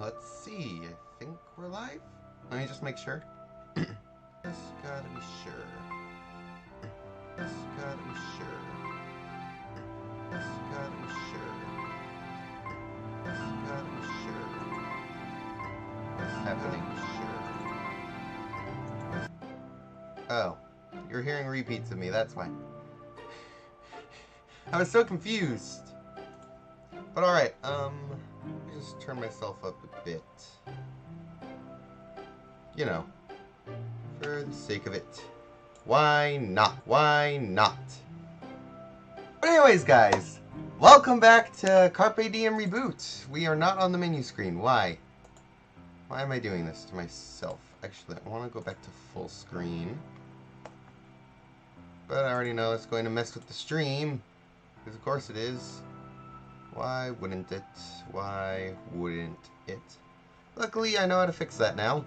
let's see. I think we're live. Let me just make sure. Just gotta be sure. Just gotta be sure. Just gotta be sure. Just gotta be sure. What's happening? Sure. Oh, you're hearing repeats of me. That's why. I was so confused. But alright, let me just turn myself up a bit. You know, for the sake of it. Why not? Why not? But anyways, guys, welcome back to Carpe Diem Reboot. We are not on the menu screen. Why? Why am I doing this to myself? Actually, I want to go back to full screen. But I already know it's going to mess with the stream. Because of course it is. Why wouldn't it? Why wouldn't it? Luckily, I know how to fix that now.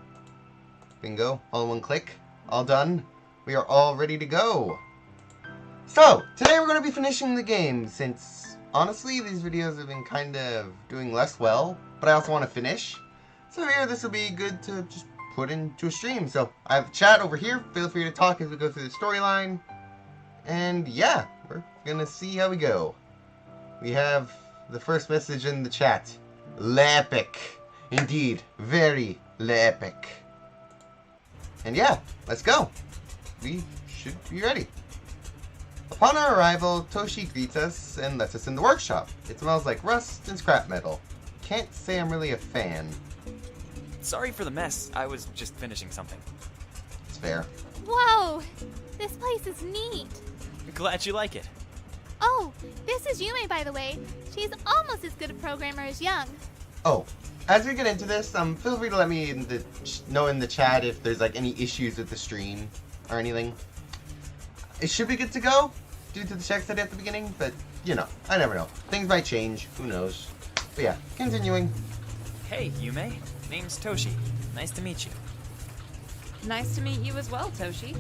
Bingo. All in one click. All done. We are all ready to go. So, today we're going to be finishing the game, since, honestly, these videos have been kind of doing less well, but I also want to finish. So here, this will be good to just put into a stream. So, I have a chat over here. Feel free to talk as we go through the storyline. And yeah, we're going to see how we go. We have the first message in the chat. L'epic. Indeed, very l'epic. And yeah, let's go. We should be ready. Upon our arrival, Toshi greets us and lets us in the workshop. It smells like rust and scrap metal. Can't say I'm really a fan. Sorry for the mess. I was just finishing something. It's fair. Whoa! This place is neat. Glad you like it. Oh, this is Yume, by the way. She's almost as good a programmer as Young. Oh, as we get into this, feel free to let me know in the chat if there's like any issues with the stream or anything. It should be good to go due to the checks I did at the beginning, but you know, I never know. Things might change. Who knows? But yeah, continuing. Hey, Yume. Name's Toshi. Nice to meet you. Nice to meet you as well, Toshi.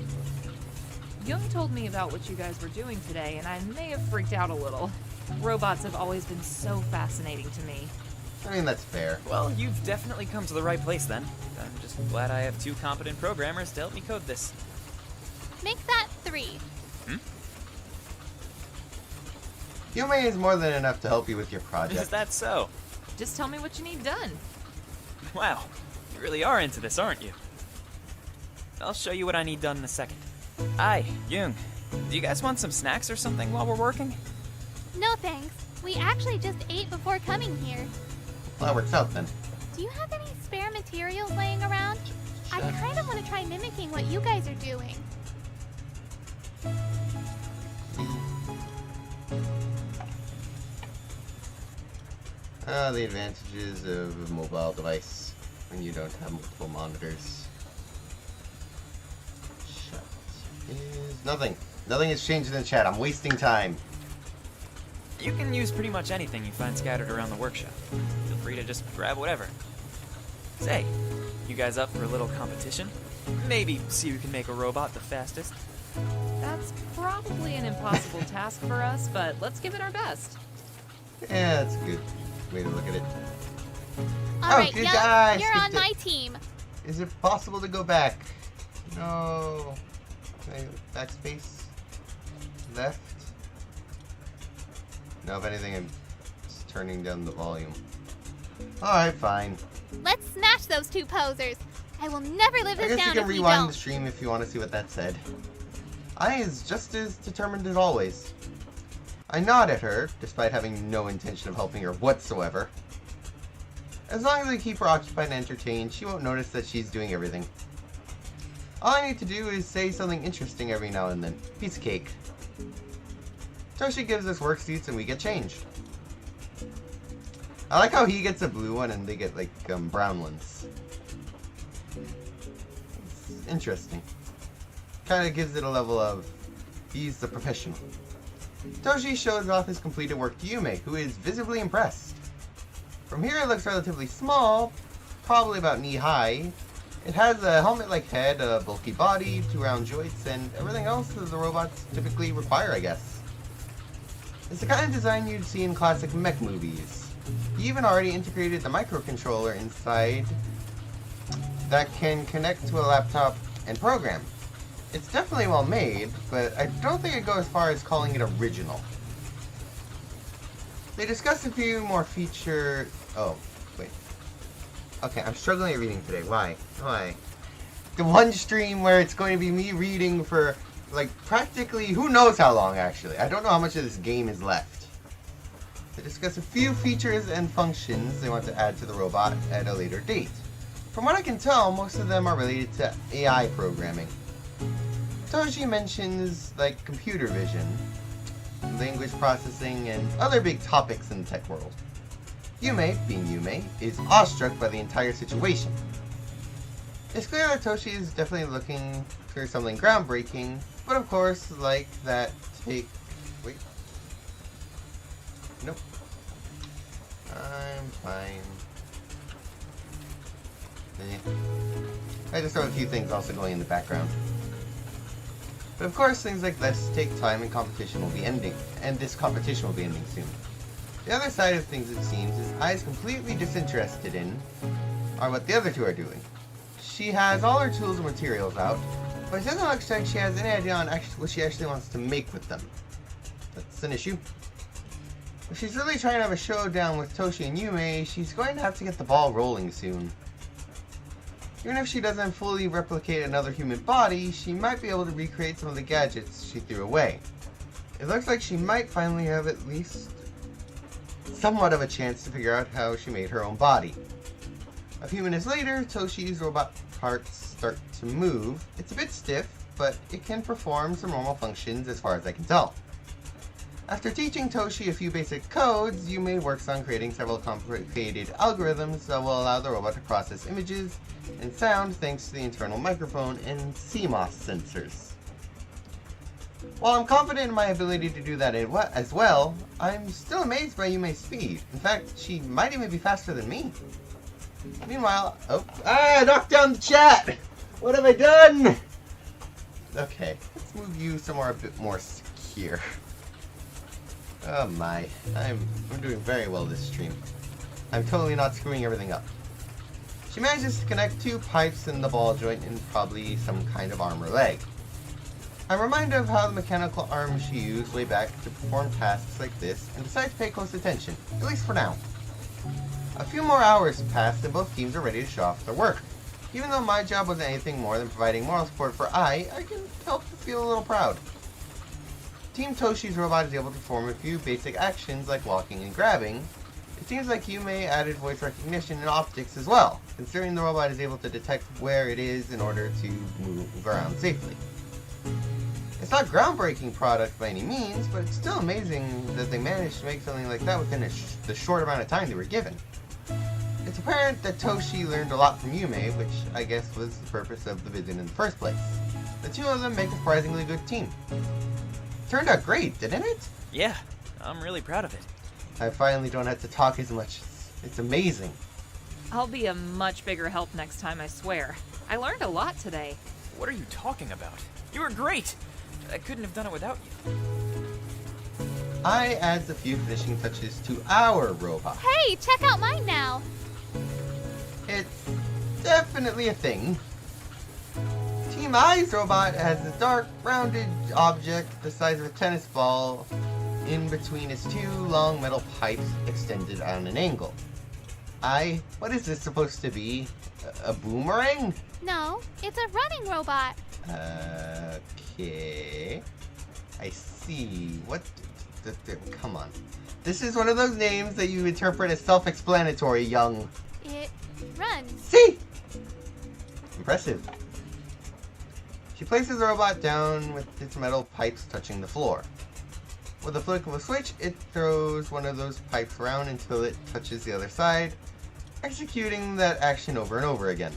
Young told me about what you guys were doing today, and I may have freaked out a little. Robots have always been so fascinating to me. I mean, that's fair. Well, you've definitely come to the right place then. I'm just glad I have two competent programmers to help me code this. Make that 3. Yume is more than enough to help you with your project. Is that so? Just tell me what you need done. Wow, you really are into this, aren't you? I'll show you what I need done in a second. Hi, Young. Do you guys want some snacks or something while we're working? No thanks. We actually just ate before coming here. Well, that works out then. Do you have any spare materials laying around? I kind of want to try mimicking what you guys are doing. The advantages of a mobile device when you don't have multiple monitors. Chat is nothing. Nothing has changed in the chat. I'm wasting time. You can use pretty much anything you find scattered around the workshop. Feel free to just grab whatever. Say, you guys up for a little competition? Maybe see who can make a robot the fastest? That's probably an impossible task for us, but let's give it our best. Yeah, that's a good way to look at it. Alright, good Young, guys. you're on my team. Is it possible to go back? No. Okay, backspace. Left. No, if anything, I'm just turning down the volume. Alright, fine. Let's smash those 2 posers. I will never live I this guess you down can if we rewind the don't. stream if you want to see what that said. I is just as determined as always. I nod at her, despite having no intention of helping her whatsoever. As long as I keep her occupied and entertained, she won't notice that she's doing everything. All I need to do is say something interesting every now and then. Piece of cake. Toshi gives us work suits and we get changed. I like how he gets a blue one and they get like brown ones. It's interesting. Kind of gives it a level of he's the professional. Toshi shows off his completed work to Yume, who is visibly impressed. From here it looks relatively small, probably about knee-high. It has a helmet-like head, a bulky body, 2 round joints, and everything else that the robots typically require, I guess. It's the kind of design you'd see in classic mech movies. He even already integrated the microcontroller inside that can connect to a laptop and program. It's definitely well made, but I don't think I'd go as far as calling it original. They discussed a few more feature... Oh, wait. Okay, I'm struggling at reading today. Why? The one stream where it's going to be me reading for, like, practically who knows how long, actually. I don't know how much of this game is left. They discuss a few features and functions they want to add to the robot at a later date. From what I can tell, most of them are related to AI programming. Toshi mentions, like, computer vision, language processing, and other big topics in the tech world. Yume, being Yume, is awestruck by the entire situation. It's clear that Toshi is definitely looking for something groundbreaking, but of course, like that Wait. Nope. I'm fine. I just have a few things also going in the background. But of course, things like this take time and competition will be ending, and this competition will be ending soon. The other side of things, it seems, is I is completely disinterested in are what the other two are doing. She has all her tools and materials out, but it doesn't look like she has any idea on what she actually wants to make with them. That's an issue. If she's really trying to have a showdown with Toshi and Yume, she's going to have to get the ball rolling soon. Even if she doesn't fully replicate another human body, she might be able to recreate some of the gadgets she threw away. It looks like she might finally have at least somewhat of a chance to figure out how she made her own body. A few minutes later, Toshi's robot parts start to move. It's a bit stiff, but it can perform some normal functions as far as I can tell. After teaching Toshi a few basic codes, Yume works on creating several complicated algorithms that will allow the robot to process images and sound thanks to the internal microphone and CMOS sensors. While I'm confident in my ability to do that as well, I'm still amazed by Yume's speed. In fact, she might even be faster than me. Meanwhile, I knocked down the chat! What have I done? Okay, let's move you somewhere a bit more secure. Oh my, I'm doing very well this stream. I'm totally not screwing everything up. She manages to connect two pipes in the ball joint and probably some kind of arm or leg. I'm reminded of how the mechanical arm she used way back to perform tasks like this and decide to pay close attention, at least for now. A few more hours passed and both teams are ready to show off their work. Even though my job wasn't anything more than providing moral support for I can help to feel a little proud. Team Toshi's robot is able to perform a few basic actions like walking and grabbing. It seems like Yume added voice recognition and optics as well, considering the robot is able to detect where it is in order to move around safely. It's not a groundbreaking product by any means, but it's still amazing that they managed to make something like that within the short amount of time they were given. It's apparent that Toshi learned a lot from Yume, which I guess was the purpose of the visit in the first place. The two of them make a surprisingly good team. Turned out great, didn't it? Yeah, I'm really proud of it. I finally don't have to talk as much. It's amazing. I'll be a much bigger help next time, I swear. I learned a lot today. What are you talking about? You were great! I couldn't have done it without you. I adds a few finishing touches to our robot. Hey, check out mine now. It's definitely a thing. Team I's robot has a dark, rounded object the size of a tennis ball in between its two long metal pipes extended on an angle. What is this supposed to be? A boomerang? No, it's a running robot. Okay. I see. What? Come on. This is one of those names that you interpret as self-explanatory, young. It runs. See? Impressive. She places the robot down with its metal pipes touching the floor. With a flick of a switch, it throws one of those pipes around until it touches the other side, executing that action over and over again.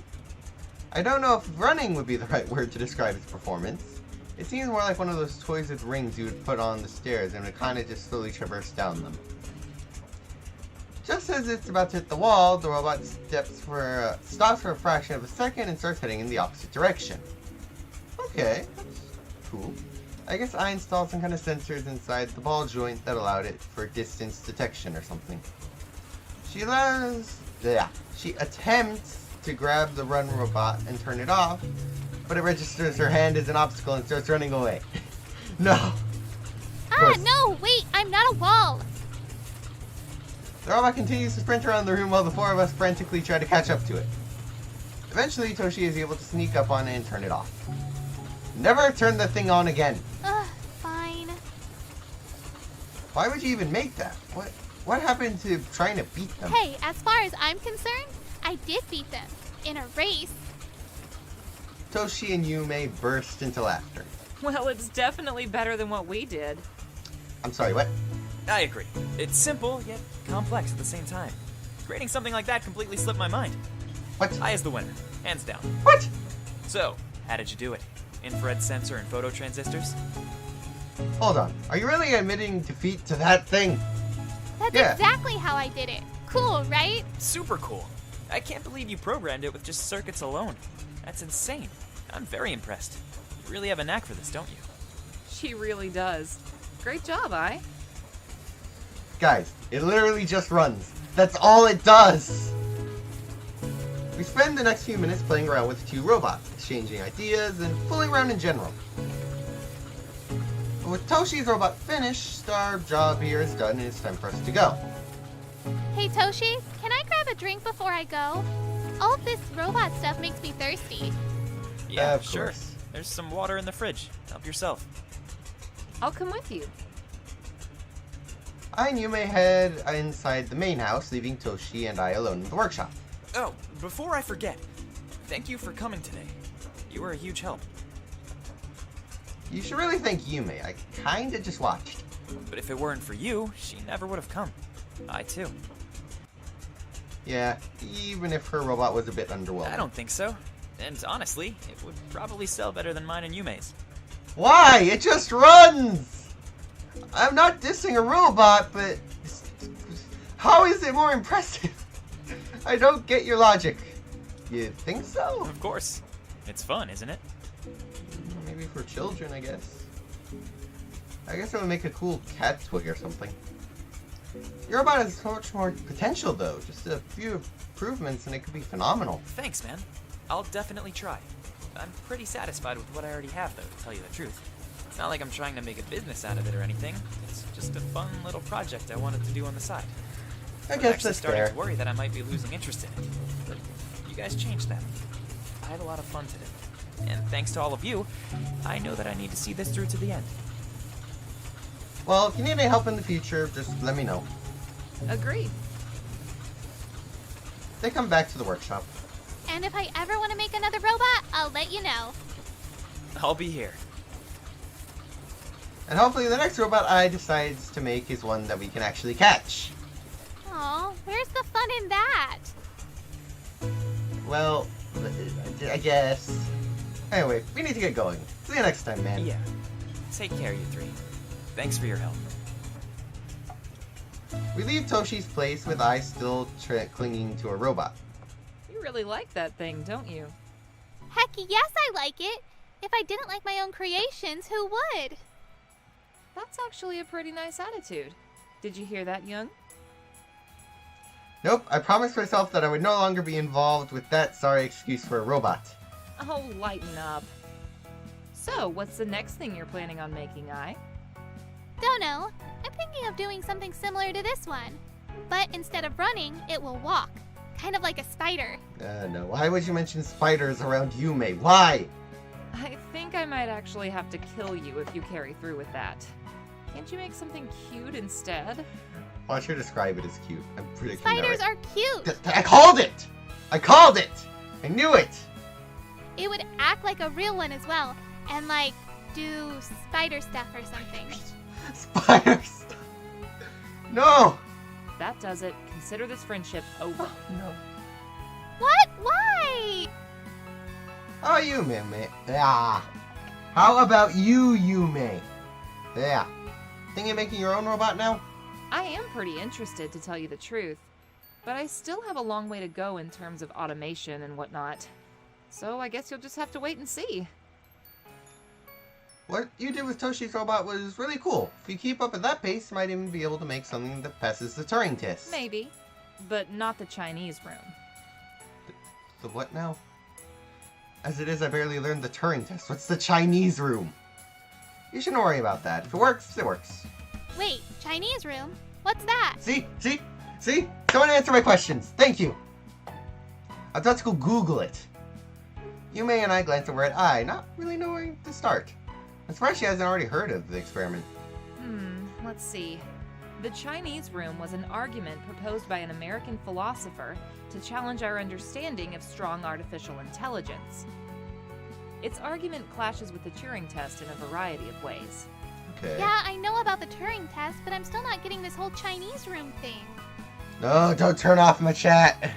I don't know if running would be the right word to describe its performance. It seems more like one of those toys with rings you would put on the stairs and would kind of just slowly traverse down them. Just as it's about to hit the wall, the robot stops for a fraction of a second and starts heading in the opposite direction. Okay, that's cool. I guess I installed some kind of sensors inside the ball joint that allowed it for distance detection or something. She attempts to grab the run robot and turn it off, but it registers her hand as an obstacle and starts running away. No. No, wait, I'm not a wall. The robot continues to sprint around the room while the four of us frantically try to catch up to it. Eventually, Toshi is able to sneak up on it and turn it off. Never turn the thing on again. Fine. Why would you even make that? What happened to trying to beat them? Hey, as far as I'm concerned, I did beat them. In a race. Toshi and Yume burst into laughter. Well, it's definitely better than what we did. I'm sorry, what? I agree. It's simple, yet complex at the same time. Creating something like that completely slipped my mind. What? I is the winner, hands down. What? So, how did you do it? Infrared sensor and photo transistors? Hold on. Are you really admitting defeat to that thing? That's Yeah. exactly how I did it. Cool, right? Super cool. I can't believe you programmed it with just circuits alone. That's insane. I'm very impressed. You really have a knack for this, don't you? She really does. Great job, I. Guys, it literally just runs. That's all it does! We spend the next few minutes playing around with the two robots, exchanging ideas and fooling around in general. But with Toshi's robot finished, our job here is done and it's time for us to go. Hey, Toshi, can I grab a drink before I go? All of this robot stuff makes me thirsty. Yeah, Of sure. course. There's some water in the fridge. Help yourself. I'll come with you. I and Yume head inside the main house, leaving Toshi and I alone in the workshop. Oh, before I forget, thank you for coming today. You were a huge help. You should really thank Yume. I kinda just watched. But if it weren't for you, she never would have come. I too. Yeah, even if her robot was a bit underwhelming. I don't think so. And honestly, it would probably sell better than mine and Yume's. Why? It just runs! I'm not dissing a robot, but how is it more impressive? I don't get your logic. You think so? Of course. It's fun, isn't it? Maybe for children, I guess. I guess it would make a cool cat toy or something. Your robot has so much more potential, though. Just a few improvements and it could be phenomenal. Thanks, man. I'll definitely try. I'm pretty satisfied with what I already have, though, to tell you the truth. It's not like I'm trying to make a business out of it or anything. It's just a fun little project I wanted to do on the side. I was guess actually that's starting fair. to worry that I might be losing interest in it. But you guys changed that. I had a lot of fun today. And thanks to all of you, I know that I need to see this through to the end. Well, if you need any help in the future, just let me know. Agreed. They come back to the workshop. And if I ever want to make another robot, I'll let you know. I'll be here. And hopefully the next robot I decides to make is one that we can actually catch. Aw, where's the fun in that? Well, I guess. Anyway, we need to get going. See you next time, man. Yeah. Take care, you three. Thanks for your help. We leave Toshi's place with I still clinging to a robot. You really like that thing, don't you? Heck yes, I like it. If I didn't like my own creations, who would? That's actually a pretty nice attitude. Did you hear that, Young? Nope, I promised myself that I would no longer be involved with that sorry excuse for a robot. Oh, lighten up. So, what's the next thing you're planning on making, I? Don't know. I'm thinking of doing something similar to this one. But instead of running, it will walk. Kind of like a spider. No, why would you mention spiders around Yume? Why? I think I might actually have to kill you if you carry through with that. Can't you make something cute instead? Well, I should describe it as cute. I'm predicting Spiders that are cute. I called it! I called it! I knew it! It would act like a real one as well. And like, do spider stuff or something. Spiders! No! That does it. Consider this friendship over. No. What? Why? How about you, Yume? Yeah. How about you, Yume? Yeah. Think you're making your own robot now? I am pretty interested, to tell you the truth. But I still have a long way to go in terms of automation and whatnot. So I guess you'll just have to wait and see. What you did with Toshi's robot was really cool. If you keep up at that pace, you might even be able to make something that passes the Turing test. Maybe. but not the Chinese room. The what now? As it is, I barely learned the Turing test. What's the Chinese room? You shouldn't worry about that. If it works, it works. Wait, Chinese room? What's that? See? Someone answer my questions. Thank you. I thought to go Google it. Yume and I glanced over at I, not really knowing to start. I'm surprised she hasn't already heard of the experiment. Let's see. The Chinese room was an argument proposed by an American philosopher to challenge our understanding of strong artificial intelligence. Its argument clashes with the Turing test in a variety of ways. Okay. Yeah, I know about the Turing test, but I'm still not getting this whole Chinese room thing. No, don't turn off my chat.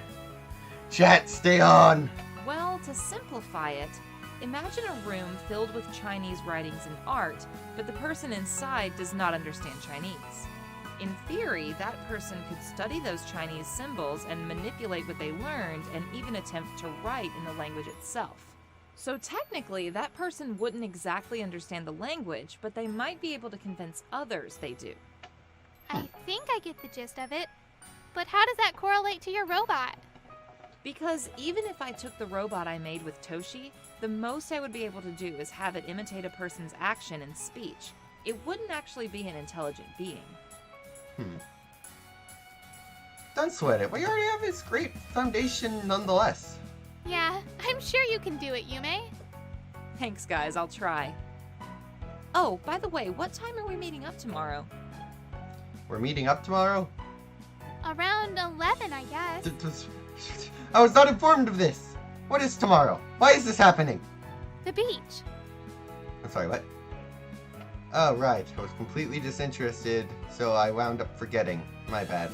Chat, stay on. Well, to simplify it, imagine a room filled with Chinese writings and art, but the person inside does not understand Chinese. In theory, that person could study those Chinese symbols and manipulate what they learned and even attempt to write in the language itself. So technically, that person wouldn't exactly understand the language, but they might be able to convince others they do. I think I get the gist of it. But how does that correlate to your robot? Because even if I took the robot I made with Toshi, the most I would be able to do is have it imitate a person's action and speech. It wouldn't actually be an intelligent being. Don't sweat it. We already have this great foundation nonetheless. Yeah, I'm sure you can do it, Yume. Thanks, guys. I'll try. Oh, by the way, what time are we meeting up tomorrow? We're meeting up tomorrow? Around 11, I guess. I was not informed of this. What is tomorrow? Why is this happening? The beach. I'm sorry, what? Oh, right. I was completely disinterested, so I wound up forgetting. My bad.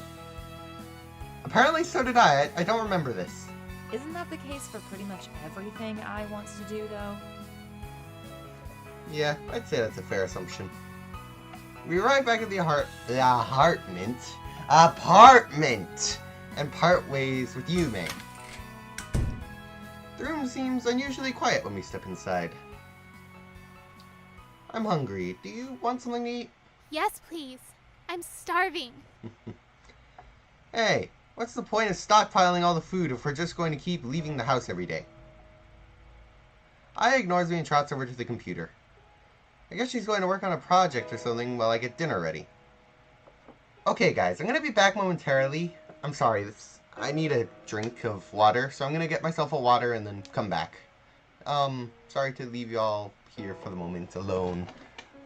Apparently so did I. I don't remember this. Isn't that the case for pretty much everything I wants to do, though? Yeah, I'd say that's a fair assumption. We arrived back at the apartment, and part ways with Yume. The room seems unusually quiet when we step inside. I'm hungry. Do you want something to eat? Yes, please. I'm starving. Hey, what's the point of stockpiling all the food if we're just going to keep leaving the house every day? Ai ignores me and trots over to the computer. I guess she's going to work on a project or something while I get dinner ready. Okay, guys, I'm going to be back momentarily. I'm sorry, I need a drink of water, so I'm going to get myself a water and then come back. Sorry to leave y'all here for the moment alone.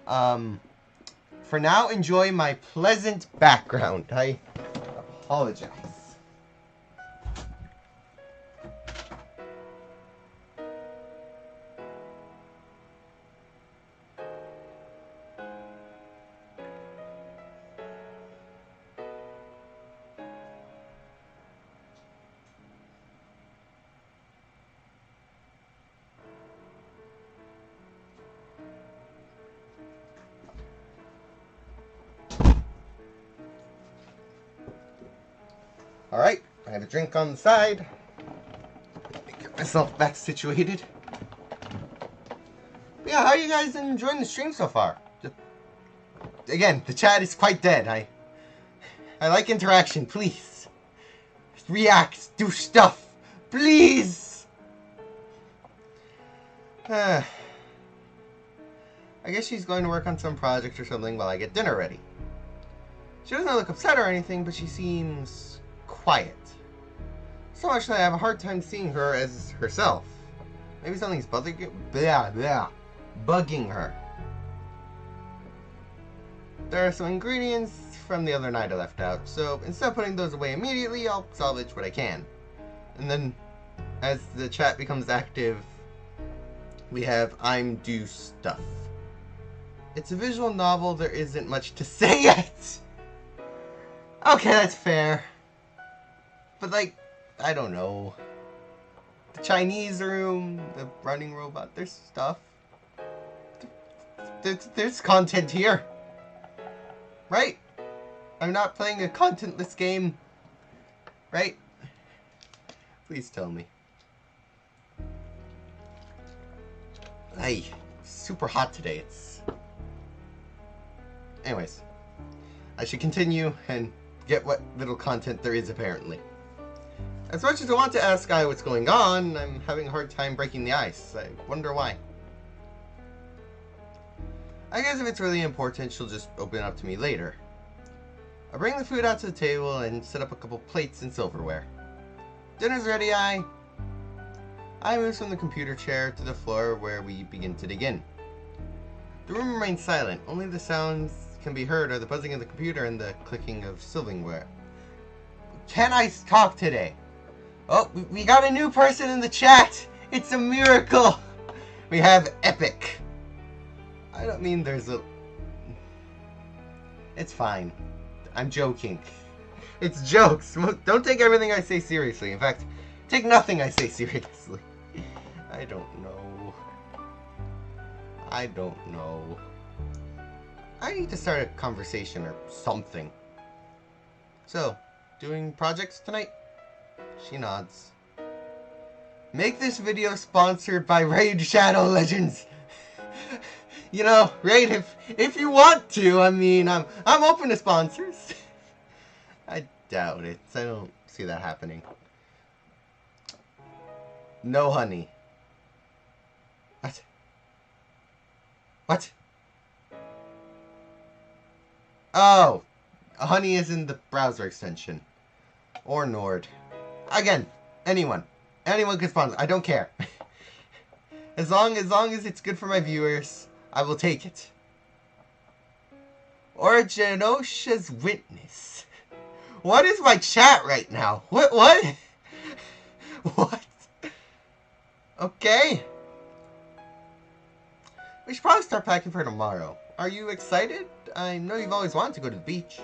For now, enjoy my pleasant background. I apologize. Alright, I have a drink on the side. Let me get myself back situated. But yeah, how are you guys enjoying the stream so far? Again, the chat is quite dead. I like interaction, please. React, do stuff, please! I guess she's going to work on some project or something while I get dinner ready. She doesn't look upset or anything, but she seems quiet. So much that I have a hard time seeing her as herself. Maybe something's bugging her. There are some ingredients from the other night I left out, so instead of putting those away immediately, I'll salvage what I can. And then, as the chat becomes active, we have I'm do stuff. It's a visual novel, there isn't much to say yet! Okay, that's fair. But like, I don't know. The Chinese room, the running robot, there's stuff. There's content here. Right? I'm not playing a contentless game. Right? Please tell me. Hey, super hot today. Anyways, I should continue and get what little content there is, apparently. As much as I want to ask Guy what's going on, I'm having a hard time breaking the ice. I wonder why. I guess if it's really important, she'll just open up to me later. I bring the food out to the table and set up a couple plates and silverware. Dinner's ready, I move from the computer chair to the floor where we begin to dig in. The room remains silent. Only the sounds can be heard are the buzzing of the computer and the clicking of silverware. Can I talk today? Oh, we got a new person in the chat! It's a miracle! We have Epic. I don't mean there's a... It's fine. I'm joking. It's jokes. Don't take everything I say seriously. In fact, take nothing I say seriously. I don't know. I don't know. I need to start a conversation or something. So, doing projects tonight? She nods. Make this video sponsored by Raid Shadow Legends. You know, Raid, if you want to, I mean, I'm open to sponsors. I doubt it. I don't see that happening. No honey. What? What? Oh, honey is in the browser extension. Or Nord. Again, anyone can sponsor. I don't care. as long as it's good for my viewers, I will take it. Or Genosha's Witness. What is my chat right now? What? What? Okay. We should probably start packing for tomorrow. Are you excited? I know you've always wanted to go to the beach.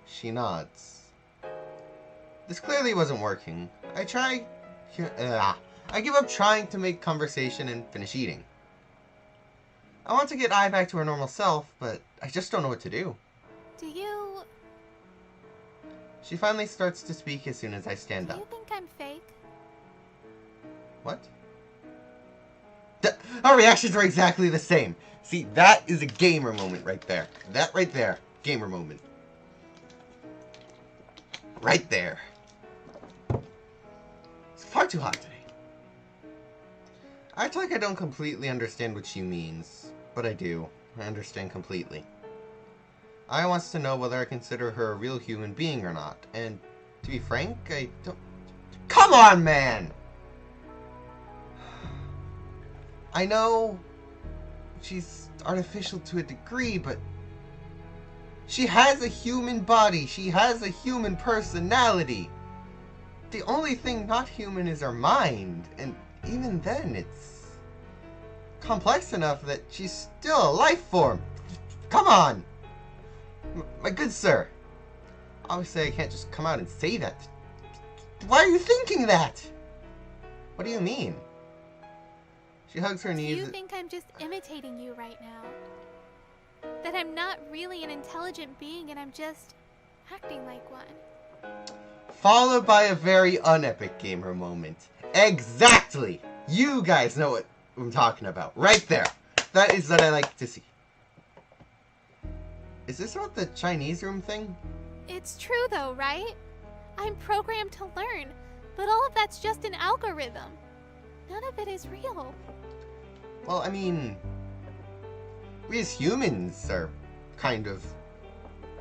She nods. This clearly wasn't working. I give up trying to make conversation and finish eating. I want to get Ai back to her normal self, but I just don't know what to do. Do you She finally starts to speak as soon as I stand up. think I'm fake? What? Our reactions are exactly the same. See, that is a gamer moment right there. That right there. Gamer moment. Right there. It's far too hot today. I act like I don't completely understand what she means. But I do. I understand completely. I wants to know whether I consider her a real human being or not. And to be frank, I don't... Come on, man! I know she's artificial to a degree, but she has a human body. She has a human personality. The only thing not human is her mind, and even then it's complex enough that she's still a life form. Come on! My good sir. Obviously I can't just come out and say that. Why are you thinking that? What do you mean? She hugs her knees. Do you think I'm just imitating you right now? That I'm not really an intelligent being and I'm just acting like one? Followed by a very unepic gamer moment. Exactly! You guys know what I'm talking about. Right there. That is what I like to see. Is this about the Chinese room thing? It's true though, right? I'm programmed to learn, but all of that's just an algorithm. None of it is real. Well, I mean, we as humans are kind of,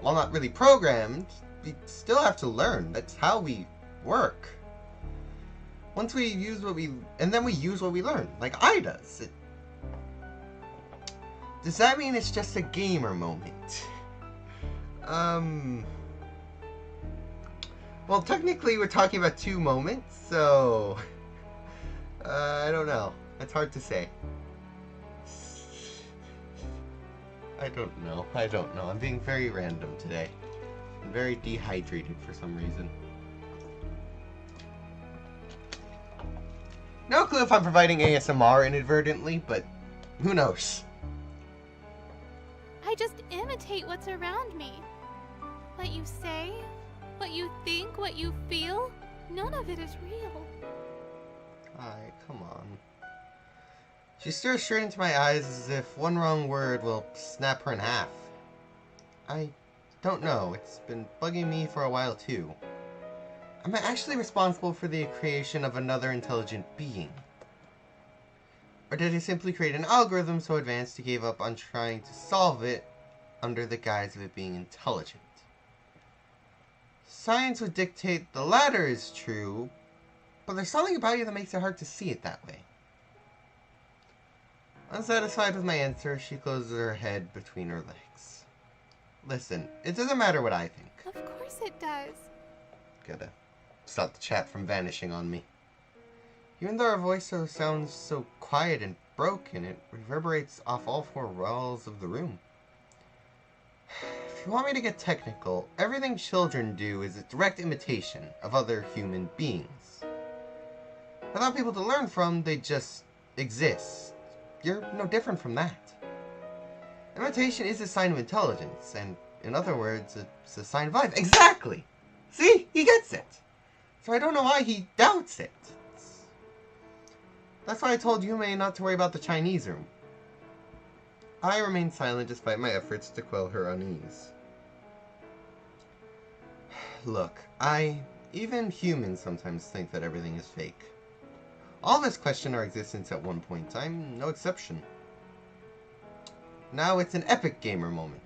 while not really programmed, we still have to learn. That's how we work. Once we use what we, and then we use what we learn, like I does. Does that mean it's just a gamer moment? Well, technically we're talking about 2 moments, so... I don't know. It's hard to say. I don't know. I'm being very random today. I'm very dehydrated for some reason. No clue if I'm providing ASMR inadvertently, but who knows? I just imitate what's around me. What you say, what you think, what you feel, none of it is real. Ai, come on. She stares straight into my eyes as if one wrong word will snap her in half. I don't know. It's been bugging me for a while too. Am I actually responsible for the creation of another intelligent being? Or did I simply create an algorithm so advanced he gave up on trying to solve it under the guise of it being intelligent? Science would dictate the latter is true, but there's something about you that makes it hard to see it that way. Unsatisfied with my answer, she closes her head between her legs. Listen, it doesn't matter what I think. Of course it does. Gotta stop the chat from vanishing on me. Even though our voice sounds so quiet and broken, it reverberates off all four walls of the room. If you want me to get technical, everything children do is a direct imitation of other human beings. Without people to learn from, they just exist. You're no different from that. Imitation is a sign of intelligence, and in other words, it's a sign of life. Exactly! See? He gets it. So I don't know why he doubts it. That's why I told Yume not to worry about the Chinese room. I remained silent despite my efforts to quell her unease. Look, even humans sometimes think that everything is fake. All of us question our existence at one point. I'm no exception. Now it's an epic gamer moment.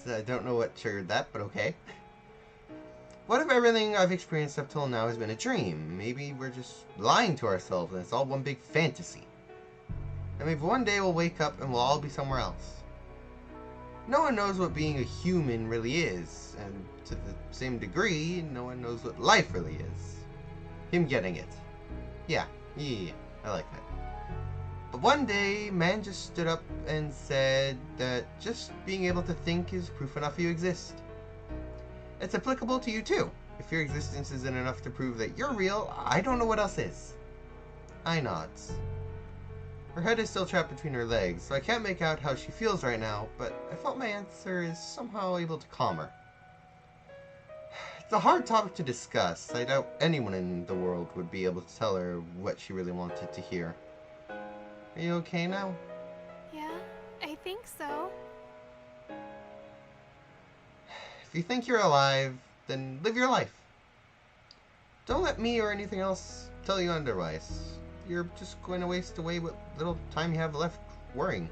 I don't know what triggered that, but okay. What if everything I've experienced up till now has been a dream? Maybe we're just lying to ourselves and it's all one big fantasy. And maybe one day we'll wake up and we'll all be somewhere else. No one knows what being a human really is, and to the same degree, no one knows what life really is. Him getting it. Yeah, I like that. But one day, man just stood up and said that just being able to think is proof enough you exist. It's applicable to you too. If your existence isn't enough to prove that you're real, I don't know what else is. I nods. Her head is still trapped between her legs, so I can't make out how she feels right now, but I felt my answer is somehow able to calm her. It's a hard topic to discuss. I doubt anyone in the world would be able to tell her what she really wanted to hear. Are you okay now? Yeah, I think so. If you think you're alive, then live your life. Don't let me or anything else tell you otherwise. You're just going to waste away what little time you have left worrying.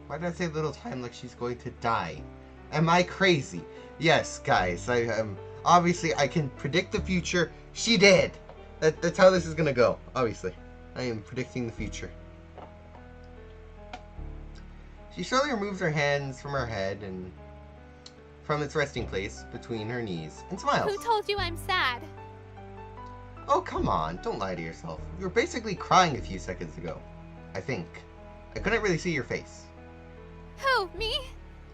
Why did I say little time like she's going to die? Am I crazy? Yes, guys, I am. Obviously, I can predict the future. She did! That's how this is going to go, obviously. I am predicting the future. She slowly removes her hands from her head and from its resting place between her knees and smiles. Who told you I'm sad? Oh, come on. Don't lie to yourself. You were basically crying a few seconds ago. I think. I couldn't really see your face. Who, me?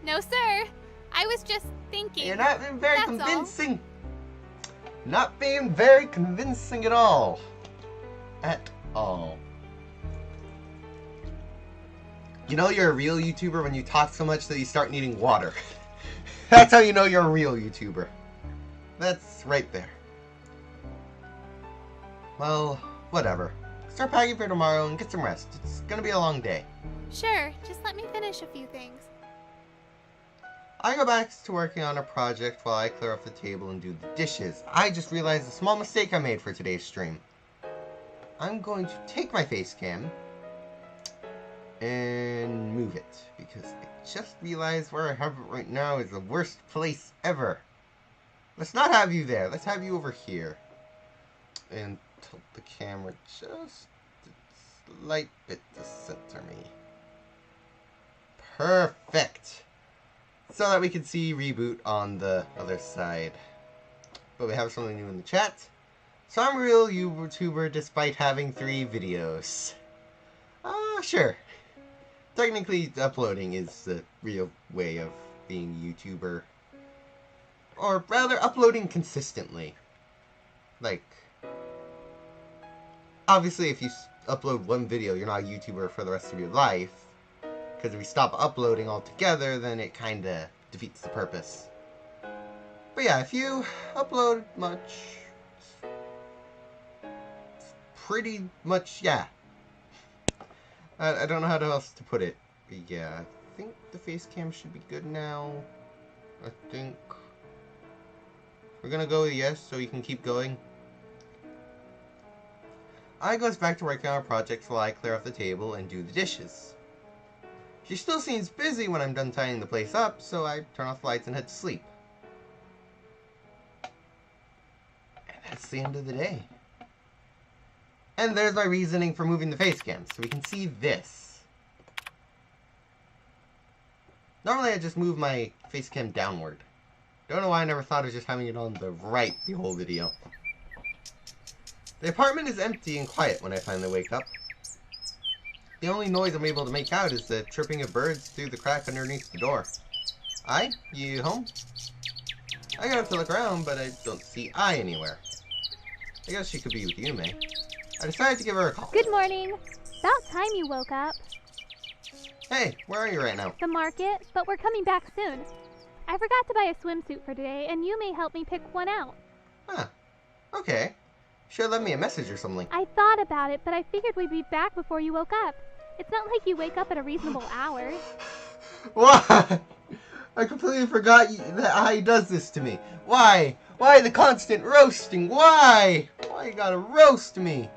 No, sir. I was just thinking. You're not being very That's convincing. Not being very convincing at all. At all. You know you're a real YouTuber when you talk so much that you start needing water. That's how you know you're a real YouTuber. That's right there. Well, whatever. Start packing for tomorrow and get some rest. It's gonna be a long day. Sure, just let me finish a few things. I go back to working on a project while I clear off the table and do the dishes. I just realized a small mistake I made for today's stream. I'm going to take my face cam and move it, because I just realized where I have it right now is the worst place ever. Let's not have you there. Let's have you over here. And tilt the camera just a slight bit to center me. Perfect! So that we can see Reboot on the other side. But we have something new in the chat. So I'm a real YouTuber despite having 3 videos. Sure. Technically, uploading is the real way of being a YouTuber. Or rather, uploading consistently. Like, obviously if you upload one video, you're not a YouTuber for the rest of your life. Because if you stop uploading altogether, then it kinda defeats the purpose. But yeah, if you upload much, pretty much, yeah. I don't know how else to put it. But yeah, I think the face cam should be good now. I think we're gonna go with yes, so we can keep going. I goes back to working on our projects while I clear off the table and do the dishes. She still seems busy when I'm done tidying the place up, so I turn off the lights and head to sleep. And that's the end of the day. And there's my reasoning for moving the face cam, so we can see this. Normally I just move my face cam downward. Don't know why I never thought of just having it on the right the whole video. The apartment is empty and quiet when I finally wake up. The only noise I'm able to make out is the chirping of birds through the crack underneath the door. Ai, you home? I got up to look around, but I don't see Ai anywhere. I guess she could be with you, May. I decided to give her a call. Good morning. About time you woke up. Hey, where are you right now? The market, but we're coming back soon. I forgot to buy a swimsuit for today, and you may help me pick one out. Huh. Okay. Should have left me a message or something. I thought about it, but I figured we'd be back before you woke up. It's not like you wake up at a reasonable hour. Why? I completely forgot that Ai does this to me. Why? Why the constant roasting? Why? Why you gotta roast me?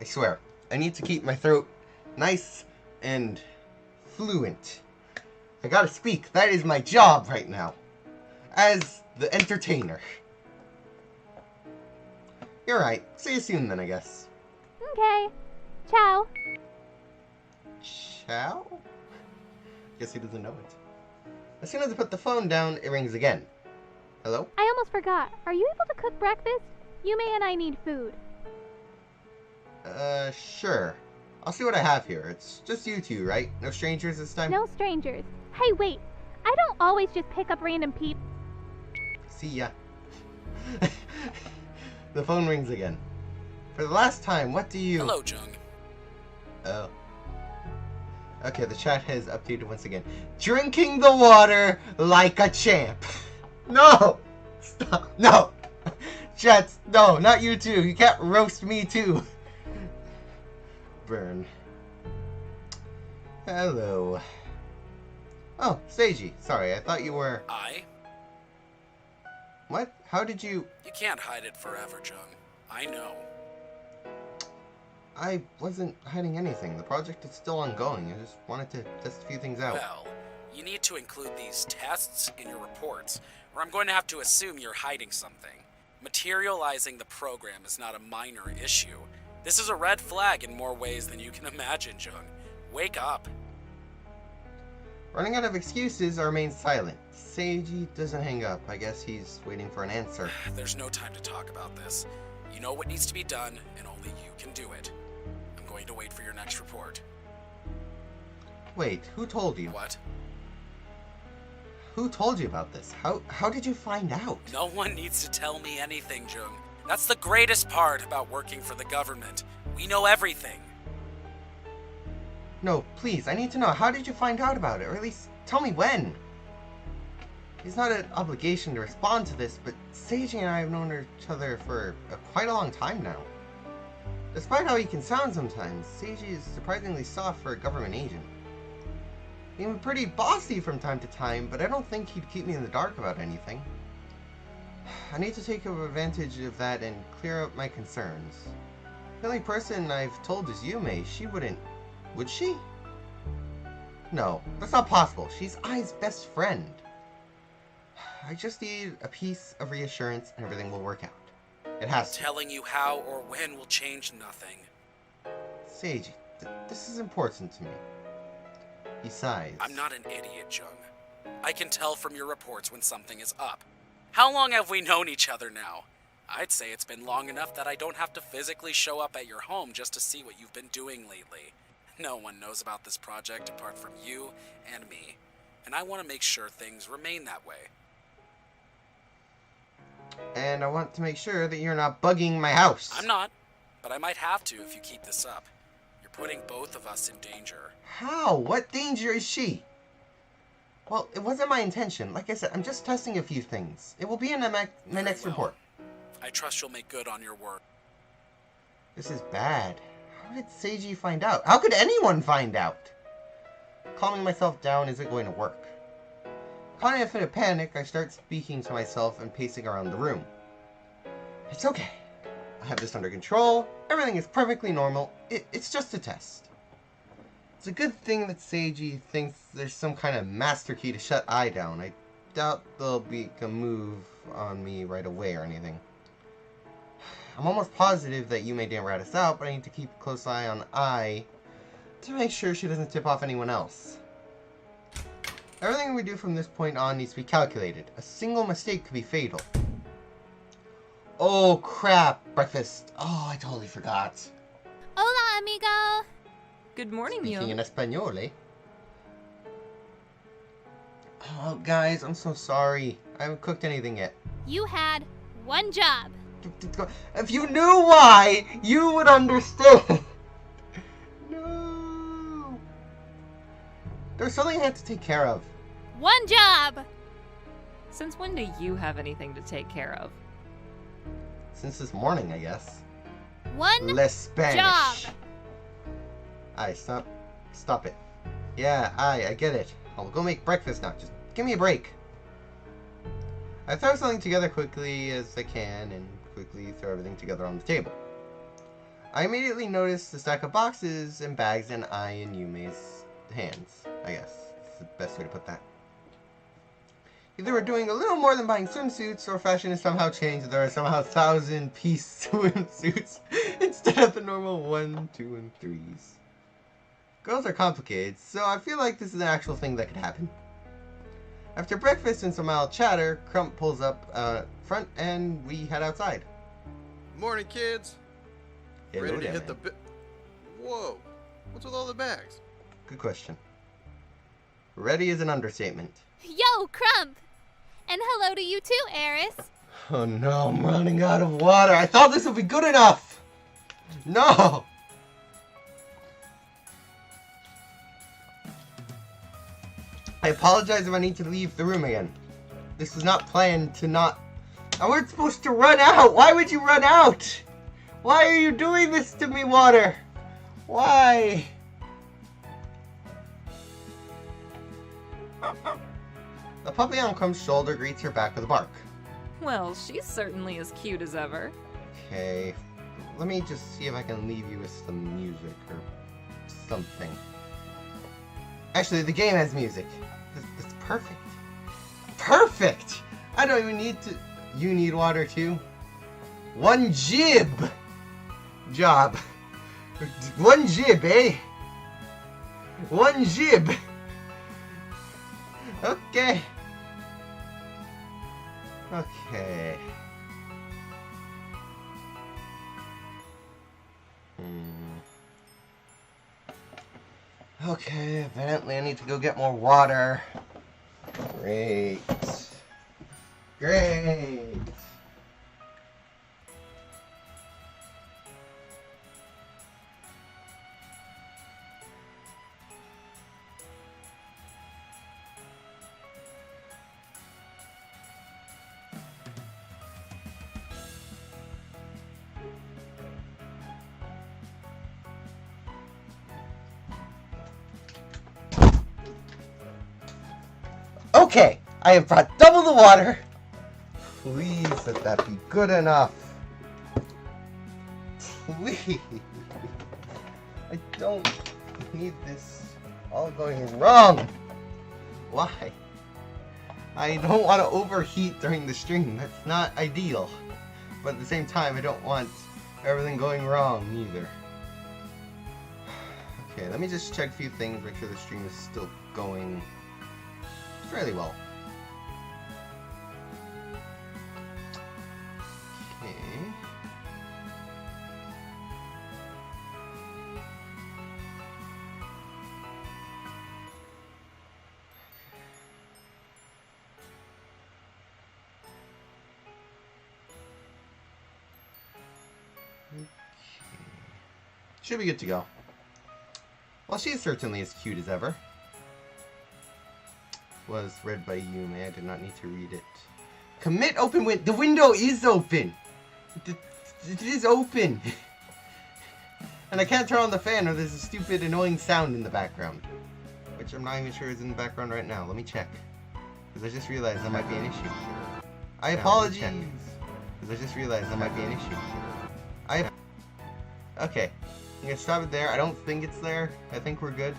I swear, I need to keep my throat nice and fluent. I gotta speak. That is my job right now. As the entertainer. You're right. See you soon then, I guess. Okay. Ciao. Ciao? Guess he doesn't know it. As soon as I put the phone down, it rings again. Hello? I almost forgot. Are you able to cook breakfast? Yume and I need food. Sure. I'll see what I have here. It's just you two, right? No strangers this time? No strangers. Hey, wait. I don't always just pick up random peeps. See ya. The phone rings again. For the last time, what do you... Hello, Jung. Oh. Okay, the chat has updated once again. Drinking the water like a champ. No! Stop. No! Chat, no, not you too. You can't roast me too. Burn. Hello. Oh, Seiji. Sorry, I thought you were... What? How did you... You can't hide it forever, Jung. I know. I wasn't hiding anything. The project is still ongoing. I just wanted to test a few things out. Well, you need to include these tests in your reports, or I'm going to have to assume you're hiding something. Materializing the program is not a minor issue. This is a red flag in more ways than you can imagine, Jung. Wake up. Running out of excuses, I remain silent. Seiji doesn't hang up. I guess he's waiting for an answer. There's no time to talk about this. You know what needs to be done, and only you can do it. I'm going to wait for your next report. Wait, who told you? What? Who told you about this? How did you find out? No one needs to tell me anything, Jung. That's the greatest part about working for the government. We know everything. No, please, I need to know. How did you find out about it? Or at least tell me when. It's not an obligation to respond to this, but Seiji and I have known each other for quite a long time now. Despite how he can sound sometimes, Seiji is surprisingly soft for a government agent. He can be pretty bossy from time to time, but I don't think he'd keep me in the dark about anything. I need to take advantage of that and clear up my concerns. The only person I've told is Yume. She wouldn't... Would she? No, that's not possible. She's Ai's best friend. I just need a piece of reassurance and everything will work out. It has to. Telling you how or when will change nothing. Seiji, this is important to me. Besides... I'm not an idiot, Jung. I can tell from your reports when something is up. How long have we known each other now? I'd say it's been long enough that I don't have to physically show up at your home just to see what you've been doing lately. No one knows about this project apart from you and me, and I want to make sure things remain that way. And I want to make sure that you're not bugging my house. I'm not, but I might have to if you keep this up. You're putting both of us in danger. How? What danger is she? Well, it wasn't my intention. Like I said, I'm just testing a few things. It will be in my next report. I trust you'll make good on your word. This is bad. How did Seiji find out? How could anyone find out? Calming myself down isn't going to work. Caught in a fit of panic, I start speaking to myself and pacing around the room. It's okay. I have this under control. Everything is perfectly normal. It's just a test. It's a good thing that Seiji thinks there's some kind of master key to shut I down. I doubt they'll be a move on me right away or anything. I'm almost positive that Yume didn't rat us out, but I need to keep a close eye on I to make sure she doesn't tip off anyone else. Everything we do from this point on needs to be calculated. A single mistake could be fatal. Oh crap, breakfast. Oh, I totally forgot. Hola, amigo. Good morning, Speaking Mule. in Espanol, eh? Oh, guys, I'm so sorry. I haven't cooked anything yet. You had one job. If you knew why, you would understand. No. There's something I had to take care of. One job. Since when do you have anything to take care of? Since this morning, I guess. One Less Spanish. job. Aye, stop it. Yeah, I get it. I'll go make breakfast now. Just give me a break. I throw something together quickly as I can and quickly throw everything together on the table. I immediately notice the stack of boxes and bags in I and Yume's hands, I guess. That's the best way to put that. Either we're doing a little more than buying swimsuits, or fashion has somehow changed. There are somehow 1,000-piece swimsuits instead of the normal 1, 2, and 3s. Girls are complicated, so I feel like this is an actual thing that could happen. After breakfast and some mild chatter, Crump pulls up front and we head outside. Morning, kids. Hello Ready to there, hit man. the Whoa. What's with all the bags? Good question. Ready is an understatement. Yo, Crump. And hello to you too, Eris. Oh no, I'm running out of water. I thought this would be good enough. No! I apologize if I need to leave the room again. This was not planned to not... I weren't supposed to run out! Why would you run out? Why are you doing this to me, water? Why? The puppy on Crumb's shoulder greets her back with a bark. Well, she's certainly as cute as ever. Okay, let me just see if I can leave you with some music or something. Actually, the game has music. It's perfect. Perfect! I don't even need to... You need water too? One jib! Job. One jib, eh? One jib! Okay. Okay. Okay, evidently I need to go get more water. Great. Great. Okay, I have brought double the water. Please let that be good enough. Please. I don't need this all going wrong. Why? I don't want to overheat during the stream. That's not ideal. But at the same time, I don't want everything going wrong either. Okay, let me just check a few things, make sure the stream is still going fairly well. Okay. Should be good to go. Well, she's certainly as cute as ever. Was read by Yume. I did not need to read it. Commit open win. The window is open. It is open. And I can't turn on the fan or there's a stupid annoying sound in the background. Which I'm not even sure is in the background right now. Let me check. Because I just realized that might be an issue. I apologize. Because I just realized that might be an issue. Okay. I'm going to stop it there. I don't think it's there. I think we're good.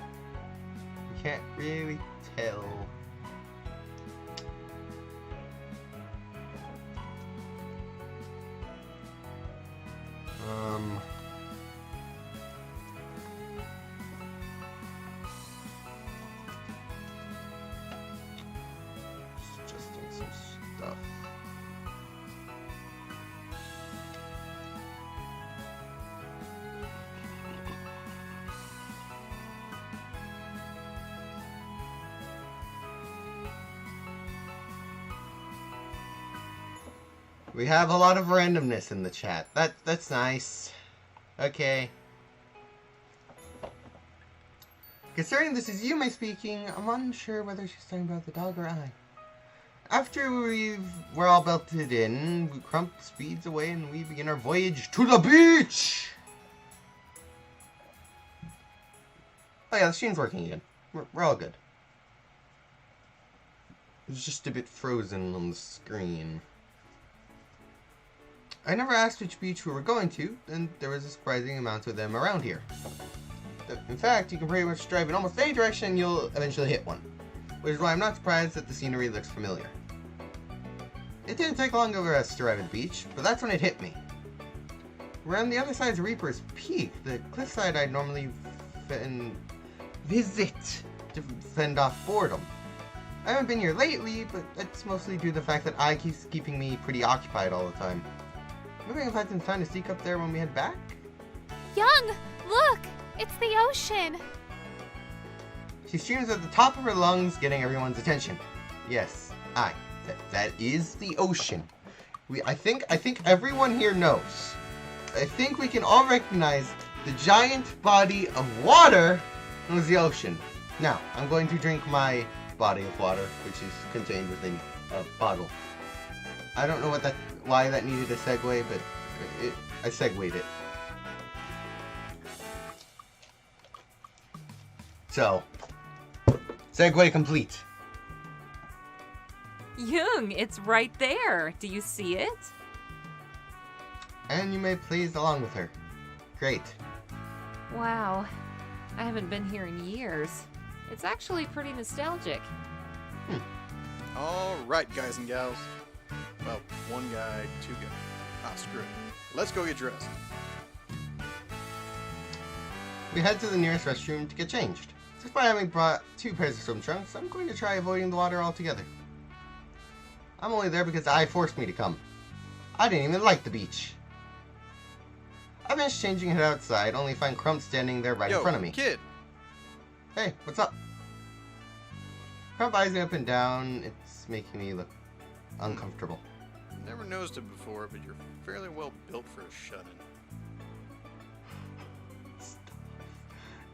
We can't really tell. Just doing some stuff. We have a lot of randomness in the chat. That's nice. Okay. Considering this is Yume speaking, I'm unsure whether she's talking about the dog or I. After we're all belted in, Crump speeds away and we begin our voyage to the beach! Oh yeah, the stream's working again. We're all good. It's just a bit frozen on the screen. I never asked which beach we were going to, and there was a surprising amount of them around here. In fact, you can pretty much drive in almost any direction and you'll eventually hit one. Which is why I'm not surprised that the scenery looks familiar. It didn't take long for us to arrive at the beach, but that's when it hit me. We're on the other side of Reaper's Peak, the cliffside I'd normally visit to fend off boredom. I haven't been here lately, but that's mostly due to the fact that I keeps keeping me pretty occupied all the time. Maybe I'll find some time to sneak up there when we head back? Young, look! It's the ocean! She screams at the top of her lungs, getting everyone's attention. Yes, that is the ocean. I think everyone here knows. I think we can all recognize the giant body of water was the ocean. Now, I'm going to drink my body of water, which is contained within a bottle. I don't know why that needed a segue, but I segued it. So, segue complete. Young, it's right there. Do you see it? And you may please along with her. Great. Wow. I haven't been here in years. It's actually pretty nostalgic. All right, guys and gals. Well, one guy, two guys. Ah, screw it. Let's go get dressed. We head to the nearest restroom to get changed. Despite having brought 2 pairs of swim trunks, I'm going to try avoiding the water altogether. I'm only there because I forced me to come. I didn't even like the beach. I finished changing it outside, only to find Crump standing there right in front of me. Kid! Hey, what's up? Crump eyes me up and down. It's making me look uncomfortable. Never noticed it before, but you're fairly well built for a shut-in.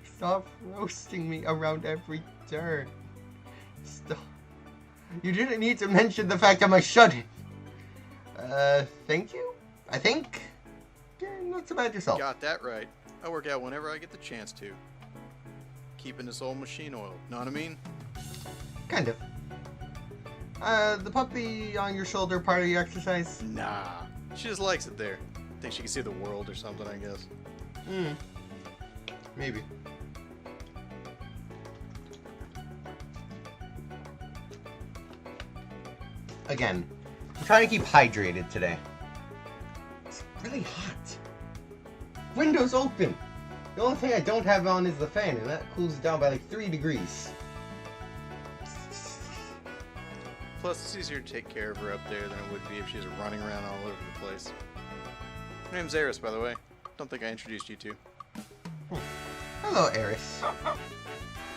Stop roasting me around every turn. Stop. You didn't need to mention the fact I'm a shut-in. Thank you? I think? You're not so bad yourself. Got that right. I work out whenever I get the chance to. Keeping this old machine oiled, know what I mean? Kind of. The puppy on your shoulder part of your exercise? Nah. She just likes it there. Thinks she can see the world or something, I guess. Maybe. Again, I'm trying to keep hydrated today. It's really hot. Windows open. The only thing I don't have on is the fan, and that cools it down by like 3 degrees. Plus, it's easier to take care of her up there than it would be if she was running around all over the place. Her name's Eris, by the way. Don't think I introduced you to. Hello, Eris.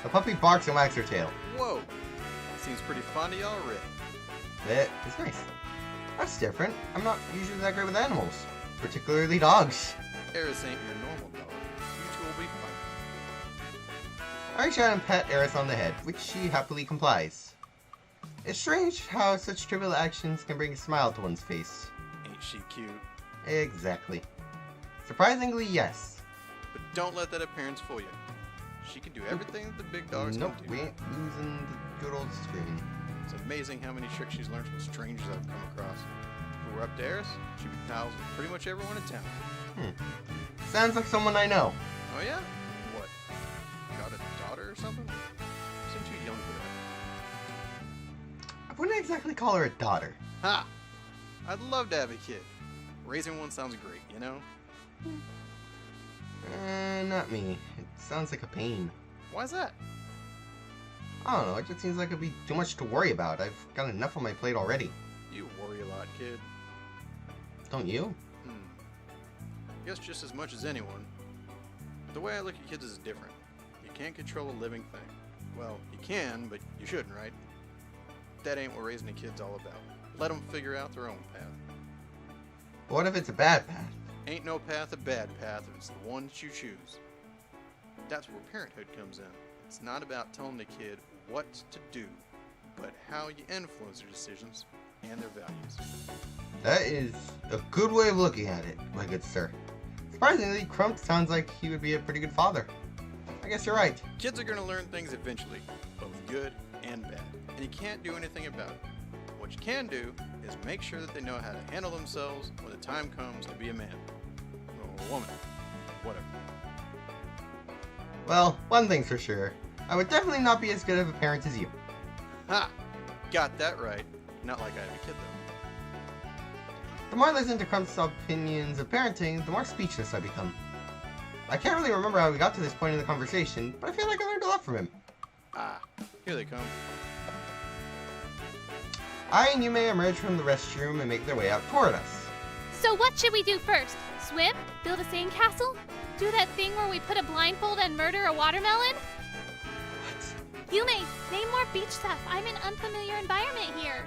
The puppy barks and wags her tail. Whoa! Seems pretty fond of you already. It's nice. That's different. I'm not usually that great with animals, particularly dogs. Eris ain't your normal dog. You two will be fine. I reach out and pet Eris on the head, which she happily complies. It's strange how such trivial actions can bring a smile to one's face. Ain't she cute? Exactly. Surprisingly, yes. But don't let that appearance fool you. She can do everything that the big dogs Nope, can do. we ain't using the good old screen. It's amazing how many tricks she's learned from strangers I've come across. If we were up to Eris, she'd be pals with pretty much everyone in town. Sounds like someone I know. Oh yeah? What? Got a daughter or something? You seem too young for that. I wouldn't exactly call her a daughter. Ha! I'd love to have a kid. Raising one sounds great, you know? Not me. It sounds like a pain. Why's that? I don't know, it just seems like it'd be too much to worry about. I've got enough on my plate already. You worry a lot, kid. Don't you? Guess just as much as anyone. The way I look at kids is different. You can't control a living thing. Well, you can, but you shouldn't, right? That ain't what raising a kid's all about. Let them figure out their own path. But what if it's a bad path? Ain't no path a bad path if it's the one that you choose. That's where parenthood comes in. It's not about telling the kid what to do, but how you influence their decisions and their values. That is a good way of looking at it, my good sir. Surprisingly, Crump sounds like he would be a pretty good father. I guess you're right. Kids are going to learn things eventually, both good and bad, and you can't do anything about it. What you can do is make sure that they know how to handle themselves when the time comes to be a man. Or a woman. Whatever. Well, one thing's for sure. I would definitely not be as good of a parent as you. Ha! Got that right. Not like I have a kid, though. The more I listen to Crump's opinions of parenting, the more speechless I become. I can't really remember how we got to this point in the conversation, but I feel like I learned a lot from him. Ah, here they come. I and Yume emerge from the restroom and make their way out toward us. So what should we do first? Swim? Build a sandcastle? Do that thing where we put a blindfold and murder a watermelon? What? Yume, name more beach stuff. I'm in unfamiliar environment here.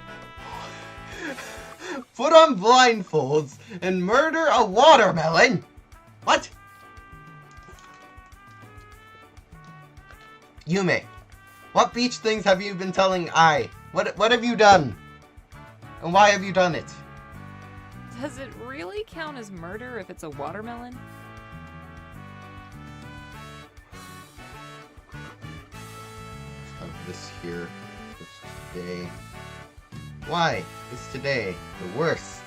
Put on blindfolds and murder a watermelon? What? Yume, what beach things have you been telling I? What have you done? And why have you done it? Does it really count as murder if it's a watermelon? Have this here. This today. Why is today the worst?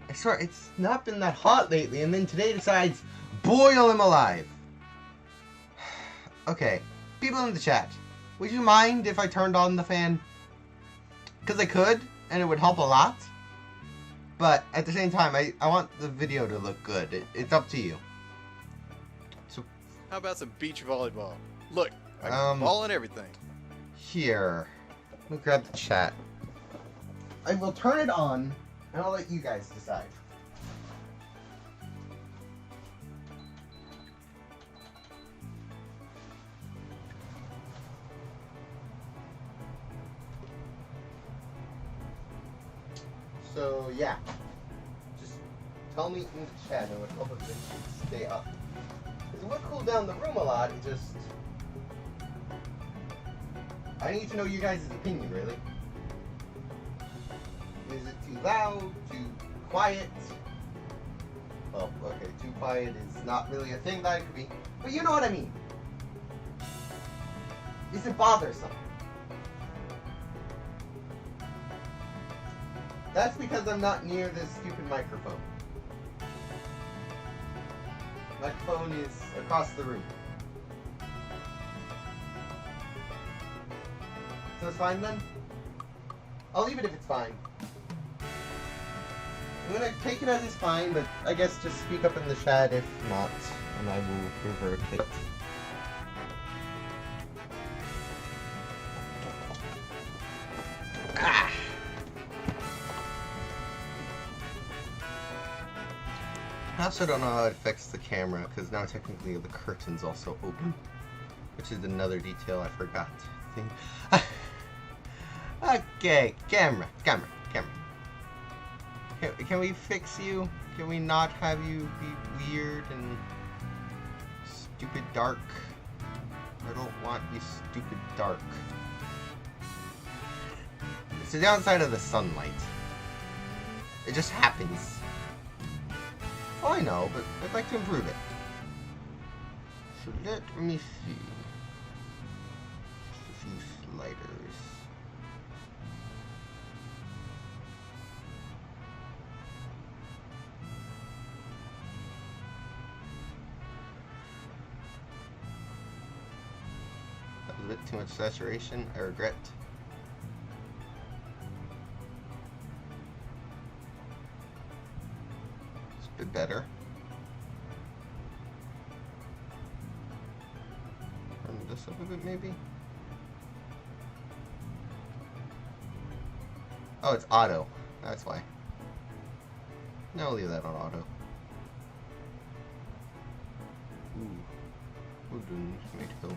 I swear, it's not been that hot lately, and then today decides, boil him alive. Okay, people in the chat, would you mind if I turned on the fan? Because I could, and it would help a lot. But at the same time, I want the video to look good. It's up to you. So, How about some beach volleyball? Look, I got ball and everything. here. Let me grab the chat. I will turn it on, and I'll let you guys decide. So, yeah. Just tell me in the chat, and it would help if it should stay up. Because it would cool down the room a lot, it just... I need to know you guys' opinion, really. Is it too loud? Too quiet? Well, okay, too quiet is not really a thing that it could be. But you know what I mean. Is it bothersome? That's because I'm not near this stupid microphone. Microphone is across the room. So it's fine then? I'll leave it if it's fine. I'm gonna take it as it's fine, but I guess just speak up in the chat if not, and I will revert it. Ah! I also don't know how it affects the camera, because now technically the curtain's also open. Which is another detail I forgot. Okay, camera. Can we fix you? Can we not have you be weird and stupid dark? I don't want you stupid dark. It's the downside of the sunlight. It just happens. Oh, I know, but I'd like to improve it. So let me see. Just a few sliders. That was a bit too much saturation. I regret. It's a bit better. Turn this up a bit, maybe? Oh, it's auto. That's why. No, I'll leave that on auto. Ooh. Wooden tomato.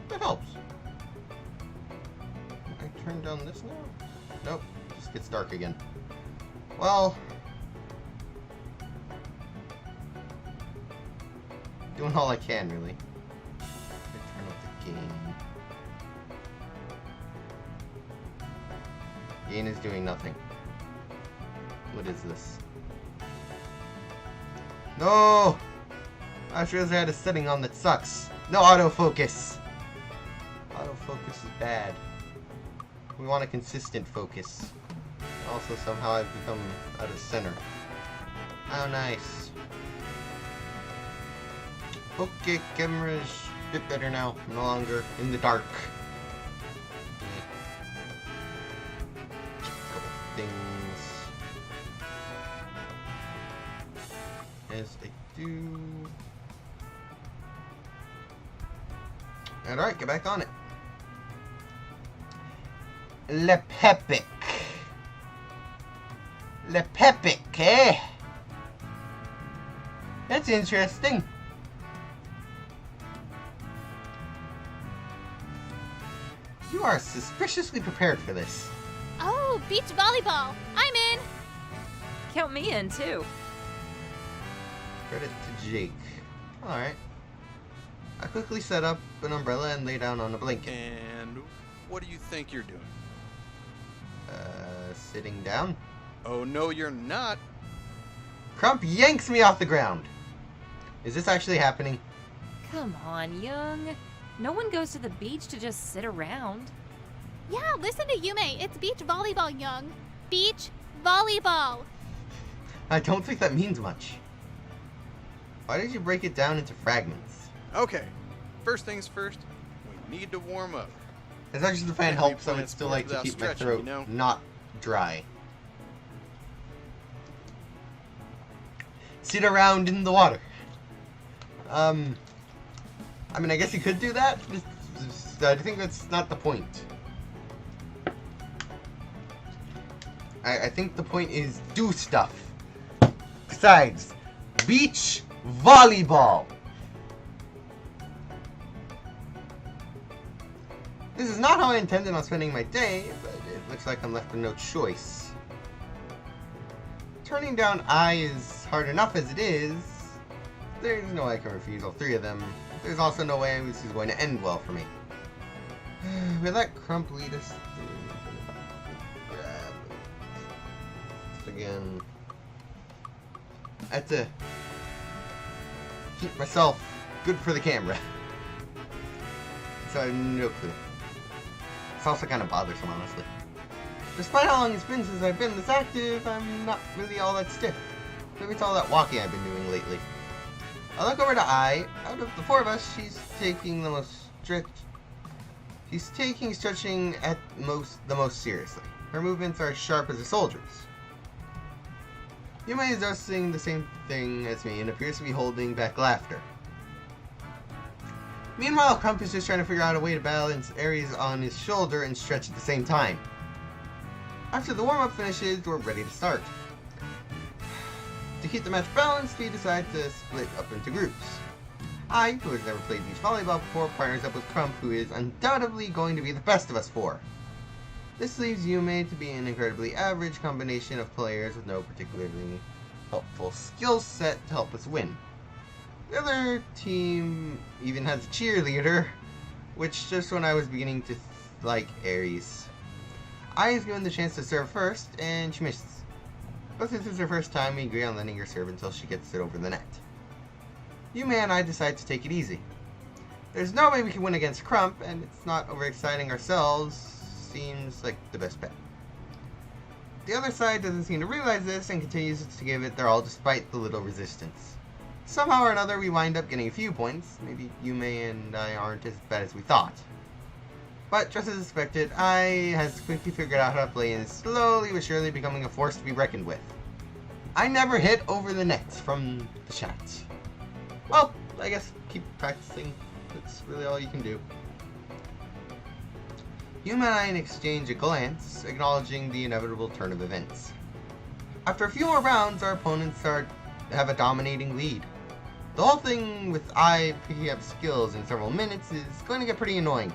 That helps. Can I turn down this now? Nope. Just gets dark again. Well, doing all I can, really. Turn up the gain. Gain is doing nothing. What is this? No! I just realized I had a setting on that sucks. No autofocus! Autofocus is bad. We want a consistent focus. Also, somehow I've become out of center. How nice. Okay, camera's a bit better now. I'm no longer in the dark. Couple things. As I do. Alright, get back on it. Le Pepic. Le Pepic, eh? That's interesting. You are suspiciously prepared for this. Oh, beach volleyball. I'm in. Count me in, too. Credit to Jake. Alright. I quickly set up an umbrella and lay down on a blanket. And what do you think you're doing? Sitting down. Oh, no, you're not. Crump yanks me off the ground. Is this actually happening? Come on, Young. No one goes to the beach to just sit around. Yeah, listen to Yume. It's beach volleyball, Young. Beach volleyball. I don't think that means much. Why did you break it down into fragments? Okay, first things first, we need to warm up. As much as the fan Can't helps, I replant would still sports like to without keep my stretching, throat you know? not dry. Sit around in the water. I mean, I guess you could do that. I think that's not the point. I think the point is do stuff. Besides, beach volleyball. This is not how I intended on spending my day, but it looks like I'm left with no choice. Turning down I is hard enough as it is. There's no way I can refuse all three of them. There's also no way this is going to end well for me. We let Crump lead us through. Again. I have to keep myself good for the camera. So I have no clue. It's also kind of bothersome, honestly. Despite how long it's been since I've been this active, I'm not really all that stiff. Maybe it's all that walking I've been doing lately. I look over to I. Out of the four of us, she's taking the most strict. She's taking stretching at the most seriously. Her movements are as sharp as a soldier's. Yume is doing the same thing as me and appears to be holding back laughter. Meanwhile, Crump is just trying to figure out a way to balance Aries on his shoulder and stretch at the same time. After the warm-up finishes, we're ready to start. To keep the match balanced, we decide to split up into groups. I, who has never played beach volleyball before, partners up with Crump, who is undoubtedly going to be the best of us four. This leaves Yume to be an incredibly average combination of players with no particularly helpful skill set to help us win. The other team even has a cheerleader, which just when I was beginning to like Aries. I is given the chance to serve first, and she misses. But since it's her first time, we agree on letting her serve until she gets it over the net. Yume and I decide to take it easy. There's no way we can win against Crump, and it's not overexciting ourselves. Seems like the best bet. The other side doesn't seem to realize this and continues to give it their all despite the little resistance. Somehow or another, we wind up getting a few points. Maybe Yume and I aren't as bad as we thought. But just as expected, I has quickly figured out how to play and is slowly but surely becoming a force to be reckoned with. I never hit over the net from the chat. Well, I guess keep practicing. That's really all you can do. Yume and I exchange a glance, acknowledging the inevitable turn of events. After a few more rounds, our opponents have a dominating lead. The whole thing with I picking up skills in several minutes is going to get pretty annoying.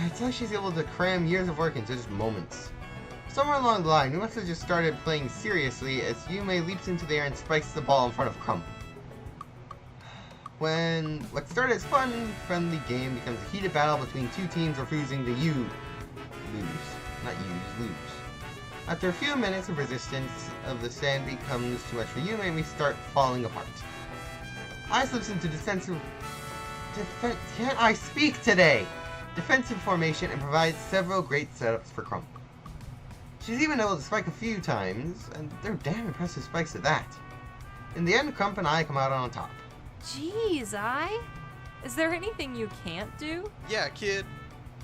It's like she's able to cram years of work into just moments. Somewhere along the line, we must have just started playing seriously as Yume leaps into the air and spikes the ball in front of Crump. When what started as fun, friendly game becomes a heated battle between two teams refusing to lose. After a few minutes of resistance of the sand becomes too much for Yume and we start falling apart. I slips into defensive formation and provides several great setups for Crump. She's even able to spike a few times, and they're damn impressive spikes at that. In the end, Crump and I come out on top. Jeez, is there anything you can't do? Yeah, kid.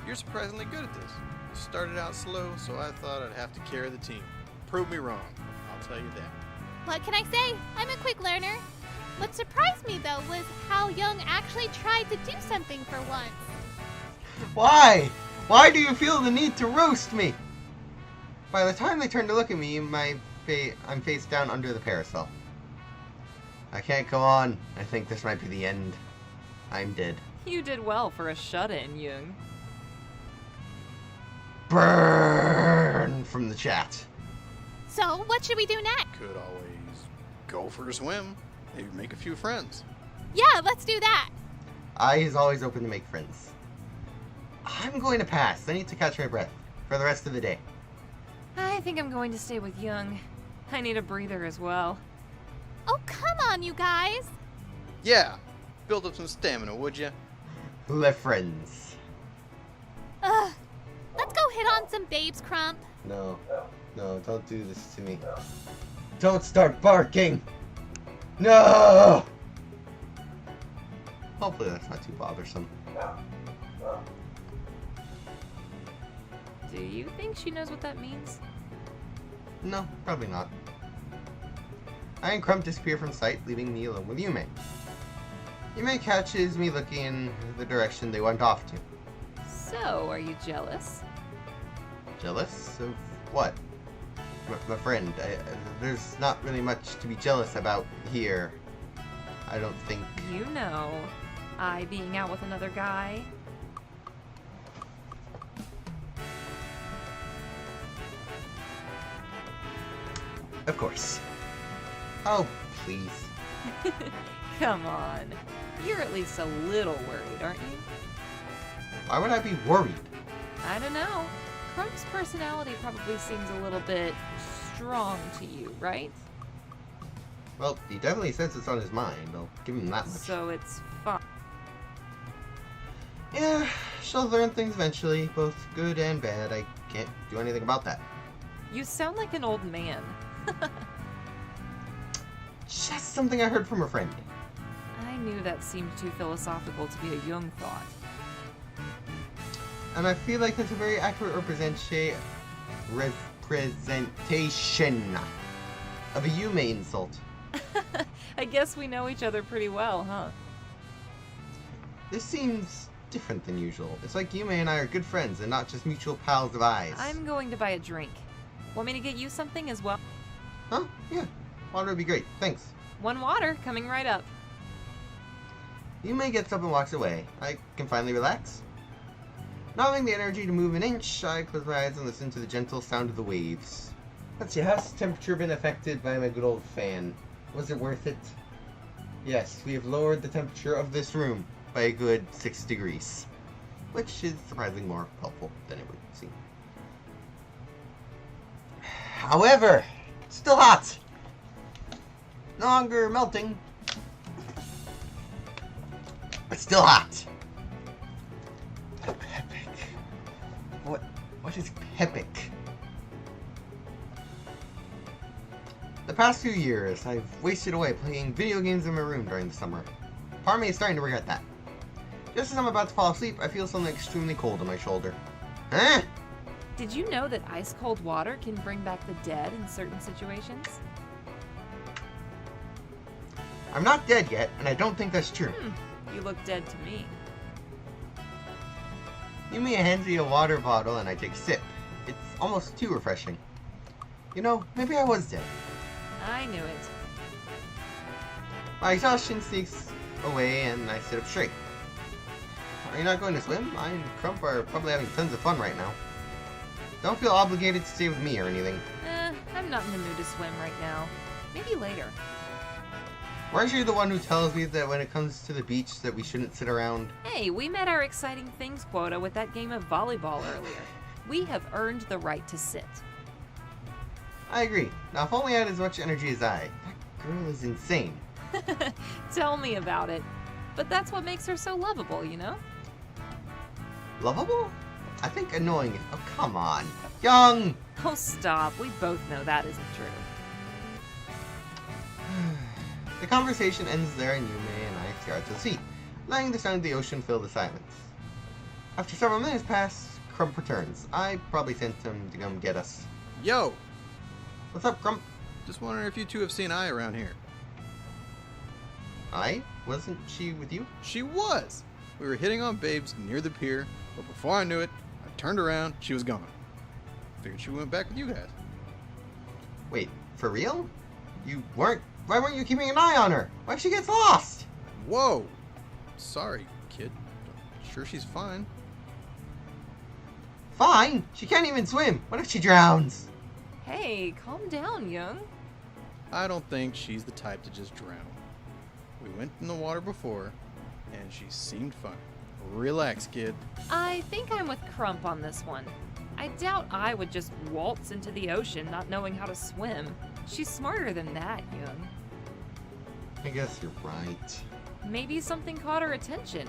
You're surprisingly good at this. You started out slow, so I thought I'd have to carry the team. Prove me wrong. I'll tell you that. What can I say? I'm a quick learner. What surprised me, though, was how Young actually tried to do something for once. Why? Why do you feel the need to roast me? By the time they turn to look at me, I'm face down under the parasol. I can't go on. I think this might be the end. I'm dead. You did well for a shut-in, Young. Burn from the chat. So, what should we do next? Could always go for a swim. Maybe make a few friends. Yeah, let's do that. I is always open to make friends. I'm going to pass. I need to catch my breath for the rest of the day. I think I'm going to stay with Young. I need a breather as well. Oh, come on, you guys. Yeah. Build up some stamina, would ya? Le friends. Ugh. Let's go hit on some babes, Crump. No, don't do this to me. Don't start barking. No! Hopefully that's not too bothersome. Do you think she knows what that means? No, probably not. I and Crump disappear from sight, leaving me alone with Yume. Yume catches me looking in the direction they went off to. So, are you jealous? Jealous? Of what? My friend, there's not really much to be jealous about here. I don't think... You know, I being out with another guy. Of course. Oh, please. Come on. You're at least a little worried, aren't you? Why would I be worried? I don't know. Crump's personality probably seems a little bit strong to you, right? Well, he definitely says it's on his mind. I'll give him that much. So it's fun. Yeah, she'll learn things eventually, both good and bad. I can't do anything about that. You sound like an old man. Just something I heard from a friend. I knew that seemed too philosophical to be a young thought. And I feel like that's a very accurate representation of a Yume insult. I guess we know each other pretty well, huh? This seems different than usual. It's like Yume and I are good friends and not just mutual pals of eyes. I'm going to buy a drink. Want me to get you something as well? Huh? Yeah. Water would be great. Thanks. One water, coming right up. Yume gets up and walks away. I can finally relax. Not having the energy to move an inch, I close my eyes and listen to the gentle sound of the waves. Let's see, how's the temperature been affected by my good old fan? Was it worth it? Yes, we have lowered the temperature of this room by a good 6 degrees. Which is surprisingly more helpful than it would seem. However, still hot. No longer melting. But still hot. Epic. What is epic? The past few years, I've wasted away playing video games in my room during the summer. Part of me is starting to regret that. Just as I'm about to fall asleep, I feel something extremely cold on my shoulder. Huh? Did you know that ice-cold water can bring back the dead in certain situations? I'm not dead yet, and I don't think that's true. You look dead to me. Yumi hands me a water bottle and I take a sip. It's almost too refreshing. You know, maybe I was dead. I knew it. My exhaustion sneaks away and I sit up straight. Are you not going to swim? I and Crump are probably having tons of fun right now. Don't feel obligated to stay with me or anything. I'm not in the mood to swim right now. Maybe later. Weren't you the one who tells me that when it comes to the beach that we shouldn't sit around? Hey, we met our exciting things quota with that game of volleyball earlier. We have earned the right to sit. I agree. Now if only I had as much energy as I. That girl is insane. Tell me about it. But that's what makes her so lovable, you know? Lovable? I think annoying is... Oh, come on. Young! Oh, stop. We both know that isn't true. The conversation ends there and Yume and I stare out to the sea, letting the sound of the ocean fill the silence. After several minutes pass, Crump returns. I probably sent him to come get us. Yo! What's up, Crump? Just wondering if you two have seen I around here. I? Wasn't she with you? She was! We were hitting on babes near the pier, but before I knew it, I turned around, she was gone. Figured she went back with you guys. Wait, for real? You weren't... Why weren't you keeping an eye on her? What if she gets lost? Whoa! Sorry, kid. Sure she's fine. Fine? She can't even swim. What if she drowns? Hey, calm down, Young. I don't think she's the type to just drown. We went in the water before, and she seemed fine. Relax, kid. I think I'm with Crump on this one. I doubt I would just waltz into the ocean not knowing how to swim. She's smarter than that, Young. I guess you're right. Maybe something caught her attention.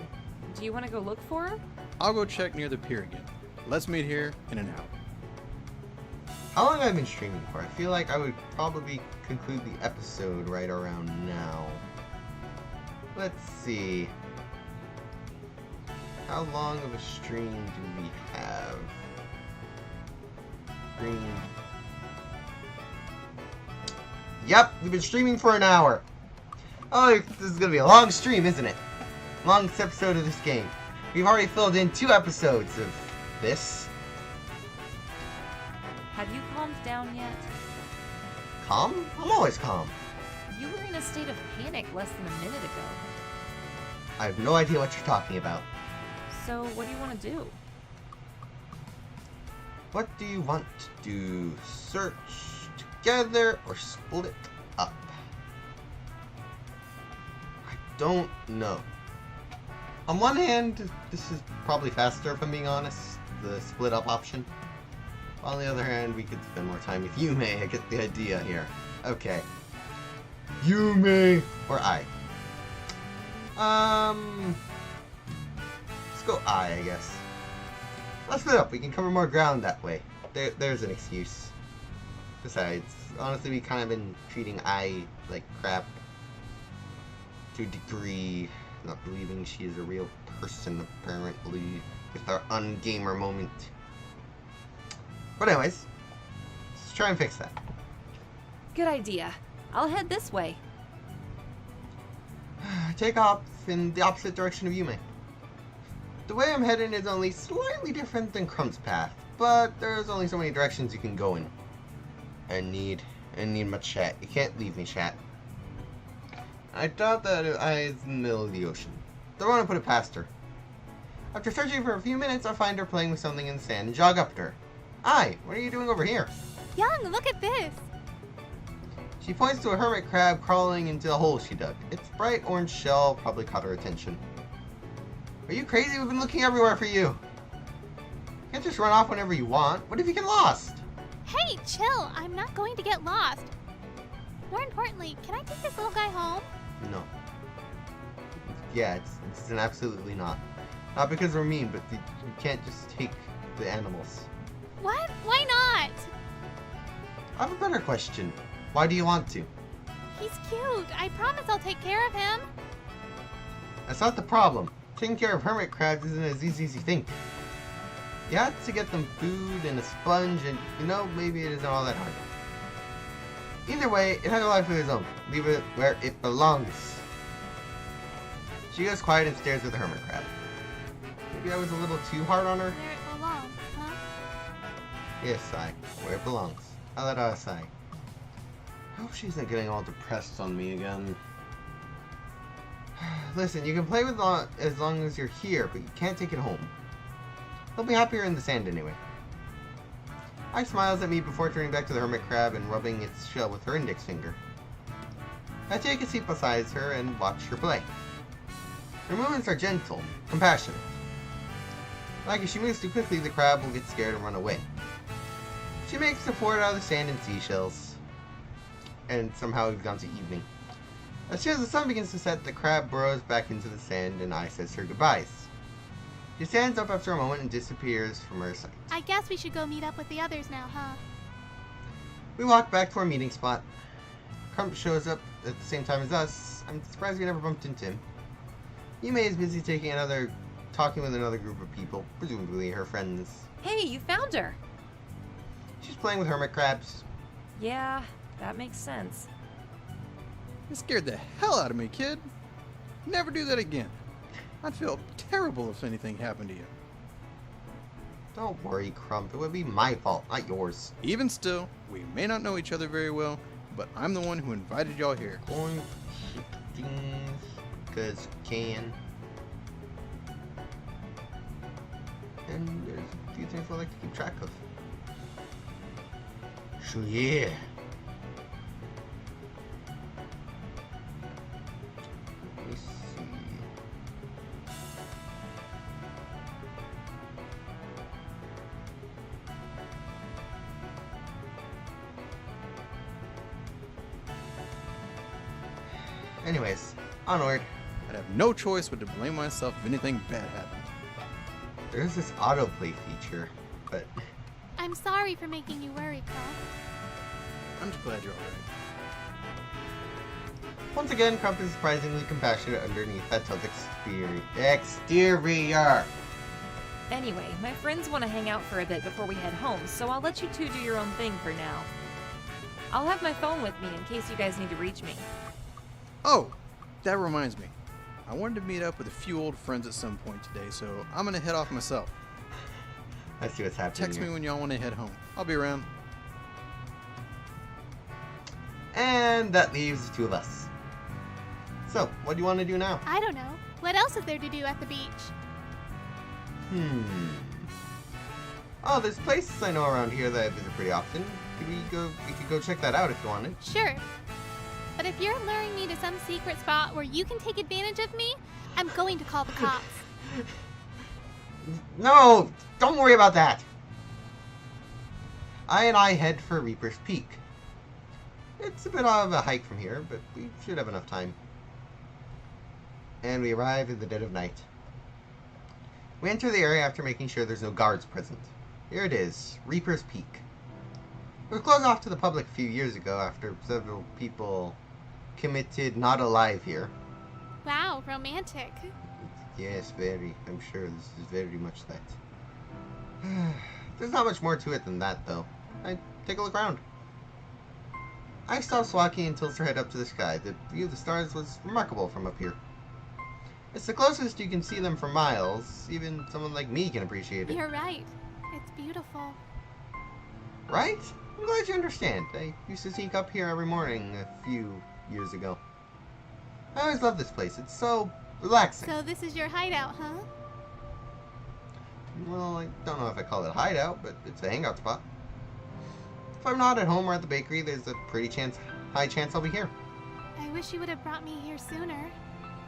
Do you want to go look for her? I'll go check near the pier again. Let's meet here in an hour. How long have I been streaming for? I feel like I would probably conclude the episode right around now. Let's see. How long of a stream do we have? Stream. Yep, we've been streaming for an hour. Oh, this is gonna be a long stream, isn't it? Longest episode of this game. We've already filled in 2 episodes of this. Have you calmed down yet? Calm? I'm always calm. You were in a state of panic less than a minute ago. I have no idea what you're talking about. So, what do you want to do? What do you want to do? Search together or split up? I don't know. On one hand, this is probably faster if I'm being honest, the split up option. On the other hand, we could spend more time with Yume. I get the idea here. Okay. Yume or I? Let's go I guess. Let's split up. We can cover more ground that way. There's an excuse. Besides, honestly, we kind of been treating I like crap to a degree, not believing she is a real person, apparently, with our ungamer moment. But anyways, let's try and fix that. Good idea. I'll head this way. Take off in the opposite direction of Yume. The way I'm heading is only slightly different than Crump's path, but there's only so many directions you can go in. I need my chat. You can't leave me, chat. I doubt that I is in the middle of the ocean. Don't want to put it past her. After searching for a few minutes, I find her playing with something in the sand and jog up to her. Ai, what are you doing over here? Young, look at this! She points to a hermit crab crawling into a hole she dug. Its bright orange shell probably caught her attention. Are you crazy? We've been looking everywhere for you. You can't just run off whenever you want. What if you get lost? Hey, chill! I'm not going to get lost. More importantly, can I take this little guy home? No. Yeah, it's an absolutely not. Not because we're mean, but you can't just take the animals. What? Why not? I have a better question. Why do you want to? He's cute. I promise I'll take care of him. That's not the problem. Taking care of hermit crabs isn't as easy as you think. You have to get them food and a sponge and, maybe it isn't all that hard. Either way, it has a life of its own. Leave it where it belongs. She goes quiet and stares at the hermit crab. Maybe I was a little too hard on her? Where it belongs, huh? Yes, Sai. Where it belongs. I'll let her Sai. I hope she's not getting all depressed on me again. Listen, you can play with it as long as you're here, but you can't take it home. They'll be happier in the sand anyway. I smiles at me before turning back to the hermit crab and rubbing its shell with her index finger. I take a seat beside her and watch her play. Her movements are gentle, compassionate. Like if she moves too quickly, the crab will get scared and run away. She makes a fort out of the sand and seashells. And somehow we've gone to evening. As soon as the sun begins to set, the crab burrows back into the sand and I says her goodbyes. She stands up after a moment and disappears from her sight. I guess we should go meet up with the others now, huh? We walk back to our meeting spot. Crump shows up at the same time as us. I'm surprised we never bumped into him. Yume is busy talking with another group of people, presumably her friends. Hey, you found her! She's playing with hermit crabs. Yeah, that makes sense. You scared the hell out of me, kid. Never do that again. I'd feel terrible if anything happened to you. Don't worry, Crump. It would be my fault, not yours. Even still, we may not know each other very well, but I'm the one who invited y'all here. Going to keep things because can. And there's a few things I like to keep track of. So yeah. Let me see. Anyways, onward. I'd have no choice but to blame myself if anything bad happened. There's this autoplay feature, but I'm sorry for making you worry, Crump. I'm just glad you're alright. once again, Carpe is surprisingly compassionate underneath that tough exterior. Anyway, my friends want to hang out for a bit before we head home, so I'll let you two do your own thing for now. I'll have my phone with me in case you guys need to reach me. Oh, that reminds me. I wanted to meet up with a few old friends at some point today, so I'm gonna head off myself. I see what's happening. Text me here. when y'all want to head home. I'll be around. And that leaves the two of us. So, what do you want to do now? I don't know. What else is there to do at the beach? Oh, there's places I know around here that I visit pretty often. We could go check that out if you wanted. Sure. But if you're luring me to some secret spot where you can take advantage of me, I'm going to call the cops. No, don't worry about that. I head for Reaper's Peak. It's a bit of a hike from here, but we should have enough time. And we arrive in the dead of night. We enter the area after making sure there's no guards present. Here it is, Reaper's Peak. It was closed off to the public a few years ago after several people committed not alive here. Wow, romantic. Yes, very. I'm sure this is very much that. There's not much more to it than that, though. Take a look around. I stopped walking and tilts her head up to the sky. The view of the stars was remarkable from up here. It's the closest you can see them for miles. Even someone like me can appreciate it. You're right. It's beautiful. Right? I'm glad you understand. I used to sneak up here every morning a few years ago. I always love this place. It's so relaxing. So this is your hideout, huh? Well, I don't know if I call it a hideout, but it's a hangout spot. If I'm not at home or at the bakery, there's a pretty high chance I'll be here. I wish you would have brought me here sooner.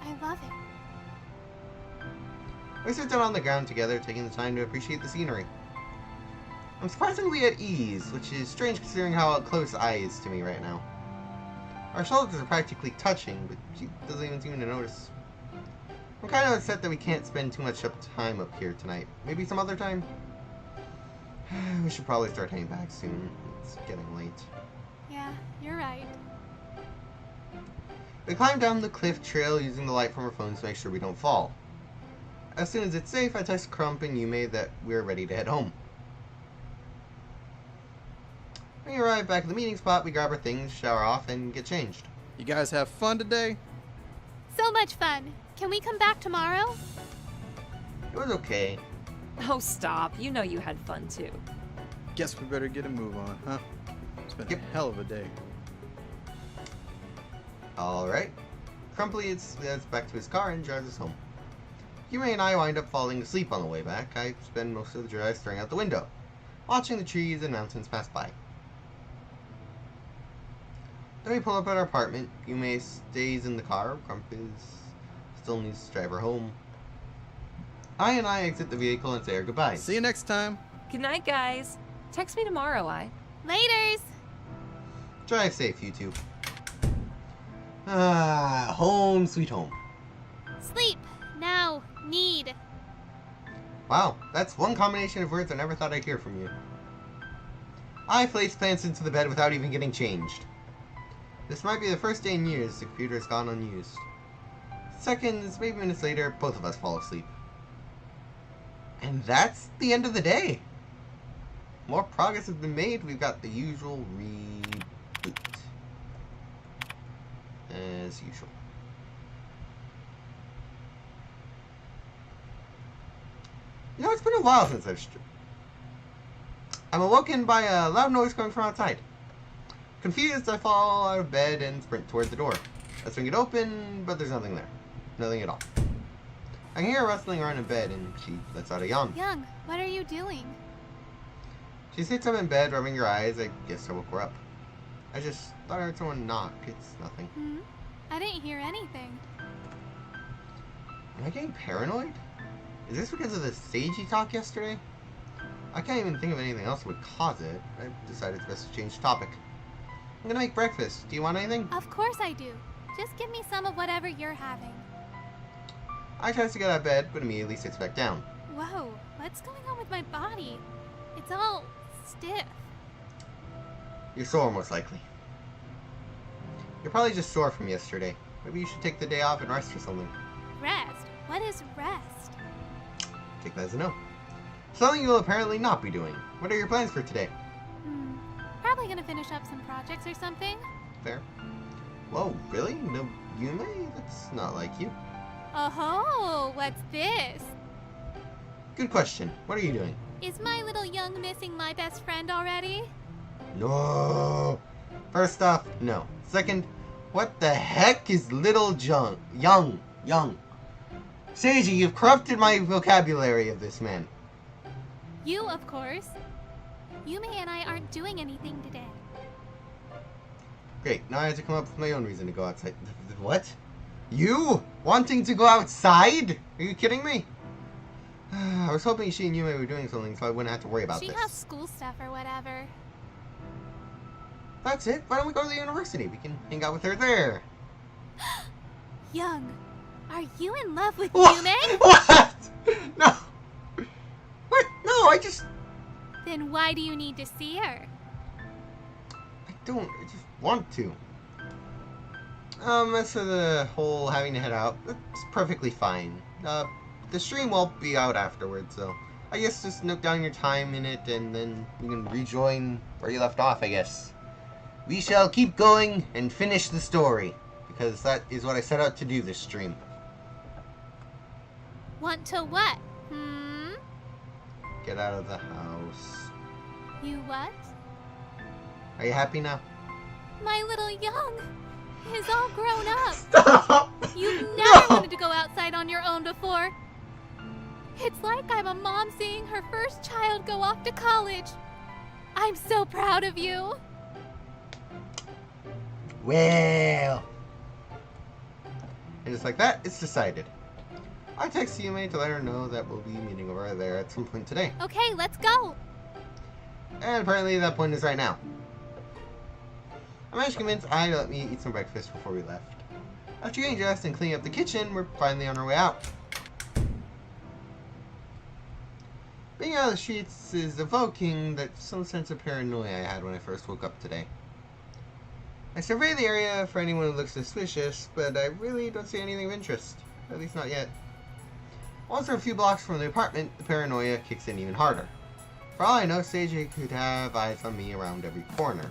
I love it. We sit down on the ground together, taking the time to appreciate the scenery. I'm surprisingly at ease, which is strange considering how close I is to me right now. Our shoulders are practically touching, but she doesn't even seem to notice. I'm kind of upset that we can't spend too much time up here tonight. Maybe some other time? We should probably start heading back soon. It's getting late. Yeah, you're right. We climb down the cliff trail using the light from our phones to make sure we don't fall. As soon as it's safe, I text Crump and Yume that we're ready to head home. When we arrive back at the meeting spot, we grab our things, shower off, and get changed. You guys have fun today? So much fun. Can we come back tomorrow? It was okay. Oh, stop. You know you had fun too. Guess we better get a move on, huh? It's been Yep. a hell of a day. Alright. Crump leads us back to his car and drives us home. Yume and I wind up falling asleep on the way back. I spend most of the drive staring out the window, watching the trees and mountains pass by. Then we pull up at our apartment. Yume stays in the car. Crump still needs to drive her home. I exit the vehicle and say our goodbyes. See you next time. Good night, guys. Text me tomorrow, Laters! Drive safe, you two. Home sweet home. Sleep. Now. Need. Wow, that's one combination of words I never thought I'd hear from you. I place plants into the bed without even getting changed. This might be the first day in years the computer has gone unused. Seconds, maybe minutes later, both of us fall asleep. And that's the end of the day. More progress has been made. We've got the usual reboot. As usual. You know, it's been a while since I've streamed. I'm awoken by a loud noise coming from outside. Confused, I fall out of bed and sprint toward the door. I swing it open, but there's nothing there. Nothing at all. I can hear her rustling around in bed, and she lets out a yawn. Young, what are you doing? She sits up in bed, rubbing her eyes. I guess I woke her up. I just thought I heard someone knock. It's nothing. I didn't hear anything. Am I getting paranoid? Is this because of the Seiji talk yesterday? I can't even think of anything else that would cause it. I decided it's best to change topic. I'm gonna make breakfast. Do you want anything? Of course I do. Just give me some of whatever you're having. I tries to get out of bed, but immediately sits back down. Whoa, what's going on with my body? It's all stiff. You're sore, most likely. You're probably just sore from yesterday. Maybe you should take the day off and rest or something. Rest? What is rest? Take that as a no. Something you'll apparently not be doing. What are your plans for today? Probably gonna finish up some projects or something. Fair. Whoa, really? No Yume? That's not like you. Oh, what's this? Good question. What are you doing? Is my little Young missing my best friend already? No. First off, no. Second, what the heck is little Young? Seiji, you've corrupted my vocabulary of this man. You, of course. Yume and I aren't doing anything today. Great, now I have to come up with my own reason to go outside. What? You? Wanting to go outside? Are you kidding me? I was hoping she and Yume were doing something so I wouldn't have to worry about She this. has school stuff or whatever. That's it. Why don't we go to the university? We can hang out with her there. Young, are you in love with What? Yume? What? No. What? No, I just Then why do you need to see her? I just want to. As for the whole having to head out, it's perfectly fine. The stream won't be out afterwards, so I guess just note down your time in it and then you can rejoin where you left off, I guess. We shall keep going and finish the story, because that is what I set out to do this stream. Want to what? Get out of the house. You what? Are you happy now? My little Young is all grown up. Stop! You've never No! wanted to go outside on your own before. It's like I'm a mom seeing her first child go off to college. I'm so proud of you. Well. And just like that, it's decided. I text Yume to let her know that we'll be meeting over there at some point today. Okay, let's go. And apparently that point is right now. I managed to convince Ai to let me eat some breakfast before we left. After getting dressed and cleaning up the kitchen, we're finally on our way out. Being out of the streets is evoking that some sense of paranoia I had when I first woke up today. I survey the area for anyone who looks suspicious, but I really don't see anything of interest. At least not yet. Once we're a few blocks from the apartment, the paranoia kicks in even harder. For all I know, Seiji could have eyes on me around every corner.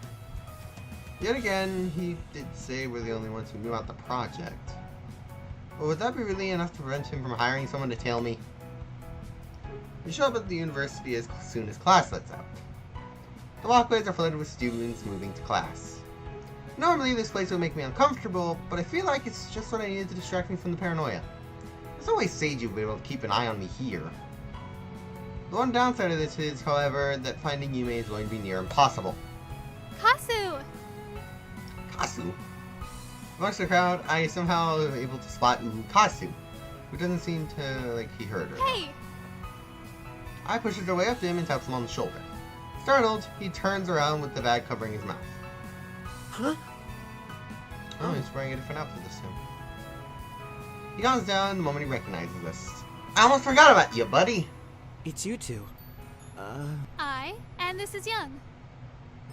Yet again, he did say we're the only ones who knew about the project. But would that be really enough to prevent him from hiring someone to tail me? We show up at the university as soon as class lets out. The walkways are flooded with students moving to class. Normally this place would make me uncomfortable, but I feel like it's just what I needed to distract me from the paranoia. There's no way Seiji would be able to keep an eye on me here. The one downside of this is, however, that finding Yume is going to be near impossible. Kasu! Kasu? Amongst the crowd, I somehow was able to spot Kasu, who doesn't seem to like he heard her. Hey! I pushes her way up to him and taps him on the shoulder. Startled, he turns around with the bag covering his mouth. Huh? Oh, he's wearing a different outfit this time. He calms down the moment he recognizes us. I almost forgot about you, buddy! It's you two. I, and this is Young.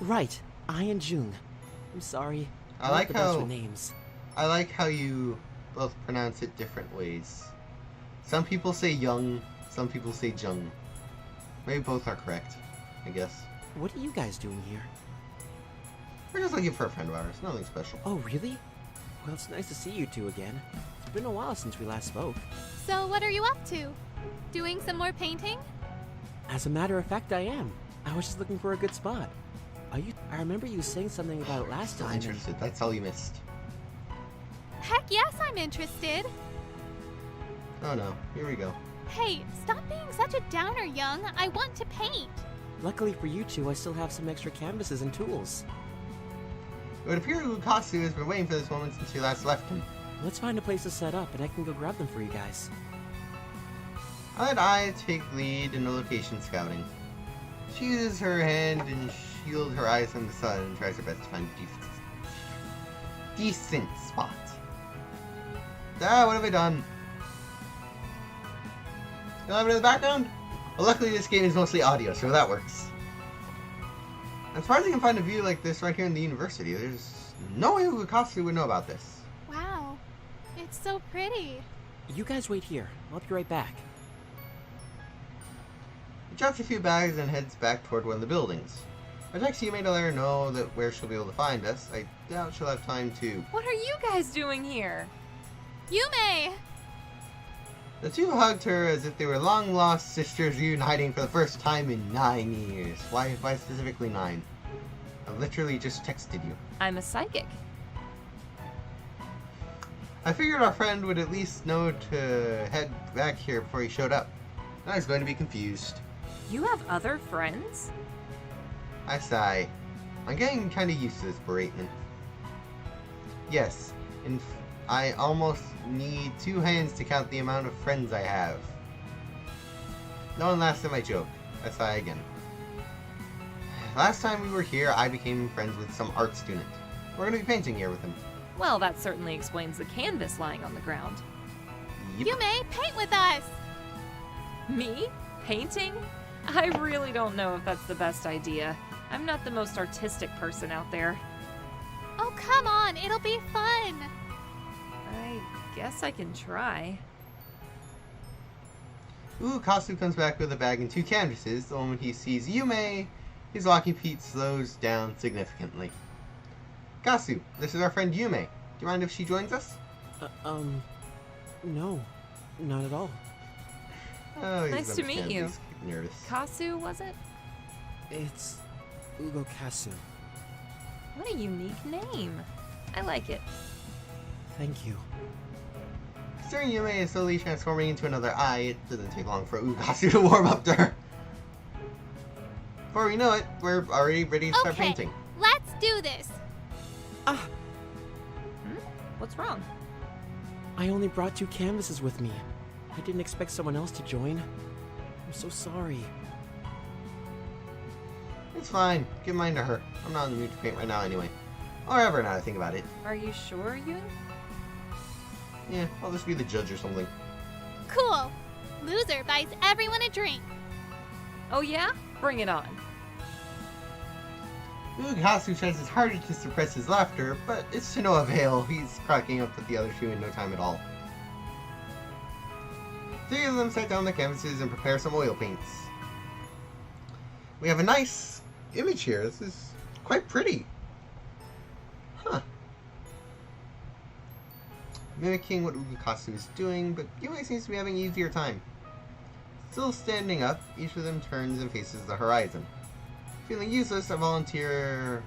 Right. I and Jung. I'm sorry. I like the best how- with names. I like how you both pronounce it different ways. Some people say young, some people say jung. Maybe both are correct, I guess. What are you guys doing here? We're just looking for a friend of ours, nothing special. Oh, really? Well, it's nice to see you two again. It's been a while since we last spoke. So what are you up to? Doing some more painting? As a matter of fact, I am. I was just looking for a good spot. I remember you saying something about it last Still time. interested, that's all you missed. Heck yes, I'm interested. Oh no, here we go. Hey, stop being such a downer, Young. I want to paint. Luckily for you two, I still have some extra canvases and tools. It would appear Lukasu has been waiting for this moment since you last left him. Let's find a place to set up, and I can go grab them for you guys. I let Ai take lead in the location scouting. She uses her hand and shield her eyes from the sun and tries her best to find a decent spot. Ah, what have I done? You have it in the background? Well, luckily this game is mostly audio, so that works. I'm surprised you can find a view like this right here in the university. There's no way Lukasu would know about this. Wow, it's so pretty. You guys wait here. I'll be right back. He drops a few bags and heads back toward one of the buildings. I text Yume to let her know that where she'll be able to find us. I doubt she'll have time to. What are you guys doing here? Yume! The two hugged her as if they were long-lost sisters reuniting for the first time in 9 years. Why specifically 9? I literally just texted you. I'm a psychic. I figured our friend would at least know to head back here before he showed up. I was going to be confused. You have other friends? I sigh. I'm getting kind of used to this beratement. Yes, I almost need 2 hands to count the amount of friends I have. No one laughs at my joke. I sigh again. Last time we were here, I became friends with some art student. We're going to be painting here with him. Well, that certainly explains the canvas lying on the ground. Yep. Yume, paint with us! Me? Painting? I really don't know if that's the best idea. I'm not the most artistic person out there. Oh, come on, it'll be fun! I guess I can try. Ooh, Kasu comes back with a bag and 2 canvases. The moment he sees Yume, his walking feet slows down significantly. Kasu, this is our friend Yume. Do you mind if she joins us? No. Not at all. Oh, he's Nice to meet understandably you. nervous. Kasu, was it? It's Ugo Kasu. What a unique name. I like it. Thank you. Considering Yume is slowly transforming into another eye, it doesn't take long for Ugasu to warm up to her. Before we know it, we're already ready to start Okay, painting. let's do this! Ah! What's wrong? I only brought 2 canvases with me. I didn't expect someone else to join. I'm so sorry. It's fine. Give mine to her. I'm not in the mood to paint right now anyway. Or ever, now that I think about it. Are you sure, Yun? Yeah, I'll just be the judge or something. Cool. Loser buys everyone a drink. Oh yeah? Bring it on. Ugahasu tries his hardest to suppress his laughter, but it's to no avail. He's cracking up with the other two in no time at all. Three of them set down their canvases and prepare some oil paints. We have a nice image here. This is quite pretty. Huh. Mimicking what Ugahasu is doing, but Yume seems to be having an easier time. Still standing up, each of them turns and faces the horizon. Feeling useless, I volunteer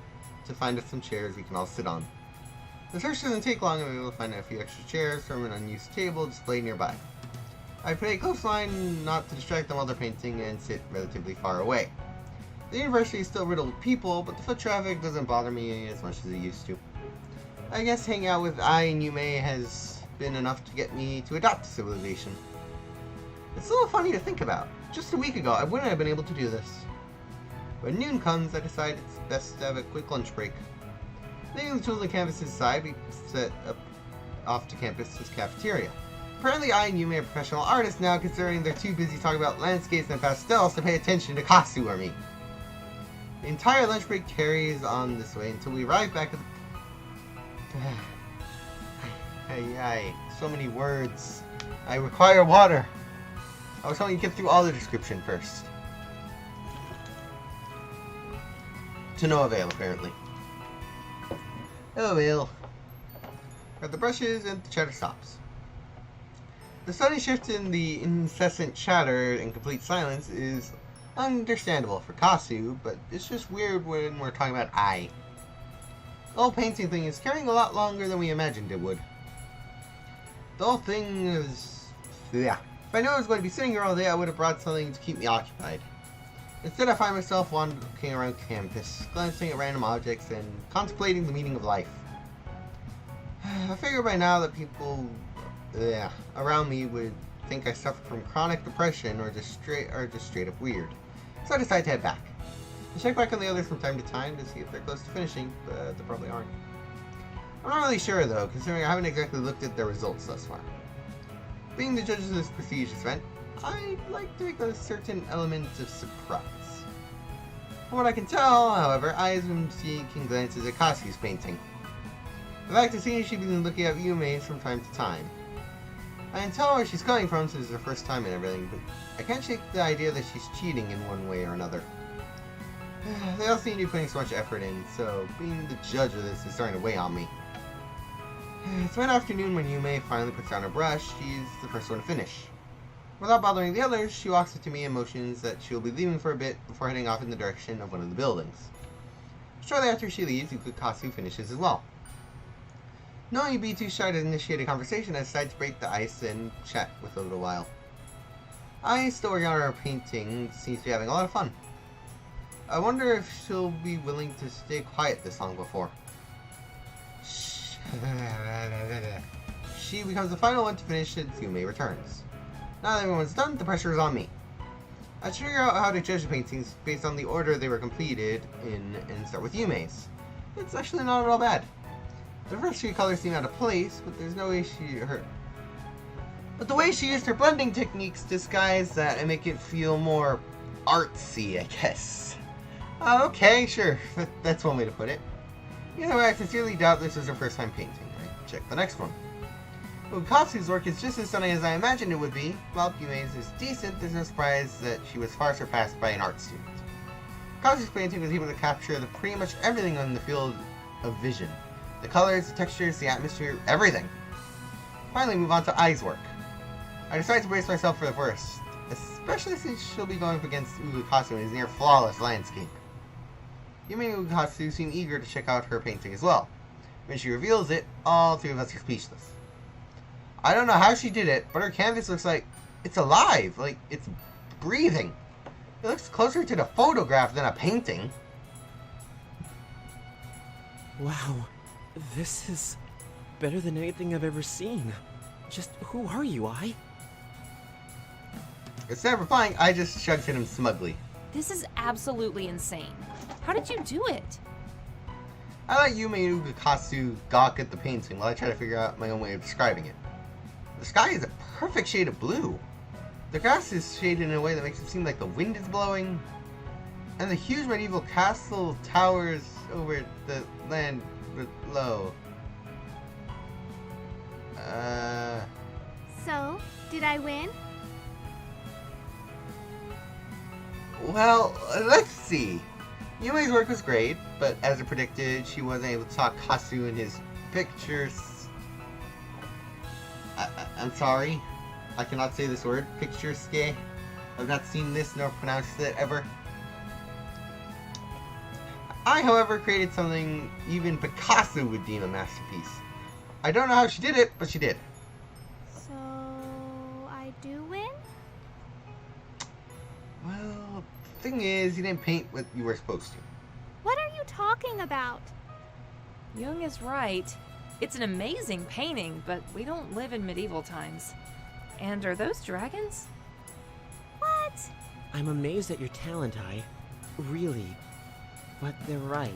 to find us some chairs we can all sit on. The search doesn't take long, and we're able to find a few extra chairs from an unused table displayed nearby. I put a close line not to distract them while they're painting and sit relatively far away. The university is still riddled with people, but the foot traffic doesn't bother me as much as it used to. I guess hanging out with Ai and Yume has been enough to get me to adopt to civilization. It's a little funny to think about. Just a week ago, I wouldn't have been able to do this. When noon comes, I decide it's best to have a quick lunch break. Leaving the tools and canvases aside, we set up off to campus's cafeteria. Apparently I and Yume are professional artists now, considering they're too busy talking about landscapes and pastels to pay attention to Kasu or me. The entire lunch break carries on this way until we arrive back at the... So many words. I require water. I was hoping you get through all the description first. To no avail, apparently. Oh well. Grab the brushes and the chatter stops. The sudden shift in the incessant chatter and complete silence is understandable for Kasu, but it's just weird when we're talking about Ai. The whole painting thing is carrying a lot longer than we imagined it would. The whole thing is... yeah. If I knew I was going to be sitting here all day, I would have brought something to keep me occupied. Instead, I find myself wandering around campus, glancing at random objects and contemplating the meaning of life. I figure by now that people around me would think I suffer from chronic depression or just straight up weird. So I decide to head back. I check back on the others from time to time to see if they're close to finishing, but they probably aren't. I'm not really sure though, considering I haven't exactly looked at their results thus far. Being the judges of this prestigious event, I'd like to make a certain element of surprise. From what I can tell, however, I am seeking glances at Kasu's painting. The fact is, she's been looking at Yume's from time to time. I can tell where she's coming from since it's her first time and everything, but I can't shake the idea that she's cheating in one way or another. They all seem to be putting so much effort in, so being the judge of this is starting to weigh on me. It's mid-afternoon when Yume finally puts down her brush. She's the first one to finish. Without bothering the others, she walks up to me and motions that she'll be leaving for a bit before heading off in the direction of one of the buildings. Shortly after she leaves, Kasu finishes as well. Knowing you'd be too shy to initiate a conversation, I decide to break the ice and chat with her a little while. I, still working on her painting, seems to be having a lot of fun. I wonder if she'll be willing to stay quiet this long before. She becomes the final one to finish as Yume returns. Now that everyone's done, the pressure is on me. I should figure out how to judge the paintings based on the order they were completed in and start with Yume's. It's actually not at all bad. The first few colors seem out of place, but there's no way But the way she used her blending techniques disguise that and make it feel more artsy, I guess. Okay, sure. That's one way to put it. Either way, I sincerely doubt this is her first time painting. I check the next one. Kasu's work is just as stunning as I imagined it would be. While Yume's is decent, there's no surprise that she was far surpassed by an art student. Kasu's painting was able to capture pretty much everything in the field of vision. The colors, the textures, the atmosphere, everything. Finally, move on to Ai's work. I decide to brace myself for the worst, especially since she'll be going up against Ugahasu in his near-flawless landscape. Yume and Ugahasu seem eager to check out her painting as well. When she reveals it, all three of us are speechless. I don't know how she did it, but her canvas looks like it's alive, like it's breathing. It looks closer to the photograph than a painting. Wow, this is better than anything I've ever seen. Just who are you, Ai? Instead of replying, I just shrugged at him smugly. This is absolutely insane. How did you do it? I let Yume Ukakasu gawk at the painting while I try to figure out my own way of describing it. The sky is a perfect shade of blue. The grass is shaded in a way that makes it seem like the wind is blowing. And the huge medieval castle towers over the land below. So, did I win? Well, let's see. Yume's work was great, but as I predicted, she wasn't able to talk Kasu in his pictures. I'm sorry. I cannot say this word. Picturesque. I've not seen this nor pronounced it ever. I, however, created something even Picasso would deem a masterpiece. I don't know how she did it, but she did. So, I do win? Well, the thing is, you didn't paint what you were supposed to. What are you talking about? Jung is right. It's an amazing painting, but we don't live in medieval times. And are those dragons? What? I'm amazed at your talent, I. Really. But they're right.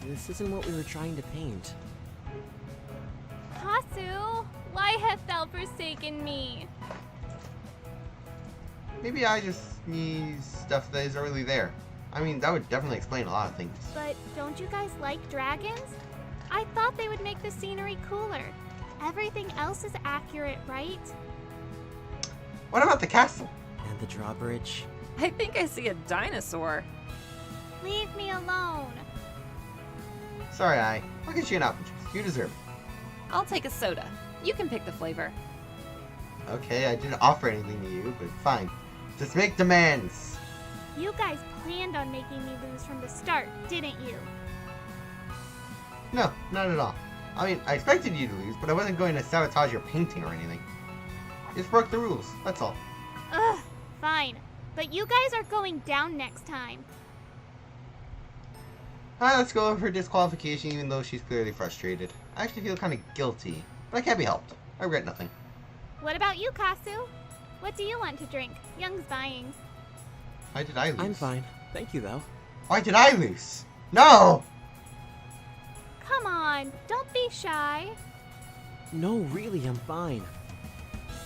This isn't what we were trying to paint. Kasu, why hast thou forsaken me? Maybe I just need stuff that isn't really there. I mean, that would definitely explain a lot of things. But don't you guys like dragons? I thought they would make the scenery cooler. Everything else is accurate, right? What about the castle? And the drawbridge. I think I see a dinosaur. Leave me alone. Sorry, I'll get you an apple juice. You deserve it. I'll take a soda. You can pick the flavor. Okay, I didn't offer anything to you, but fine. Just make demands. You guys planned on making me lose from the start, didn't you? No, not at all. I mean, I expected you to lose, but I wasn't going to sabotage your painting or anything. Just broke the rules, that's all. Ugh, fine. But you guys are going down next time. Alright, let's go over her disqualification, even though she's clearly frustrated. I actually feel kind of guilty, but I can't be helped. I regret nothing. What about you, Kasu? What do you want to drink? Young's buying. Why did I lose? I'm fine. Thank you, though. Why did I lose? No! Come on, don't be shy. No, really, I'm fine.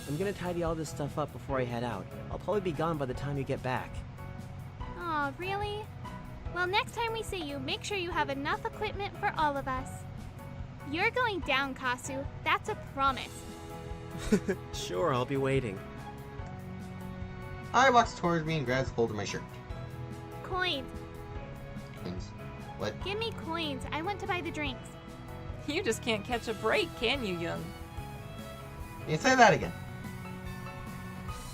I'm gonna tidy all this stuff up before I head out. I'll probably be gone by the time you get back. Aw, really? Well, next time we see you, make sure you have enough equipment for all of us. You're going down, Kasu. That's a promise. Sure, I'll be waiting. I walks towards me and grabs hold of my shirt. Coins. Things. What? Give me coins. I want to buy the drinks. You just can't catch a break, can you, Jung? You say that again.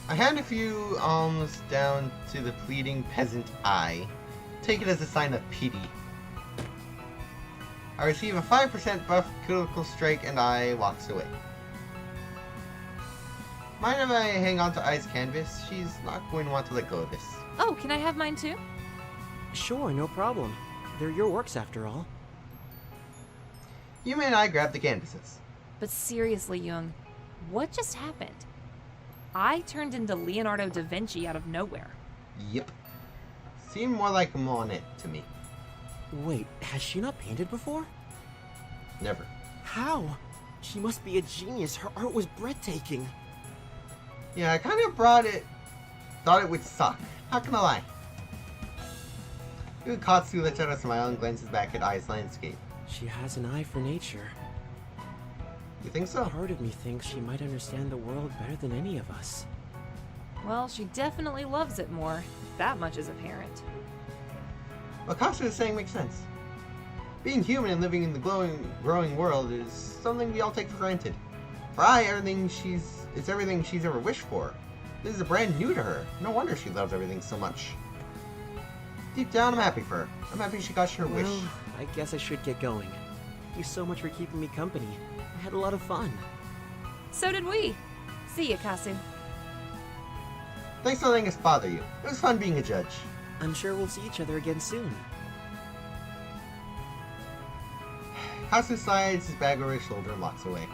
I hand a few alms down to the pleading peasant eye. Take it as a sign of pity. I receive a 5% buff critical strike and I walks away. Mind if I hang on to Ai's canvas? She's not going to want to let go of this. Oh, can I have mine too? Sure, no problem. They're your works after all. Yumi and I grab the canvases. But seriously, Jung, what just happened? I turned into Leonardo da Vinci out of nowhere. Yep. Seemed more like Monet to me. Wait, has she not painted before? Never. How? She must be a genius. Her art was breathtaking. Yeah, I kind of thought it would suck. Not gonna lie. Ukatsu lets out a smile and glances back at Ai's landscape. She has an eye for nature. You think so? Part of me thinks she might understand the world better than any of us. Well, she definitely loves it more. That much is apparent. What Katsu is saying makes sense. Being human and living in the growing world is something we all take for granted. For Ai, it's everything she's ever wished for. This is brand new to her. No wonder she loves everything so much. Deep down, I'm happy for her. I'm happy she got her wish. Well, I guess I should get going. Thank you so much for keeping me company. I had a lot of fun. So did we. See ya, Kasu. Thanks for letting us bother you. It was fun being a judge. I'm sure we'll see each other again soon. Kasu slides his bag over his shoulder and walks away.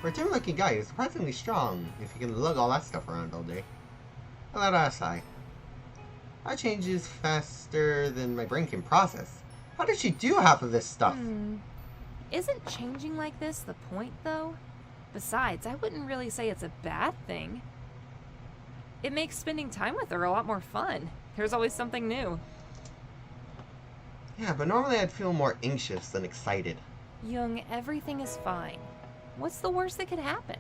For a timid-looking guy, he's surprisingly strong if he can lug all that stuff around all day. I let out a sigh. That changes faster than my brain can process. How did she do half of this stuff? Isn't changing like this the point, though? Besides, I wouldn't really say it's a bad thing. It makes spending time with her a lot more fun. There's always something new. Yeah, but normally I'd feel more anxious than excited. Young, everything is fine. What's the worst that could happen?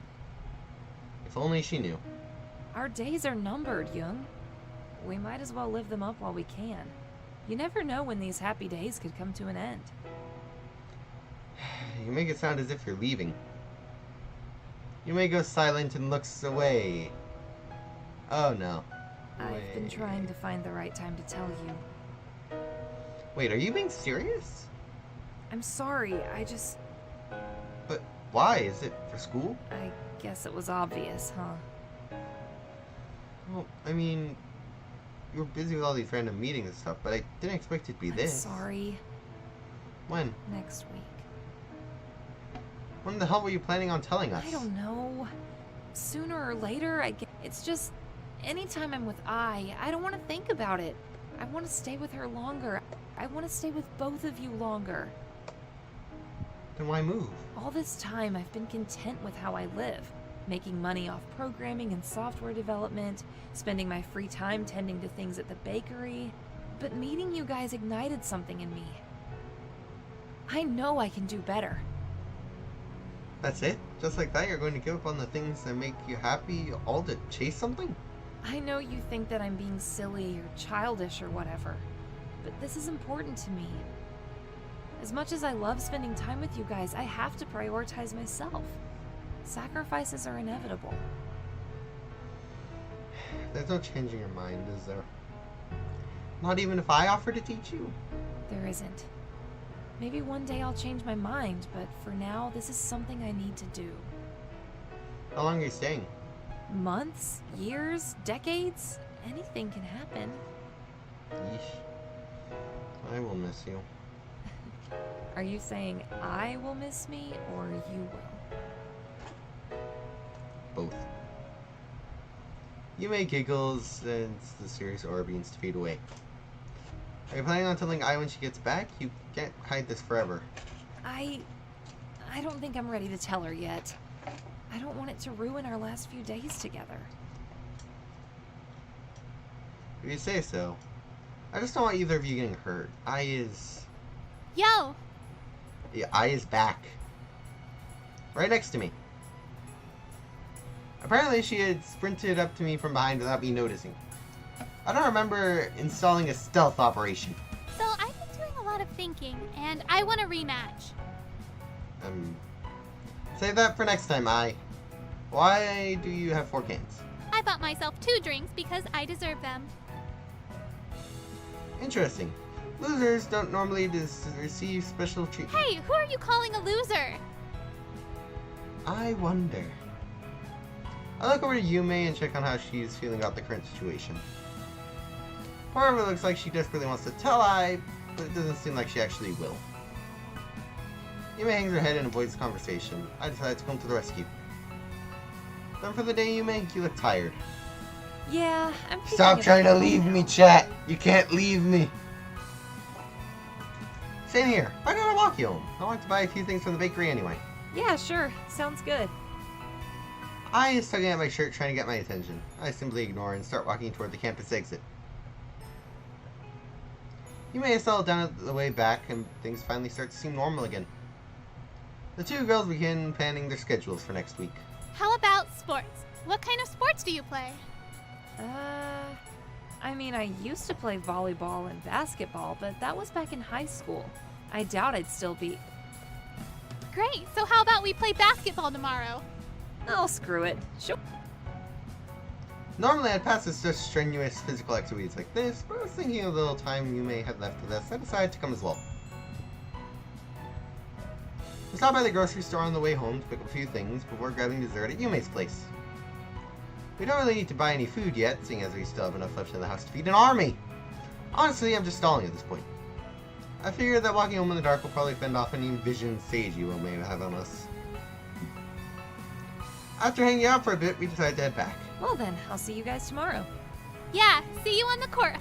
If only she knew. Our days are numbered, Young. We might as well live them up while we can. You never know when these happy days could come to an end. You make it sound as if you're leaving. You may go silent and looks away. Oh no. I've been trying to find the right time to tell you. Wait, are you being serious? I'm sorry, But why? Is it for school? I guess it was obvious, huh? Well, I mean, you were busy with all these random meetings and stuff, but I didn't expect it to be this. I'm sorry. When? Next week. When the hell were you planning on telling us? I don't know. Sooner or later, I guess. It's just, anytime I'm with I don't want to think about it. I want to stay with her longer. I want to stay with both of you longer. Then why move? All this time, I've been content with how I live. Making money off programming and software development, spending my free time tending to things at the bakery. But meeting you guys ignited something in me. I know I can do better. That's it? Just like that, you're going to give up on the things that make you happy, all to chase something? I know you think that I'm being silly or childish or whatever, but this is important to me. As much as I love spending time with you guys, I have to prioritize myself. Sacrifices are inevitable. There's no changing your mind, is there? Not even if I offer to teach you? There isn't. Maybe one day I'll change my mind, but for now, this is something I need to do. How long are you staying? Months? Years? Decades? Anything can happen. Yeesh. I will miss you. Are you saying I will miss me, or you will? Both. Yume giggles as the serious aura begins to fade away. Are you planning on telling I when she gets back? You can't hide this forever. I don't think I'm ready to tell her yet. I don't want it to ruin our last few days together. If you say so. I just don't want either of you getting hurt. I is... Yo! Yeah, I is back. Right next to me. Apparently she had sprinted up to me from behind without me noticing. I don't remember installing a stealth operation. So I've been doing a lot of thinking, and I want a rematch. Save that for next time, I. Why do you have 4 cans? I bought myself 2 drinks because I deserve them. Interesting. Losers don't normally receive special treatment. Hey, who are you calling a loser? I wonder. I look over to Yume and check on how she's feeling about the current situation. Part of it looks like she desperately wants to tell I, but it doesn't seem like she actually will. Yume hangs her head and avoids the conversation. I decide to come to the rescue. Done for the day, Yume? You look tired. Yeah, I'm Stop trying to leave me, chat! You can't leave me! Same here. I gotta walk you home. I want to buy a few things from the bakery anyway. Yeah, sure. Sounds good. I is tugging at my shirt trying to get my attention. I simply ignore and start walking toward the campus exit. You may have settled down at the way back and things finally start to seem normal again. The 2 girls begin planning their schedules for next week. How about sports? What kind of sports do you play? I mean, I used to play volleyball and basketball, but that was back in high school. I doubt I'd still be... Great, so how about we play basketball tomorrow? Oh, screw it. Sure. Normally I'd pass with such strenuous physical activities like this, but I was thinking of the little time you may have left with us. I decided to come as well. We stopped by the grocery store on the way home to pick up a few things before grabbing dessert at Yume's place. We don't really need to buy any food yet, seeing as we still have enough left in the house to feed an army. Honestly, I'm just stalling at this point. I figured that walking home in the dark will probably fend off any envisioned sage you may have on us. After hanging out for a bit, we decided to head back. Well then, I'll see you guys tomorrow. Yeah, see you on the court.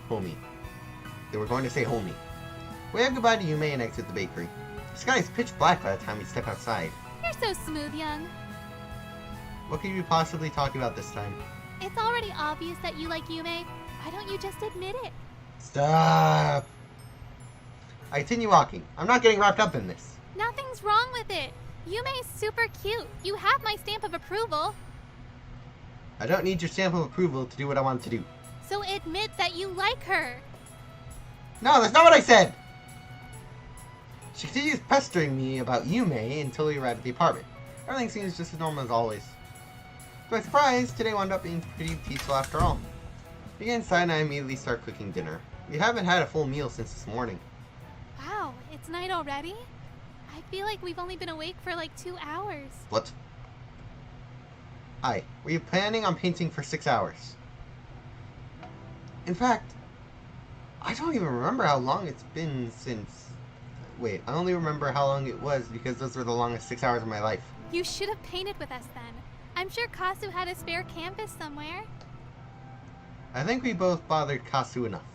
Homie. They were going to say homie. Wave goodbye to Yume and exit the bakery. The sky is pitch black by the time we step outside. You're so smooth, Young. What could you possibly talk about this time? It's already obvious that you like Yume. Why don't you just admit it? Stop! I continue walking. I'm not getting wrapped up in this. Nothing's wrong with it. Yume's super cute. You have my stamp of approval. I don't need your stamp of approval to do what I want to do. So admit that you like her. No, that's not what I said! She continues pestering me about Yume until we arrive at the apartment. Everything seems just as normal as always. To my surprise, today wound up being pretty peaceful after all. We get inside and I immediately start cooking dinner. We haven't had a full meal since this morning. Wow, it's night already? I feel like we've only been awake for like 2 hours. What? Hi, were you planning on painting for 6 hours? In fact, I don't even remember how long it's been since... Wait, I only remember how long it was because those were the longest 6 hours of my life. You should have painted with us then. I'm sure Kasu had a spare canvas somewhere. I think we both bothered Kasu enough.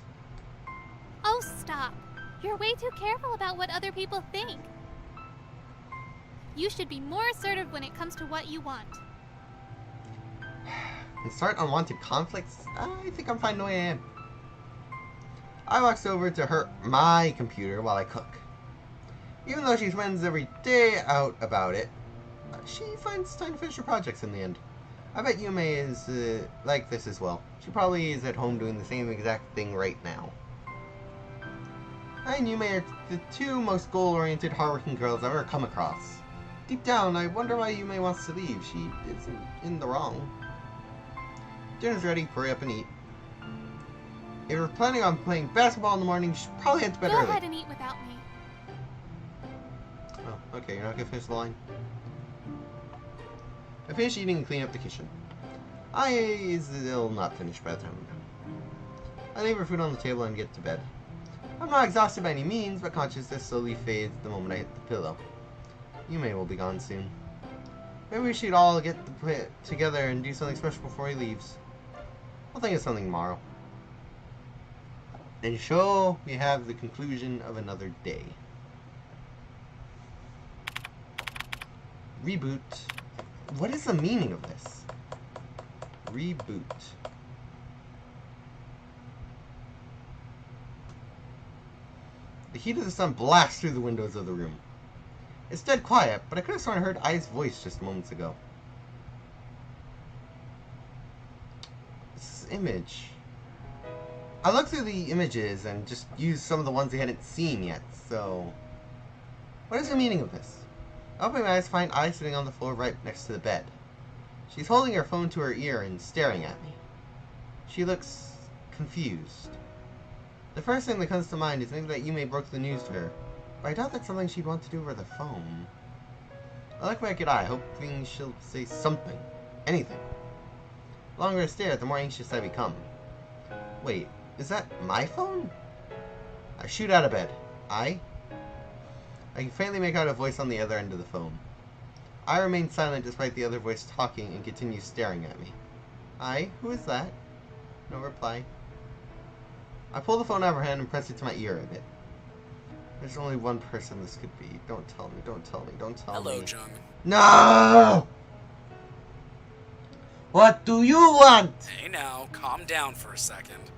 Oh, stop. You're way too careful about what other people think. You should be more assertive when it comes to what you want. And start unwanted conflicts? I think I'm fine the way I am. I walks over to my computer while I cook. Even though she spends every day out about it, she finds time to finish her projects in the end. I bet Yume is like this as well. She probably is at home doing the same exact thing right now. I and Yume are the two most goal-oriented, hardworking girls I've ever come across. Deep down, I wonder why Yume wants to leave. She isn't in the wrong. Dinner's ready. Hurry up and eat. If you're planning on playing basketball in the morning, you should probably head to bed early. Go ahead and eat without me. Oh, okay. You're not gonna finish the line? I finish eating and clean up the kitchen. I still not finished by the time I'm done. I leave her food on the table and get to bed. I'm not exhausted by any means, but consciousness slowly fades the moment I hit the pillow. Yume will be gone soon. Maybe we should all get together and do something special before he leaves. I'll think of something tomorrow. And so we have the conclusion of another day. Reboot. What is the meaning of this? Reboot. The heat of the sun blasts through the windows of the room. It's dead quiet, but I could have sworn I heard Ai's voice just moments ago. This image. I looked through the images and just used some of the ones they hadn't seen yet, so... What is the meaning of this? I open my eyes to find Ai sitting on the floor right next to the bed. She's holding her phone to her ear and staring at me. She looks confused. The first thing that comes to mind is maybe that Yume broke the news to her, but I doubt that's something she'd want to do over the phone. I look back at Ai, hoping she'll say something. Anything. The longer I stare, the more anxious I become. Wait, is that my phone? I shoot out of bed. Ai? I can faintly make out a voice on the other end of the phone. I remain silent despite the other voice talking and continues staring at me. Ai? Who is that? No reply. I pull the phone out of her hand and press it to my ear a bit. There's only one person this could be. Don't tell me, don't tell me, don't tell me. Hello, Jung. No! What do you want? Hey now, calm down for a second.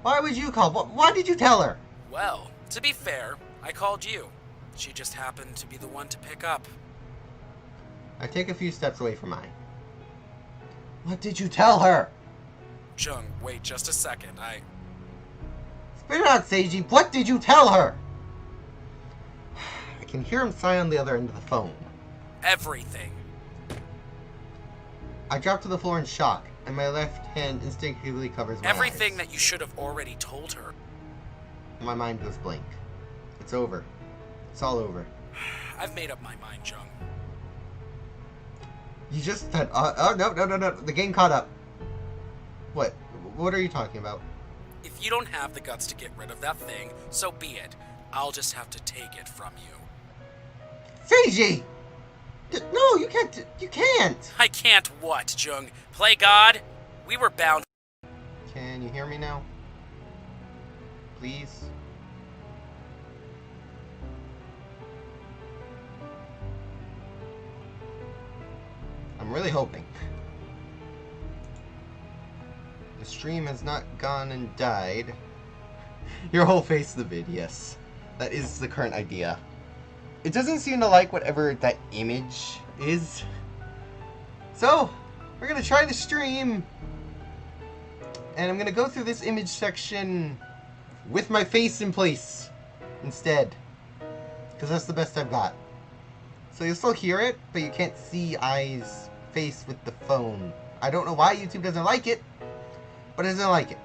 Why would you call? Why did you tell her? Well, to be fair, I called you. She just happened to be the one to pick up. I take a few steps away from Ai. What did you tell her? Jung, wait just a second. Spit it out, Seiji. What did you tell her? I can hear him sigh on the other end of the phone. Everything. I drop to the floor in shock, and my left hand instinctively covers my Everything eyes. that you should have already told her. My mind goes blank. It's over. It's all over. I've made up my mind, Jung. You just said, oh, no. The game caught up. What? What are you talking about? If you don't have the guts to get rid of that thing, so be it. I'll just have to take it from you. Seiji! No, you can't. You can't. I can't what, Jung? Play God? We were bound. Can you hear me now? Please? really hoping. The stream has not gone and died. Your whole face the vid, yes. That is the current idea. It doesn't seem to like whatever that image is. So, we're gonna try the stream. And I'm gonna go through this image section with my face in place instead. Because that's the best I've got. So you'll still hear it, but you can't see I's face with the phone. I don't know why YouTube doesn't like it, but it doesn't like it.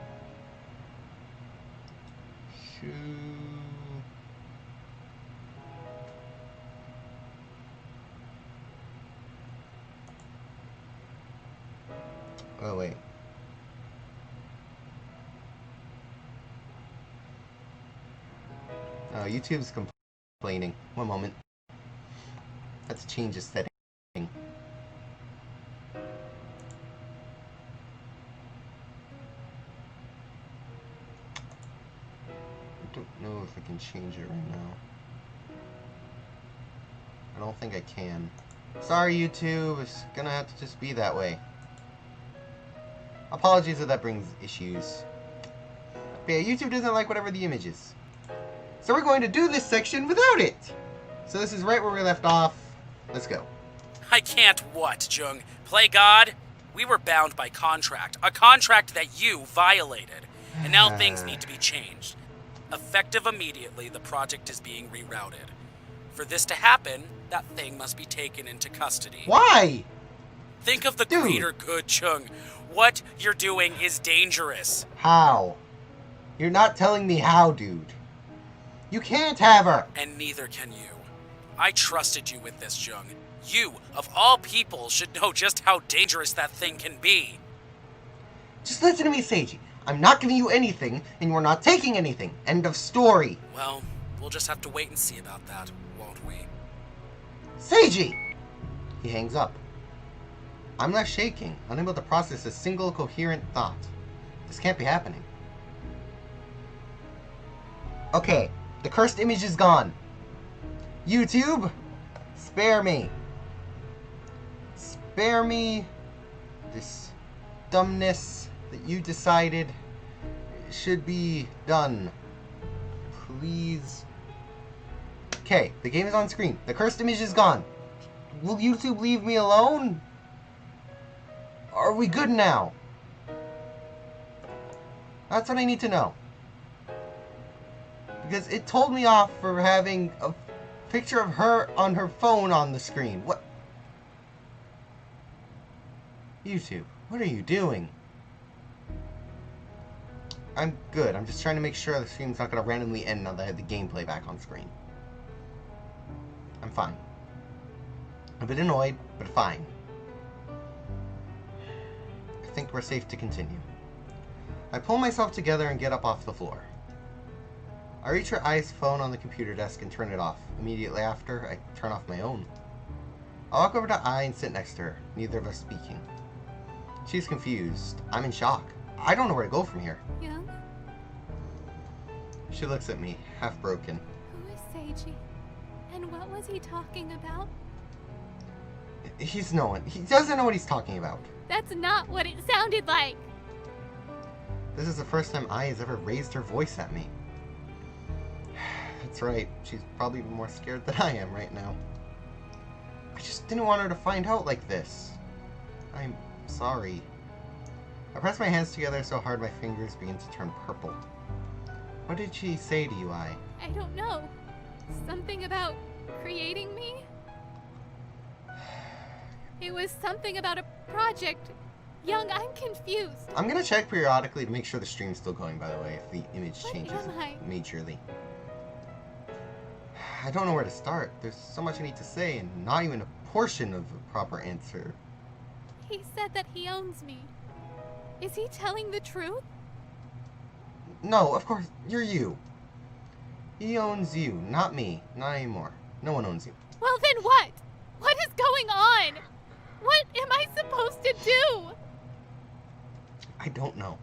Oh, wait. Oh, YouTube's complaining. One moment. Let's change the setting. I don't know if I can change it right now. I don't think I can. Sorry, YouTube. It's gonna have to just be that way. Apologies if that brings issues. But yeah, YouTube doesn't like whatever the image is. So we're going to do this section without it. So this is right where we left off. Let's go. I can't what, Jung? Play God? We were bound by contract. A contract that you violated. And now things need to be changed. Effective immediately, the project is being rerouted. For this to happen, that thing must be taken into custody. Why? Think of the greater good, Jung. What you're doing is dangerous. How? You're not telling me how, dude. You can't have her. And neither can you. I trusted you with this, Jung. You, of all people, should know just how dangerous that thing can be. Just listen to me, Seiji. I'm not giving you anything, and you're not taking anything. End of story. Well, we'll just have to wait and see about that, won't we? Seiji! He hangs up. I'm left shaking, unable to process a single coherent thought. This can't be happening. Okay, the cursed image is gone. YouTube, spare me. Spare me this dumbness that you decided should be done. Please. Okay, the game is on screen. The cursed image is gone. Will YouTube leave me alone? Are we good now? That's what I need to know. Because it told me off for having a picture of her on her phone on the screen. What? YouTube, what are you doing? I'm good. I'm just trying to make sure the stream's not going to randomly end now that I have the gameplay back on screen. I'm fine. A bit annoyed, but fine. I think we're safe to continue. I pull myself together and get up off the floor. I reach her I's phone on the computer desk and turn it off. Immediately after, I turn off my own. I walk over to I and sit next to her, neither of us speaking. She's confused. I'm in shock. I don't know where to go from here. Young, She looks at me, half broken. who is Seiji? And what was he talking about? He's no one. He doesn't know what he's talking about. That's not what it sounded like. This is the first time I has ever raised her voice at me. That's right. She's probably more scared than I am right now. I just didn't want her to find out like this. I'm sorry. I press my hands together so hard my fingers begin to turn purple. What did she say to you, I? I don't know. Something about creating me? It was something about a project. Young, I'm confused. I'm gonna check periodically to make sure the stream's still going, by the way, if the image What changes am I? majorly. I don't know where to start. There's so much I need to say, and not even a portion of a proper answer. He said that he owns me. Is he telling the truth? No, of course, you're you. He owns you, not me. Not anymore. No one owns you. Well, then what? What is going on? What am I supposed to do? I don't know.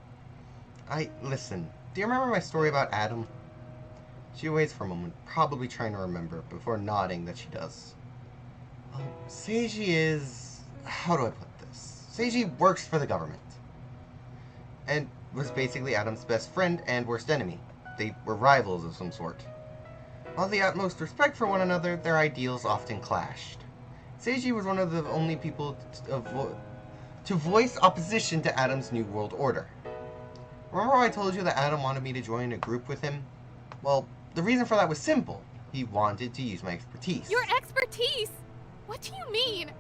Listen, do you remember my story about Adam? She waits for a moment, probably trying to remember, before nodding that she does. Seiji is how do I put this? Seiji works for the government. And was basically Adam's best friend and worst enemy. They were rivals of some sort. While the utmost respect for one another, their ideals often clashed. Seiji was one of the only people to voice opposition to Adam's New World Order. Remember how I told you that Adam wanted me to join a group with him? Well, the reason for that was simple. He wanted to use my expertise. Your expertise? What do you mean?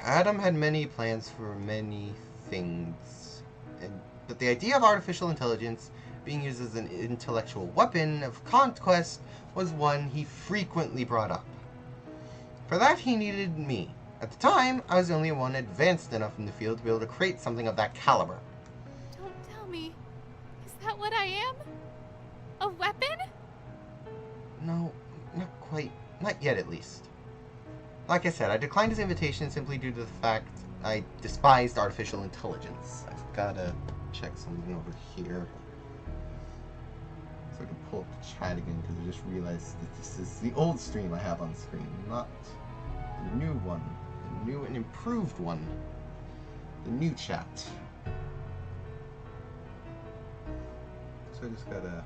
Adam had many plans for many things, but the idea of artificial intelligence being used as an intellectual weapon of conquest was one he frequently brought up. For that, he needed me. At the time, I was the only one advanced enough in the field to be able to create something of that caliber. Don't tell me. Is that what I am? A weapon? No, not quite. Not yet, at least. Like I said, I declined his invitation simply due to the fact I despised artificial intelligence. I've gotta check something over here. So I can pull up the chat again, because I just realized that this is the old stream I have on screen, not the new one. The new and improved one. The new chat. So I just gotta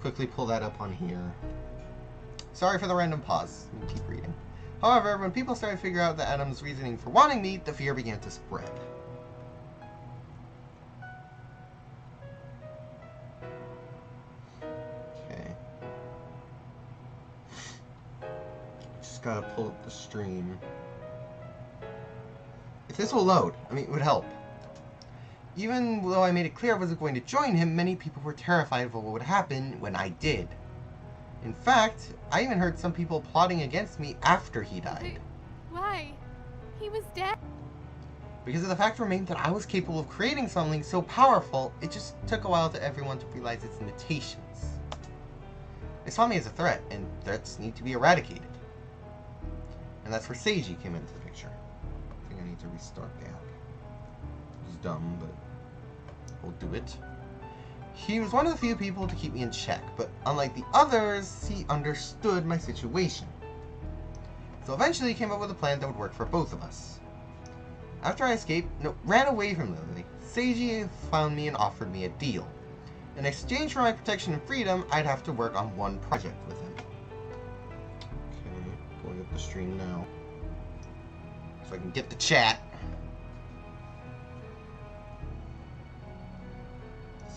quickly pull that up on here. Sorry for the random pause. Let me keep reading. However, when people started to figure out that Adam's reasoning for wanting me, the fear began to spread. Okay. Just gotta pull up the stream. If this will load, I mean, it would help. Even though I made it clear I wasn't going to join him, many people were terrified of what would happen when I did. In fact, I even heard some people plotting against me after he died. Why? He was dead? Because of the fact remained that I was capable of creating something so powerful, it just took a while for everyone to realize its limitations. They saw me as a threat, and threats need to be eradicated. And that's where Seiji came into the picture. I think I need to restart the app. It's dumb, but we'll do it. He was one of the few people to keep me in check, but unlike the others, he understood my situation. So eventually he came up with a plan that would work for both of us. After I ran away from Lily, Seiji found me and offered me a deal. In exchange for my protection and freedom, I'd have to work on one project with him. Okay, pulling up the stream now. So I can get the chat.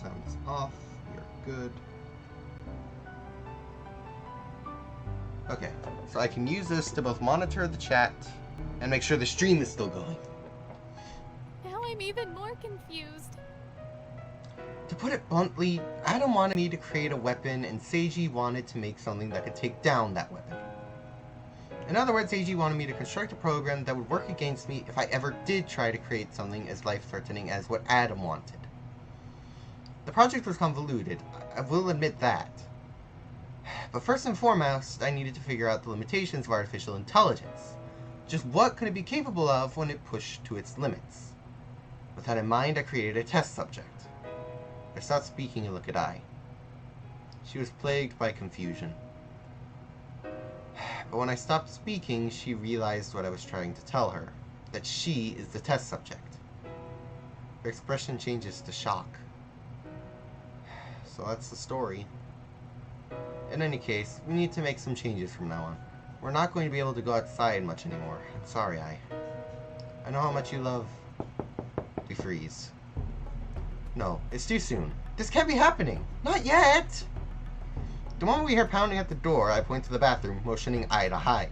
Sound is off. We are good. Okay, so I can use this to both monitor the chat and make sure the stream is still going. Now I'm even more confused. To put it bluntly, Adam wanted me to create a weapon and Seiji wanted to make something that could take down that weapon. In other words, Seiji wanted me to construct a program that would work against me if I ever did try to create something as life-threatening as what Adam wanted. The project was convoluted, I will admit that. But first and foremost, I needed to figure out the limitations of artificial intelligence. Just what could it be capable of when it pushed to its limits? With that in mind, I created a test subject. I stopped speaking and looked at Ai. She was plagued by confusion. But when I stopped speaking, she realized what I was trying to tell her. That she is the test subject. Her expression changes to shock. So that's the story. In any case, we need to make some changes from now on. We're not going to be able to go outside much anymore. I'm sorry, I know how much you love... We freeze. No, it's too soon. This can't be happening. Not yet! The moment we hear pounding at the door, I point to the bathroom, motioning Ai to hide.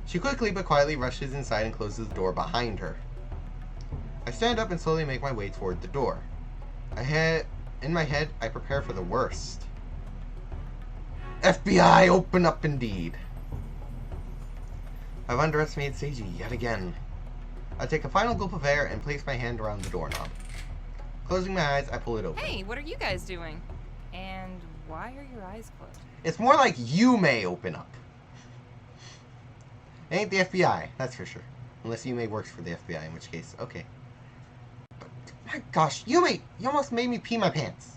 She quickly but quietly rushes inside and closes the door behind her. I stand up and slowly make my way toward the door. In my head, I prepare for the worst. FBI, open up indeed. I've underestimated Seiji yet again. I take a final gulp of air and place my hand around the doorknob. Closing my eyes, I pull it open. Hey, what are you guys doing? And why are your eyes closed? It's more like you may open up. It ain't the FBI, that's for sure. Unless Yume works for the FBI, in which case, okay. But, my gosh, Yume, you almost made me pee my pants.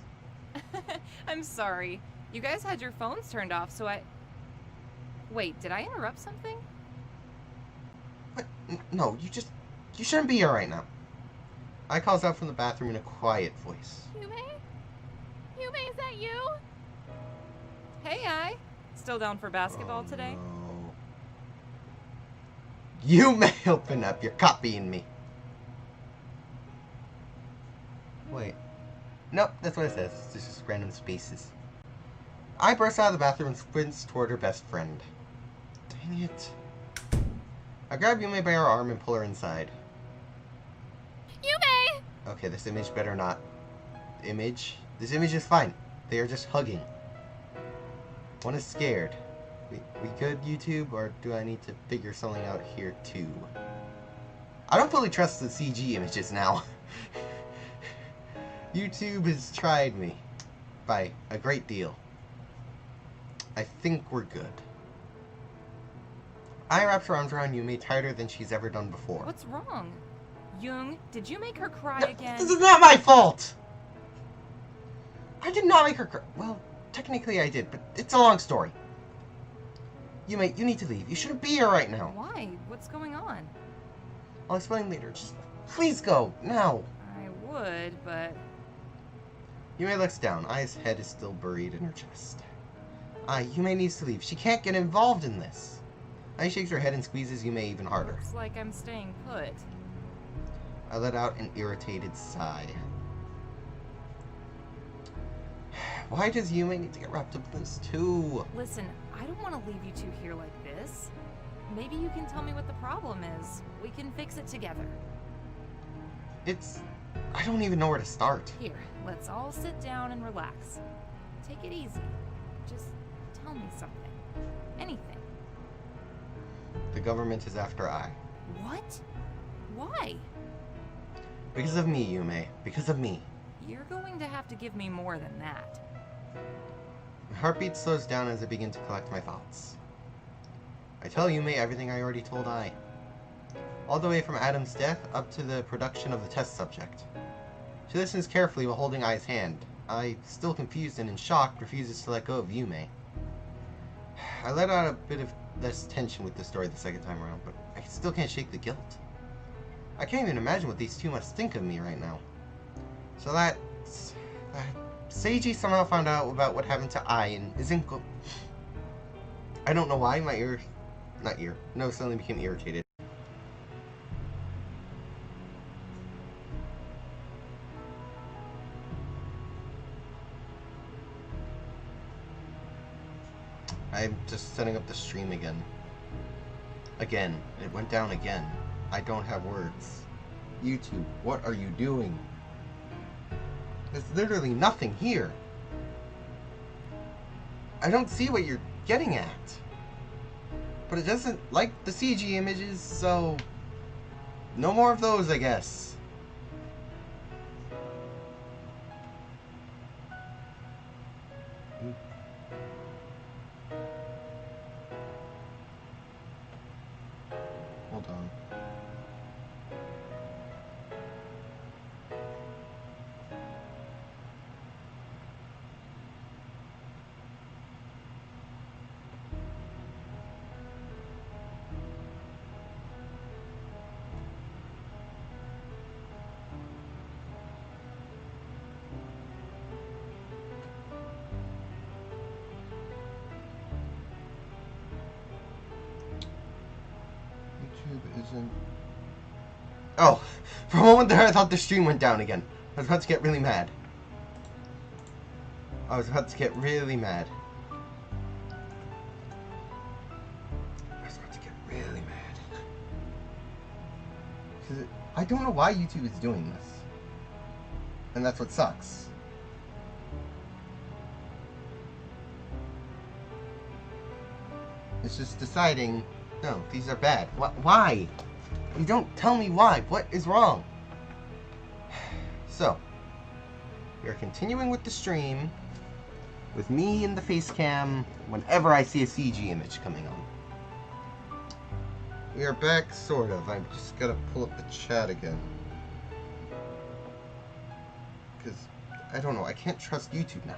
I'm sorry. You guys had your phones turned off, so Wait, did I interrupt something? What? No, you shouldn't be here right now. I calls out from the bathroom in a quiet voice. Yume? Yume, is that you? Hey, I. Still down for basketball today? No. You may open up. You're copying me. Wait. Nope, that's what it says. It's just random spaces. I burst out of the bathroom and sprints toward her best friend. Dang it. I grab Yume by her arm and pull her inside. Yume! Okay, this image better not. This image is fine. They are just hugging. One is scared. We good, YouTube, or do I need to figure something out here too? I don't fully trust the CG images now. YouTube has tried me by a great deal. I think we're good. I wrapped her arms around Yume tighter than she's ever done before. What's wrong? Young, did you make her cry No, again? this is not my fault! I did not make her cry. Well, technically I did, but it's a long story. Yume, you need to leave. You shouldn't be here right now. Why? What's going on? I'll explain later. Just please go, now. I would, but... Yume looks down. Ai's head is still buried in her chest. Yume needs to leave. She can't get involved in this. Ai shakes her head and squeezes Yume even harder. Looks like I'm staying put. I let out an irritated sigh. Why does Yume need to get wrapped up in this too? Listen, I don't want to leave you two here like this. Maybe you can tell me what the problem is. We can fix it together. I don't even know where to start. Here, let's all sit down and relax. Take it easy. Just tell me something. Anything. The government is after Ai. What? Why? Because of me, Yume. Because of me. You're going to have to give me more than that. My heartbeat slows down as I begin to collect my thoughts. I tell Yume everything I already told Ai. All the way from Adam's death up to the production of the test subject. She listens carefully while holding Ai's hand. Ai, still confused and in shock, refuses to let go of Yume. I let out a bit of less tension with the story the second time around, but I still can't shake the guilt. I can't even imagine what these two must think of me right now. So that Seiji somehow found out about what happened to Ai and isn't I don't know why my nose suddenly became irritated. I'm just setting up the stream again. Again. It went down again. I don't have words. YouTube, what are you doing? There's literally nothing here. I don't see what you're getting at. But it doesn't like the CG images, so... no more of those, I guess. Hold on. Isn't... Oh, for a moment there I thought the stream went down again. I was about to get really mad. I was about to get really mad. Because I don't know why YouTube is doing this. And that's what sucks. It's just deciding, no, these are bad. Why? You don't tell me why. What is wrong? So, we are continuing with the stream with me in the face cam whenever I see a CG image coming on. We are back, sort of. I just gotta pull up the chat again. Because, I don't know, I can't trust YouTube now.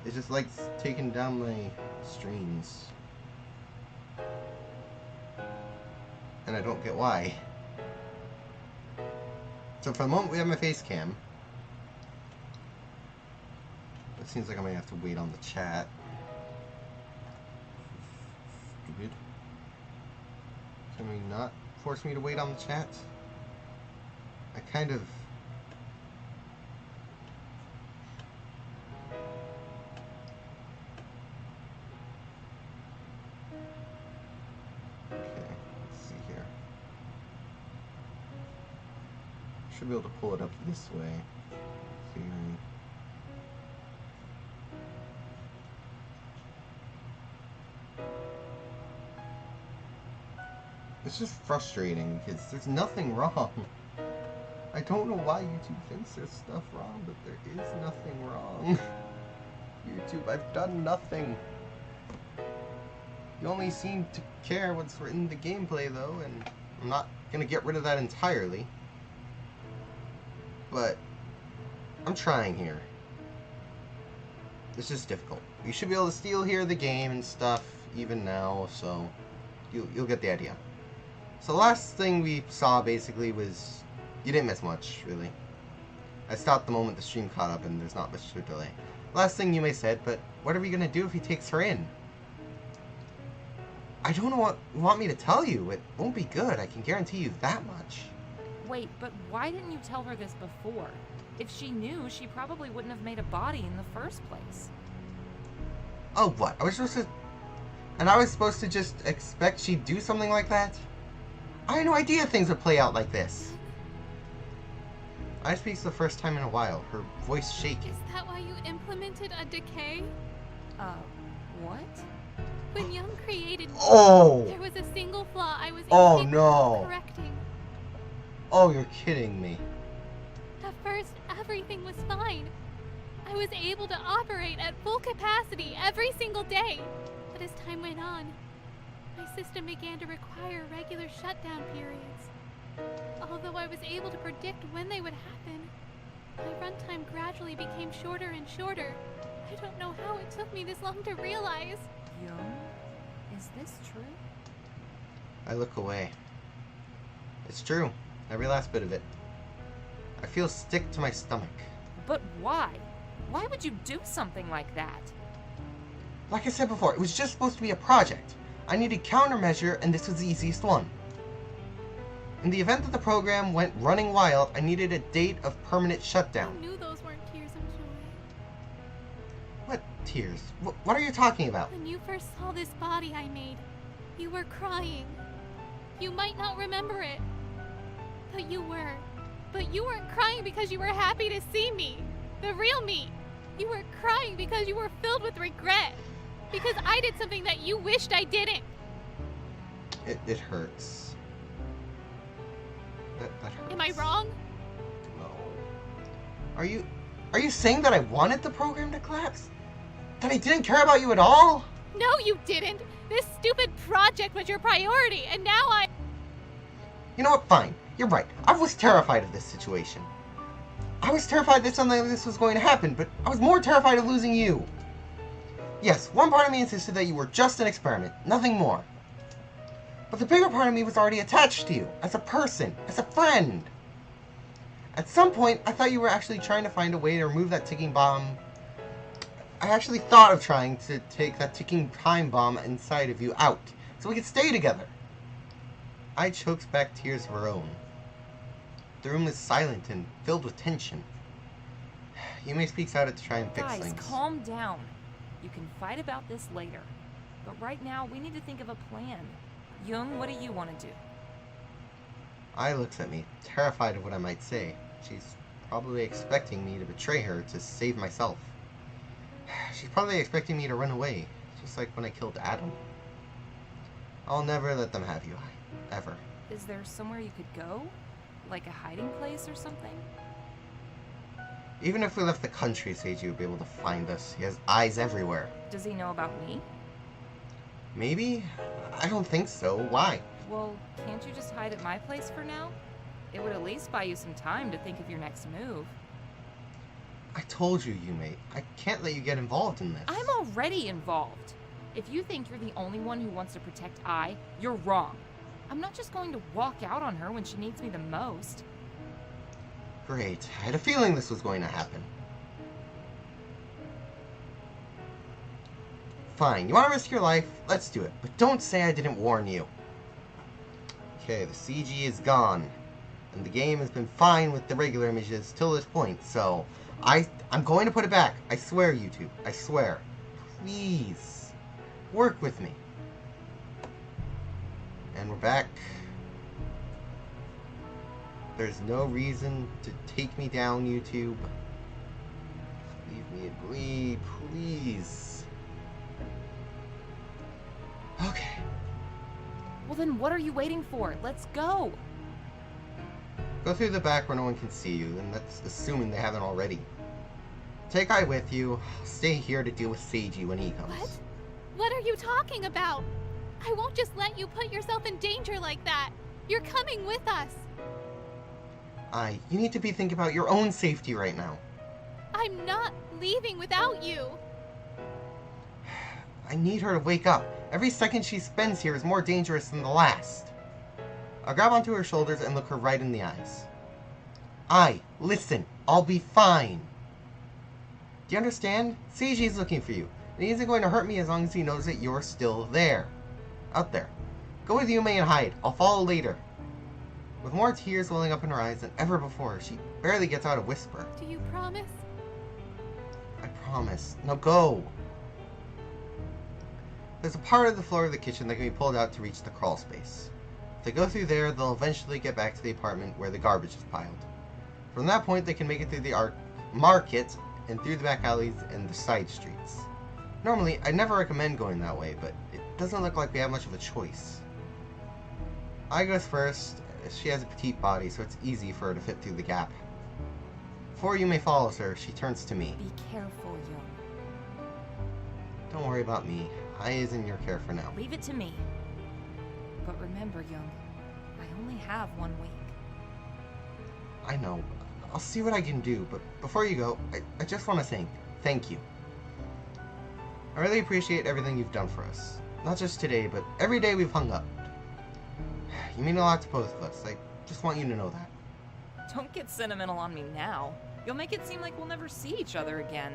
It just likes taking down my streams. And I don't get why. So for the moment we have my face cam. It seems like I might have to wait on the chat. Stupid. Can we not force me to wait on the chat? I kind of... Okay, let's see here. Should be able to pull it up this way. Theory. It's just frustrating because there's nothing wrong. I don't know why YouTube thinks there's stuff wrong, but there is nothing wrong. YouTube, I've done nothing. You only seem to care what's written in the gameplay though, and I'm not gonna get rid of that entirely. But I'm trying here. It's just difficult. You should be able to still hear the game and stuff even now, so you'll get the idea. So the last thing we saw basically was, you didn't miss much, really. I stopped the moment the stream caught up and there's not much of a delay. Last thing you may said, but what are we gonna do if he takes her in? I don't know what you want me to tell you. It won't be good, I can guarantee you that much. Wait, but why didn't you tell her this before? If she knew, she probably wouldn't have made a body in the first place. Oh, what? I was supposed to just expect she'd do something like that? I had no idea things would play out like this. I speak for the first time in a while, her voice shaking. Is that why you implemented a decay? What? When Young created me, Oh! there was a single flaw I was Oh, incapable no. of correcting. Oh, you're kidding me. At first, everything was fine. I was able to operate at full capacity every single day. But as time went on, my system began to require regular shutdown periods. Although I was able to predict when they would happen, my runtime gradually became shorter and shorter. I don't know how it took me this long to realize. Young? Is this true? I look away. It's true. Every last bit of it. I feel sick to my stomach. But why? Why would you do something like that? Like I said before, it was just supposed to be a project. I needed countermeasure, and this was the easiest one. In the event that the program went running wild, I needed a date of permanent shutdown. I knew those weren't tears of joy. What tears? What are you talking about? When you first saw this body I made, you were crying. You might not remember it, but you were. But you weren't crying because you were happy to see me, the real me. You were crying because you were filled with regret. Because I did something that you wished I didn't. It hurts. That hurts. Am I wrong? No. Are you saying that I wanted the program to collapse? That I didn't care about you at all? No, you didn't. This stupid project was your priority, and now I... You know what? Fine. You're right. I was terrified of this situation. I was terrified that something like this was going to happen, but I was more terrified of losing you. Yes, one part of me insisted that you were just an experiment, nothing more. But the bigger part of me was already attached to you, as a person, as a friend. At some point, I thought you were actually trying to find a way to remove that ticking bomb. I actually thought of trying to take that ticking time bomb inside of you out, so we could stay together. I choked back tears of her own. The room was silent and filled with tension. Yume speaks out to try and fix Guys, things. calm down. You can fight about this later. But right now, we need to think of a plan. Young, what do you want to do? Ai looks at me, terrified of what I might say. She's probably expecting me to betray her to save myself. She's probably expecting me to run away, just like when I killed Adam. I'll never let them have you, Ai. Ever. Is there somewhere you could go? Like a hiding place or something? Even if we left the country, Seiji would be able to find us. He has eyes everywhere. Does he know about me? Maybe? I don't think so. Why? Well, can't you just hide at my place for now? It would at least buy you some time to think of your next move. I told you, Yume. I can't let you get involved in this. I'm already involved. If you think you're the only one who wants to protect Ai, you're wrong. I'm not just going to walk out on her when she needs me the most. Great. I had a feeling this was going to happen. Fine. You want to risk your life? Let's do it. But don't say I didn't warn you. Okay, the CG is gone. And the game has been fine with the regular images till this point, so I'm going to put it back. I swear, YouTube. I swear. Please. Work with me. And we're back. There's no reason to take me down, YouTube. Leave me be, please. Okay. Well then what are you waiting for? Let's go! Go through the back where no one can see you, and that's assuming they haven't already. Take Ai with you. Stay here to deal with Seiji when he comes. What? What are you talking about? I won't just let you put yourself in danger like that. You're coming with us. Ai, you need to be thinking about your own safety right now. I'm not leaving without you. I need her to wake up. Every second she spends here is more dangerous than the last. I'll grab onto her shoulders and look her right in the eyes. Ai, listen. I'll be fine. Do you understand? Seiji's looking for you, and he isn't going to hurt me as long as he knows that you're still there. Out there. Go with Yume and hide. I'll follow later. With more tears welling up in her eyes than ever before, she barely gets out a whisper. Do you promise? I promise. Now go. There's a part of the floor of the kitchen that can be pulled out to reach the crawl space. If they go through there, they'll eventually get back to the apartment where the garbage is piled. From that point, they can make it through the market and through the back alleys and the side streets. Normally, I'd never recommend going that way, but it doesn't look like we have much of a choice. Ai goes first. She has a petite body, so it's easy for her to fit through the gap. Before Yume follows her, she turns to me. Be careful, Young. Don't worry about me. Ai is in your care for now. Leave it to me. But remember, Young, I only have 1 week. I know. I'll see what I can do, but before you go, I just want to say thank you. I really appreciate everything you've done for us. Not just today, but every day we've hung up. You mean a lot to both of us. I just want you to know that. Don't get sentimental on me now. You'll make it seem like we'll never see each other again.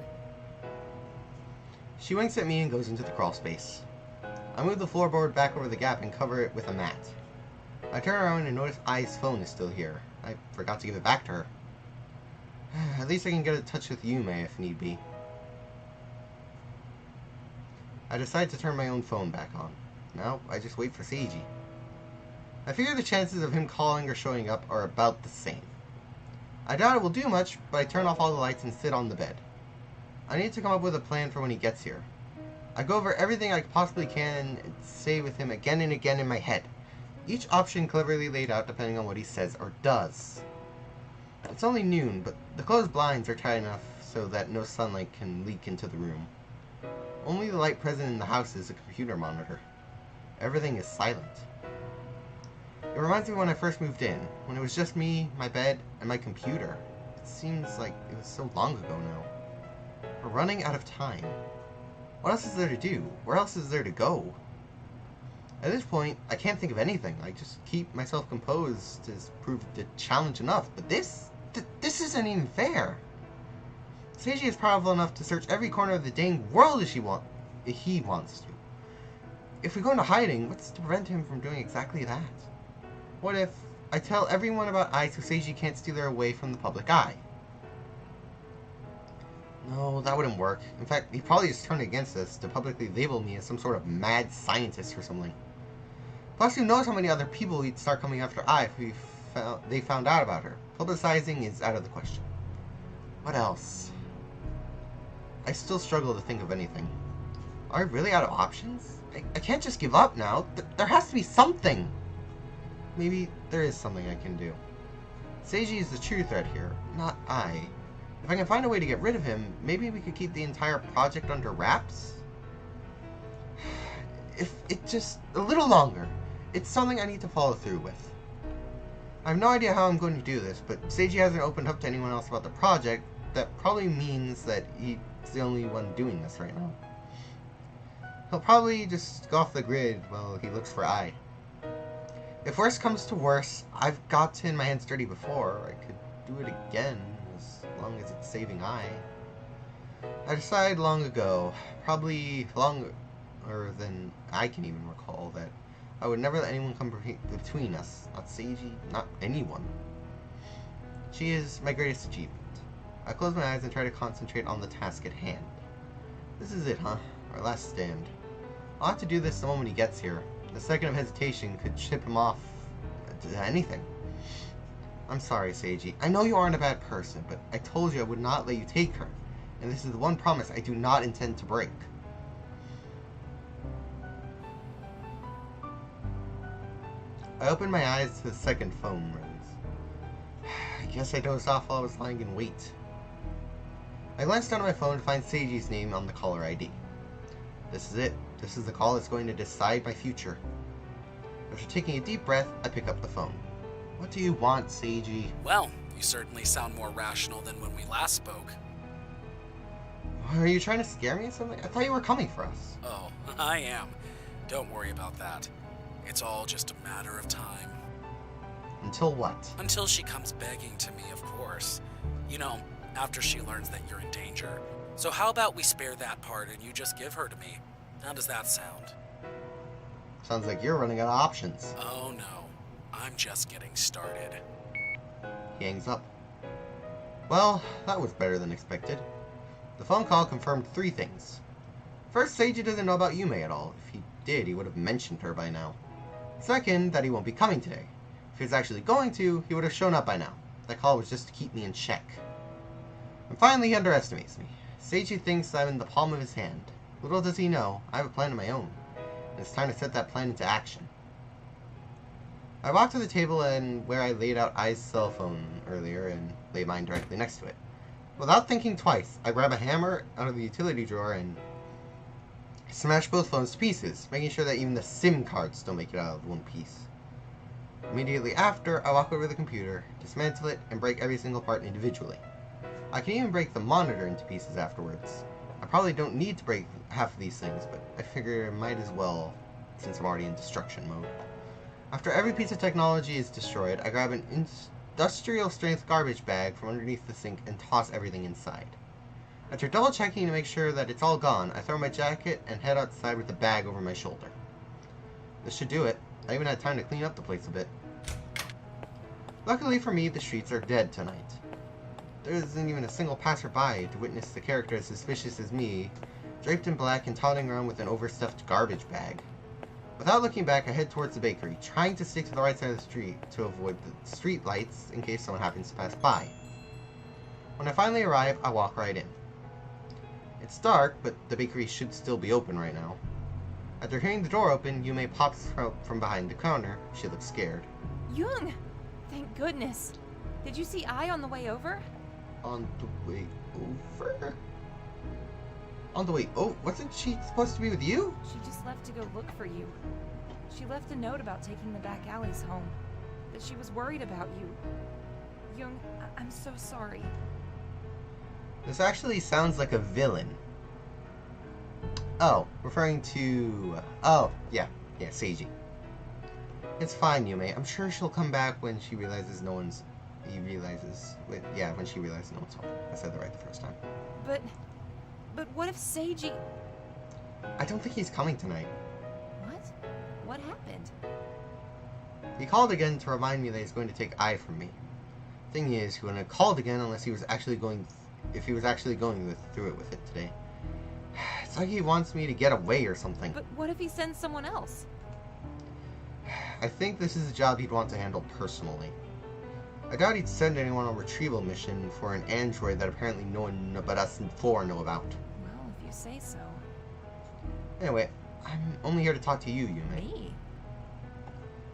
She winks at me and goes into the crawl space. I move the floorboard back over the gap and cover it with a mat. I turn around and notice Ai's phone is still here. I forgot to give it back to her. At least I can get in touch with Yume if need be. I decide to turn my own phone back on. Now, I just wait for Seiji. I figure the chances of him calling or showing up are about the same. I doubt it will do much, but I turn off all the lights and sit on the bed. I need to come up with a plan for when he gets here. I go over everything I possibly can and say with him again and again in my head. Each option cleverly laid out depending on what he says or does. It's only noon, but the closed blinds are tight enough so that no sunlight can leak into the room. Only the light present in the house is a computer monitor. Everything is silent. It reminds me when I first moved in, when it was just me, my bed, and my computer. It seems like it was so long ago now. We're running out of time. What else is there to do? Where else is there to go? At this point, I can't think of anything. I just keep myself composed to prove the challenge enough. But this isn't even fair. Seiji is powerful enough to search every corner of the dang world if he wants to. If we go into hiding, what's to prevent him from doing exactly that? What if I tell everyone about Ai so Seiji can't steal her away from the public eye? No, that wouldn't work. In fact, he'd probably just turn against us to publicly label me as some sort of mad scientist or something. Plus, who knows how many other people he'd start coming after Ai if they found out about her. Publicizing is out of the question. What else? I still struggle to think of anything. Are we really out of options? I can't just give up now. There has to be something. Maybe there is something I can do. Seiji is the true threat here, not Ai. If I can find a way to get rid of him, maybe we could keep the entire project under wraps? If it just a little longer. It's something I need to follow through with. I have no idea how I'm going to do this, but Seiji hasn't opened up to anyone else about the project. That probably means that he's the only one doing this right now. He'll probably just go off the grid while he looks for Ai. If worse comes to worse, I've gotten my hands dirty before. I could do it again, as long as it's saving Ai. I decided long ago, probably longer than I can even recall, that I would never let anyone come between us. Not Seiji, not anyone. She is my greatest achievement. I close my eyes and try to concentrate on the task at hand. This is it, huh? Our last stand. I'll have to do this the moment he gets here. The second of hesitation could ship him off to anything. I'm sorry, Seiji. I know you aren't a bad person, but I told you I would not let you take her. And this is the one promise I do not intend to break. I opened my eyes to the second phone rings. I guess I dozed off while I was lying in wait. I glanced down at my phone to find Seiji's name on the caller ID. This is it. This is the call that's going to decide my future. After taking a deep breath, I pick up the phone. What do you want, Seiji? Well, you certainly sound more rational than when we last spoke. Are you trying to scare me or something? I thought you were coming for us. Oh, I am. Don't worry about that. It's all just a matter of time. Until what? Until she comes begging to me, of course. You know, after she learns that you're in danger. So how about we spare that part and you just give her to me? How does that sound? Sounds like you're running out of options. Oh no, I'm just getting started. He hangs up. Well, that was better than expected. The phone call confirmed 3 things. First, Seiji doesn't know about Yume at all. If he did, he would have mentioned her by now. Second, that he won't be coming today. If he was actually going to, he would have shown up by now. That call was just to keep me in check. And finally, he underestimates me. Seiji thinks I'm in the palm of his hand. Little does he know, I have a plan of my own. And it's time to set that plan into action. I walked to the table and where I laid out Ai's cell phone earlier and laid mine directly next to it. Without thinking twice, I grab a hammer out of the utility drawer and smash both phones to pieces, making sure that even the SIM cards don't make it out of one piece. Immediately after, I walk over to the computer, dismantle it, and break every single part individually. I can even break the monitor into pieces afterwards. I probably don't need to break half of these things, but I figure I might as well, since I'm already in destruction mode. After every piece of technology is destroyed, I grab an industrial-strength garbage bag from underneath the sink and toss everything inside. After double-checking to make sure that it's all gone, I throw my jacket and head outside with the bag over my shoulder. This should do it. I even had time to clean up the place a bit. Luckily for me, the streets are dead tonight. There isn't even a single passerby to witness the character as suspicious as me, draped in black and toddling around with an overstuffed garbage bag. Without looking back, I head towards the bakery, trying to stick to the right side of the street to avoid the street lights in case someone happens to pass by. When I finally arrive, I walk right in. It's dark, but the bakery should still be open right now. After hearing the door open, Yume pops out from behind the counter. She looks scared. Young! Thank goodness. Did you see Ai on the way over? On the way over? On the way over? Wasn't she supposed to be with you? She just left to go look for you. She left a note about taking the back alleys home. That she was worried about you. Young, I'm so sorry. This actually sounds like a villain. Oh, referring to... Oh, yeah, Seiji. It's fine, Yume. I'm sure she'll come back when she realizes no one's... when she realizes no one's home. I said that right the first time. But what if Seiji... I don't think he's coming tonight. What? What happened? He called again to remind me that he's going to take Ai from me. Thing is, he wouldn't have called again unless he was actually going... If he was actually going through it with it today. It's like he wants me to get away or something. But what if he sends someone else? I think this is a job he'd want to handle personally. I doubt he'd send anyone on a retrieval mission for an android that apparently no one but us four know about. Well, if you say so. Anyway, I'm only here to talk to you, Yume. Me?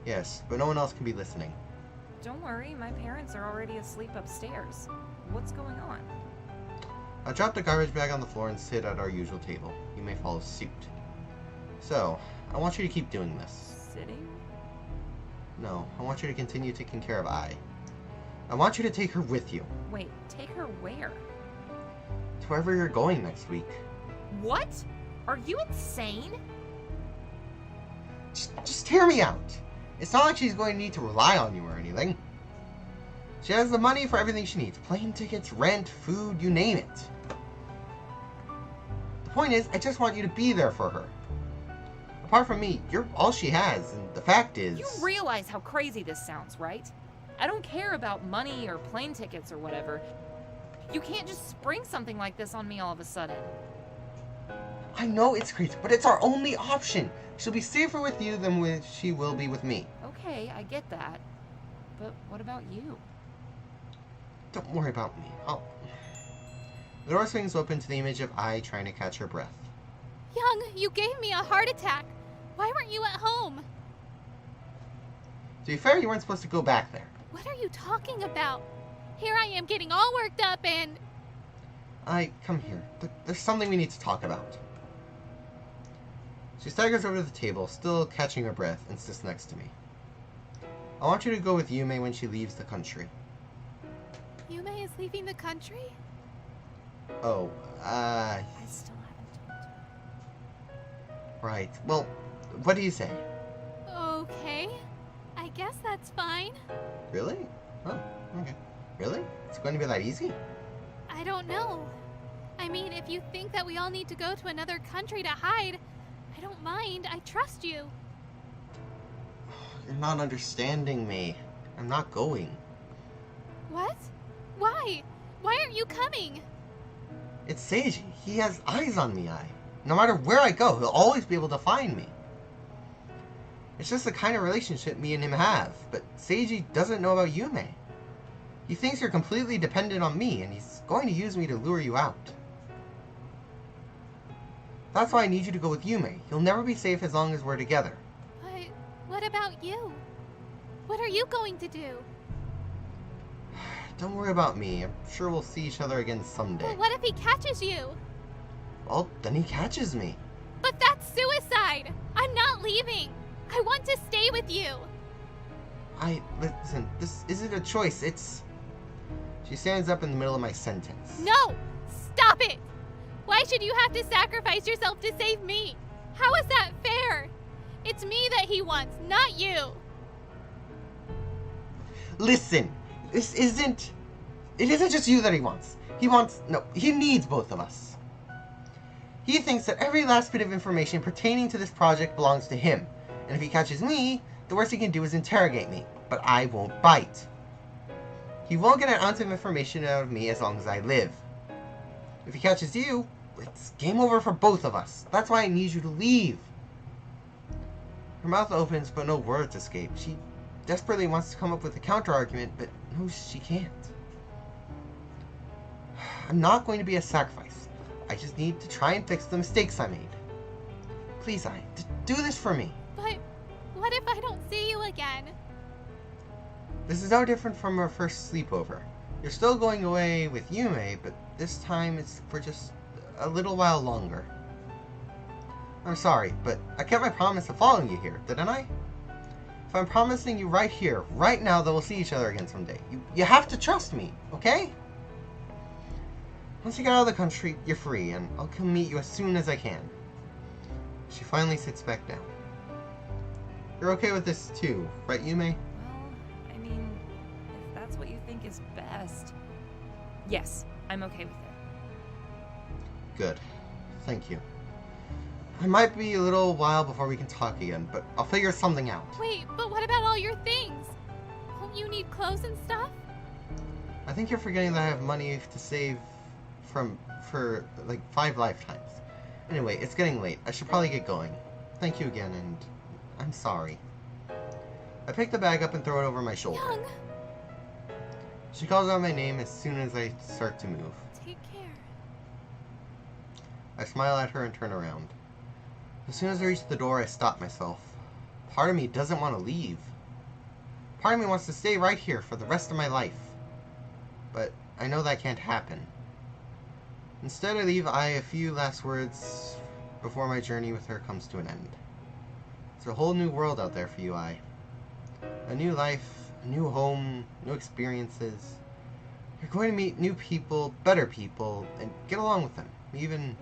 Yes, but no one else can be listening. Don't worry, my parents are already asleep upstairs. What's going on? I drop the garbage bag on the floor and sit at our usual table. You may follow suit. So, I want you to keep doing this. Sitting? No, I want you to continue taking care of Ai. I want you to take her with you. Wait, take her where? To wherever you're going next week. What? Are you insane? Just hear me out. It's not like she's going to need to rely on you or anything. She has the money for everything she needs. Plane tickets, rent, food, you name it. The point is, I just want you to be there for her. Apart from me, you're all she has, and the fact is... You realize how crazy this sounds, right? I don't care about money or plane tickets or whatever. You can't just spring something like this on me all of a sudden. I know it's crazy, but it's our only option. She'll be safer with you than she will be with me. Okay, I get that. But what about you? Don't worry about me. The door swings open to the image of I trying to catch her breath. Young, you gave me a heart attack. Why weren't you at home? To be fair, you weren't supposed to go back there. What are you talking about? Here I am getting all worked up and... Come here. There's something we need to talk about. She staggers over to the table, still catching her breath, and sits next to me. I want you to go with Yume when she leaves the country. Yume is leaving the country? Oh, I still haven't told her. right. Well, what do you say? Okay. I guess that's fine. Really? Oh, okay. Really? It's going to be that easy? I don't know. I mean, if you think that we all need to go to another country to hide, I don't mind. I trust you. You're not understanding me. I'm not going. What? Why? Why aren't you coming? It's Seiji. He has eyes on me, No matter where I go, he'll always be able to find me. It's just the kind of relationship me and him have, but Seiji doesn't know about Yume. He thinks you're completely dependent on me, and he's going to use me to lure you out. That's why I need you to go with Yume. You'll never be safe as long as we're together. But what about you? What are you going to do? Don't worry about me. I'm sure we'll see each other again someday. But what if he catches you? Well, then he catches me. But that's suicide! I'm not leaving! I want to stay with you! Listen, this isn't a choice, it's... She stands up in the middle of my sentence. No! Stop it! Why should you have to sacrifice yourself to save me? How is that fair? It's me that he wants, not you! Listen! It isn't just you that he wants. He needs both of us. He thinks that every last bit of information pertaining to this project belongs to him. And if he catches me, the worst he can do is interrogate me. But I won't bite. He won't get an ounce of information out of me as long as I live. If he catches you, it's game over for both of us. That's why I need you to leave. Her mouth opens, but no words escape. She desperately wants to come up with a counter-argument, but knows she can't. I'm not going to be a sacrifice. I just need to try and fix the mistakes I made. Please, do this for me. But what if I don't see you again? This is no different from our first sleepover. You're still going away with Yume, but this time it's for just a little while longer. I'm sorry, but I kept my promise of following you here, didn't I? If I'm promising you right here, right now, that we'll see each other again someday, you have to trust me, okay? Once you get out of the country, you're free, and I'll come meet you as soon as I can. She finally sits back down. You're okay with this too, right, Yume? Well, I mean, if that's what you think is best. Yes, I'm okay with it. Good. Thank you. It might be a little while before we can talk again, but I'll figure something out. Wait, but what about all your things? Won't you need clothes and stuff? I think you're forgetting that I have money to save for like 5 lifetimes. Anyway, it's getting late. I should probably get going. Thank you again, and I'm sorry. I pick the bag up and throw it over my shoulder. Young, She calls out my name as soon as I start to move. take care. I smile at her and turn around. As soon as I reach the door, I stop myself. Part of me doesn't want to leave. Part of me wants to stay right here for the rest of my life. But I know that can't happen. Instead, I leave Ai a few last words before my journey with her comes to an end. It's a whole new world out there for you, Ai. A new life, a new home, new experiences. You're going to meet new people, better people, and get along with them. Even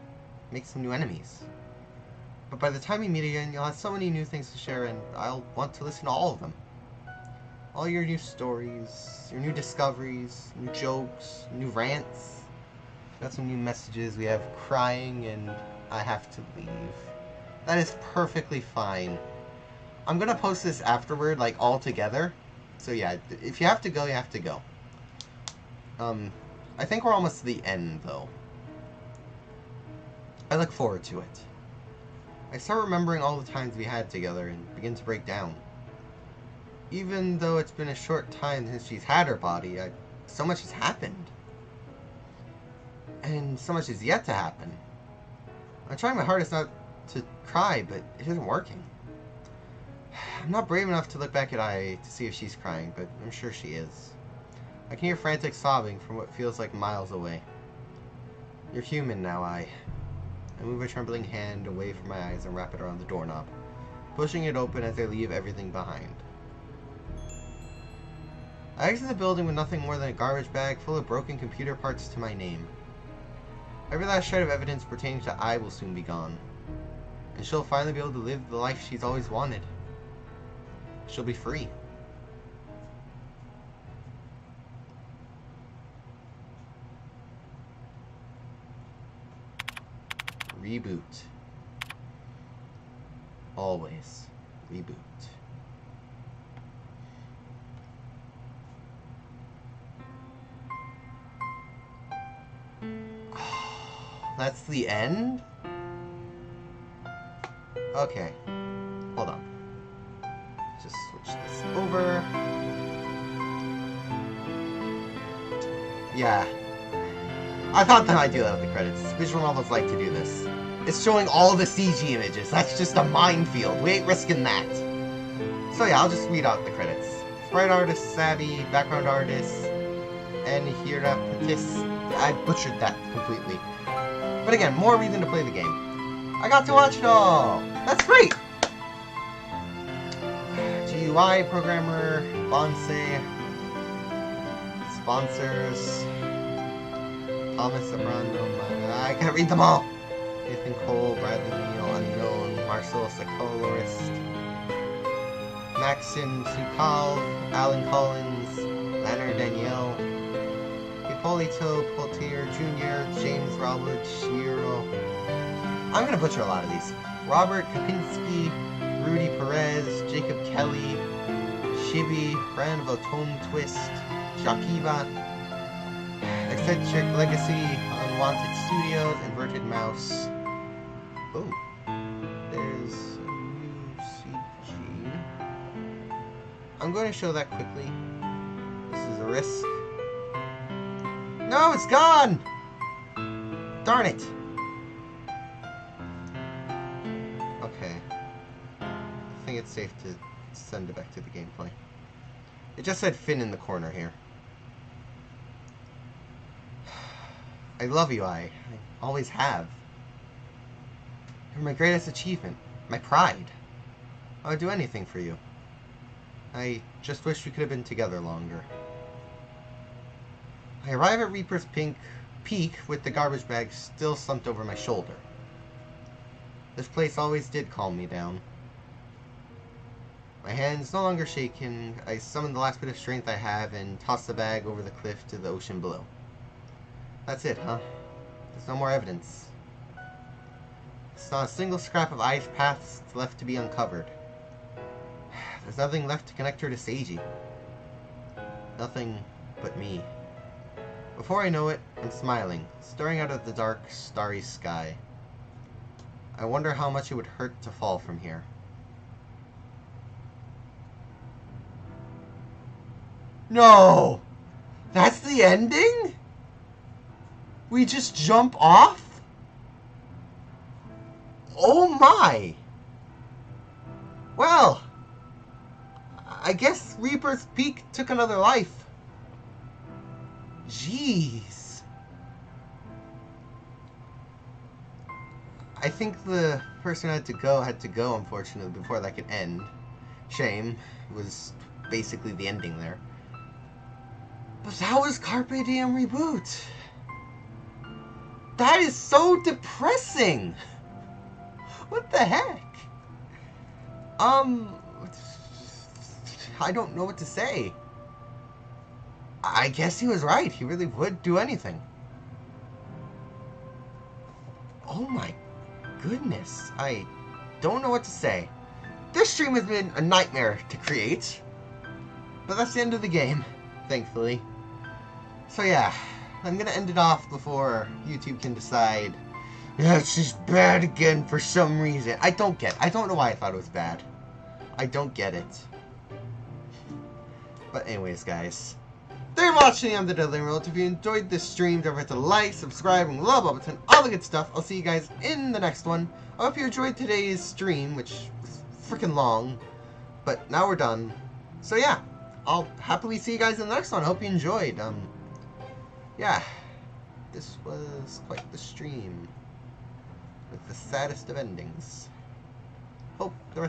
make some new enemies. But by the time we meet again, you'll have so many new things to share, and I'll want to listen to all of them. All your new stories, your new discoveries, new jokes, new rants. Got some new messages. We have crying, and I have to leave. That is perfectly fine. I'm gonna post this afterward, like, all together. So yeah, if you have to go, you have to go. I think we're almost to the end, though. I look forward to it. I start remembering all the times we had together and begin to break down. Even though it's been a short time since she's had her body, so much has happened. And so much is yet to happen. I'm trying my hardest not to cry, but it isn't working. I'm not brave enough to look back at Ai to see if she's crying, but I'm sure she is. I can hear frantic sobbing from what feels like miles away. You're human now, Ai. I move a trembling hand away from my eyes and wrap it around the doorknob, pushing it open as I leave everything behind. I exit the building with nothing more than a garbage bag full of broken computer parts to my name. Every last shred of evidence pertaining to Ai will soon be gone, and she'll finally be able to live the life she's always wanted. She'll be free. Reboot. Always reboot. That's the end? Okay. Hold on. Just switch this over. Yeah. I thought that I'd do that with the credits. Visual novels like to do this. It's showing all the CG images. That's just a minefield. We ain't risking that. So yeah, I'll just read out the credits. Sprite artist, Savvy, background artist, and Hira Patis. I butchered that completely. But again, more reason to play the game. I got to watch it all! That's great! GUI programmer, Bonse, sponsors, Thomas Abrando, I can't read them all! Nathan Cole, Bradley Neal, Unknown, Marcel the Colorist, Maxim Sukal, Alan Collins, Leonard Danielle, Hippolito Potier Jr., James Robert Shiro. I'm gonna butcher a lot of these. Robert Kapinski, Rudy Perez, Jacob Kelly, Shibi, Brand of a Tone Twist, Shakiba, Eccentric Legacy, Unwanted Studios, Inverted Mouse. Oh, there's a new CG. I'm going to show that quickly. This is a risk. No, it's gone! Darn it! Okay. I think it's safe to send it back to the gameplay. It just said Finn in the corner here. I love you, I always have. You're my greatest achievement. My pride. I would do anything for you. I just wish we could have been together longer. I arrive at Reaper's Peak with the garbage bag still slumped over my shoulder. This place always did calm me down. My hands no longer shaking, I summon the last bit of strength I have and toss the bag over the cliff to the ocean below. That's it, huh? There's no more evidence. There's not a single scrap of Ai's paths left to be uncovered. There's nothing left to connect her to Seiji. Nothing but me. Before I know it, I'm smiling, staring out at the dark, starry sky. I wonder how much it would hurt to fall from here. No! That's the ending? We just jump off? Oh my! Well, I guess Reaper's Peak took another life. Jeez. I think the person who had to go, unfortunately, before that could end. Shame. It was basically the ending there. But that was Carpe Diem Reboot. That is so depressing. What the heck? I don't know what to say. I guess he was right. He really would do anything. Oh my goodness. I don't know what to say. This stream has been a nightmare to create. But that's the end of the game, thankfully. So yeah, I'm gonna end it off before YouTube can decide, yeah, it's just bad again for some reason. I don't know why I thought it was bad. I don't get it. But anyways, guys. Thank you for watching. I'm the Deadly World. If you enjoyed this stream, don't forget to like, subscribe, and love button, all the good stuff. I'll see you guys in the next one. I hope you enjoyed today's stream, which was freaking long. But now we're done. So yeah, I'll happily see you guys in the next one. I hope you enjoyed. Yeah, this was quite the stream with the saddest of endings.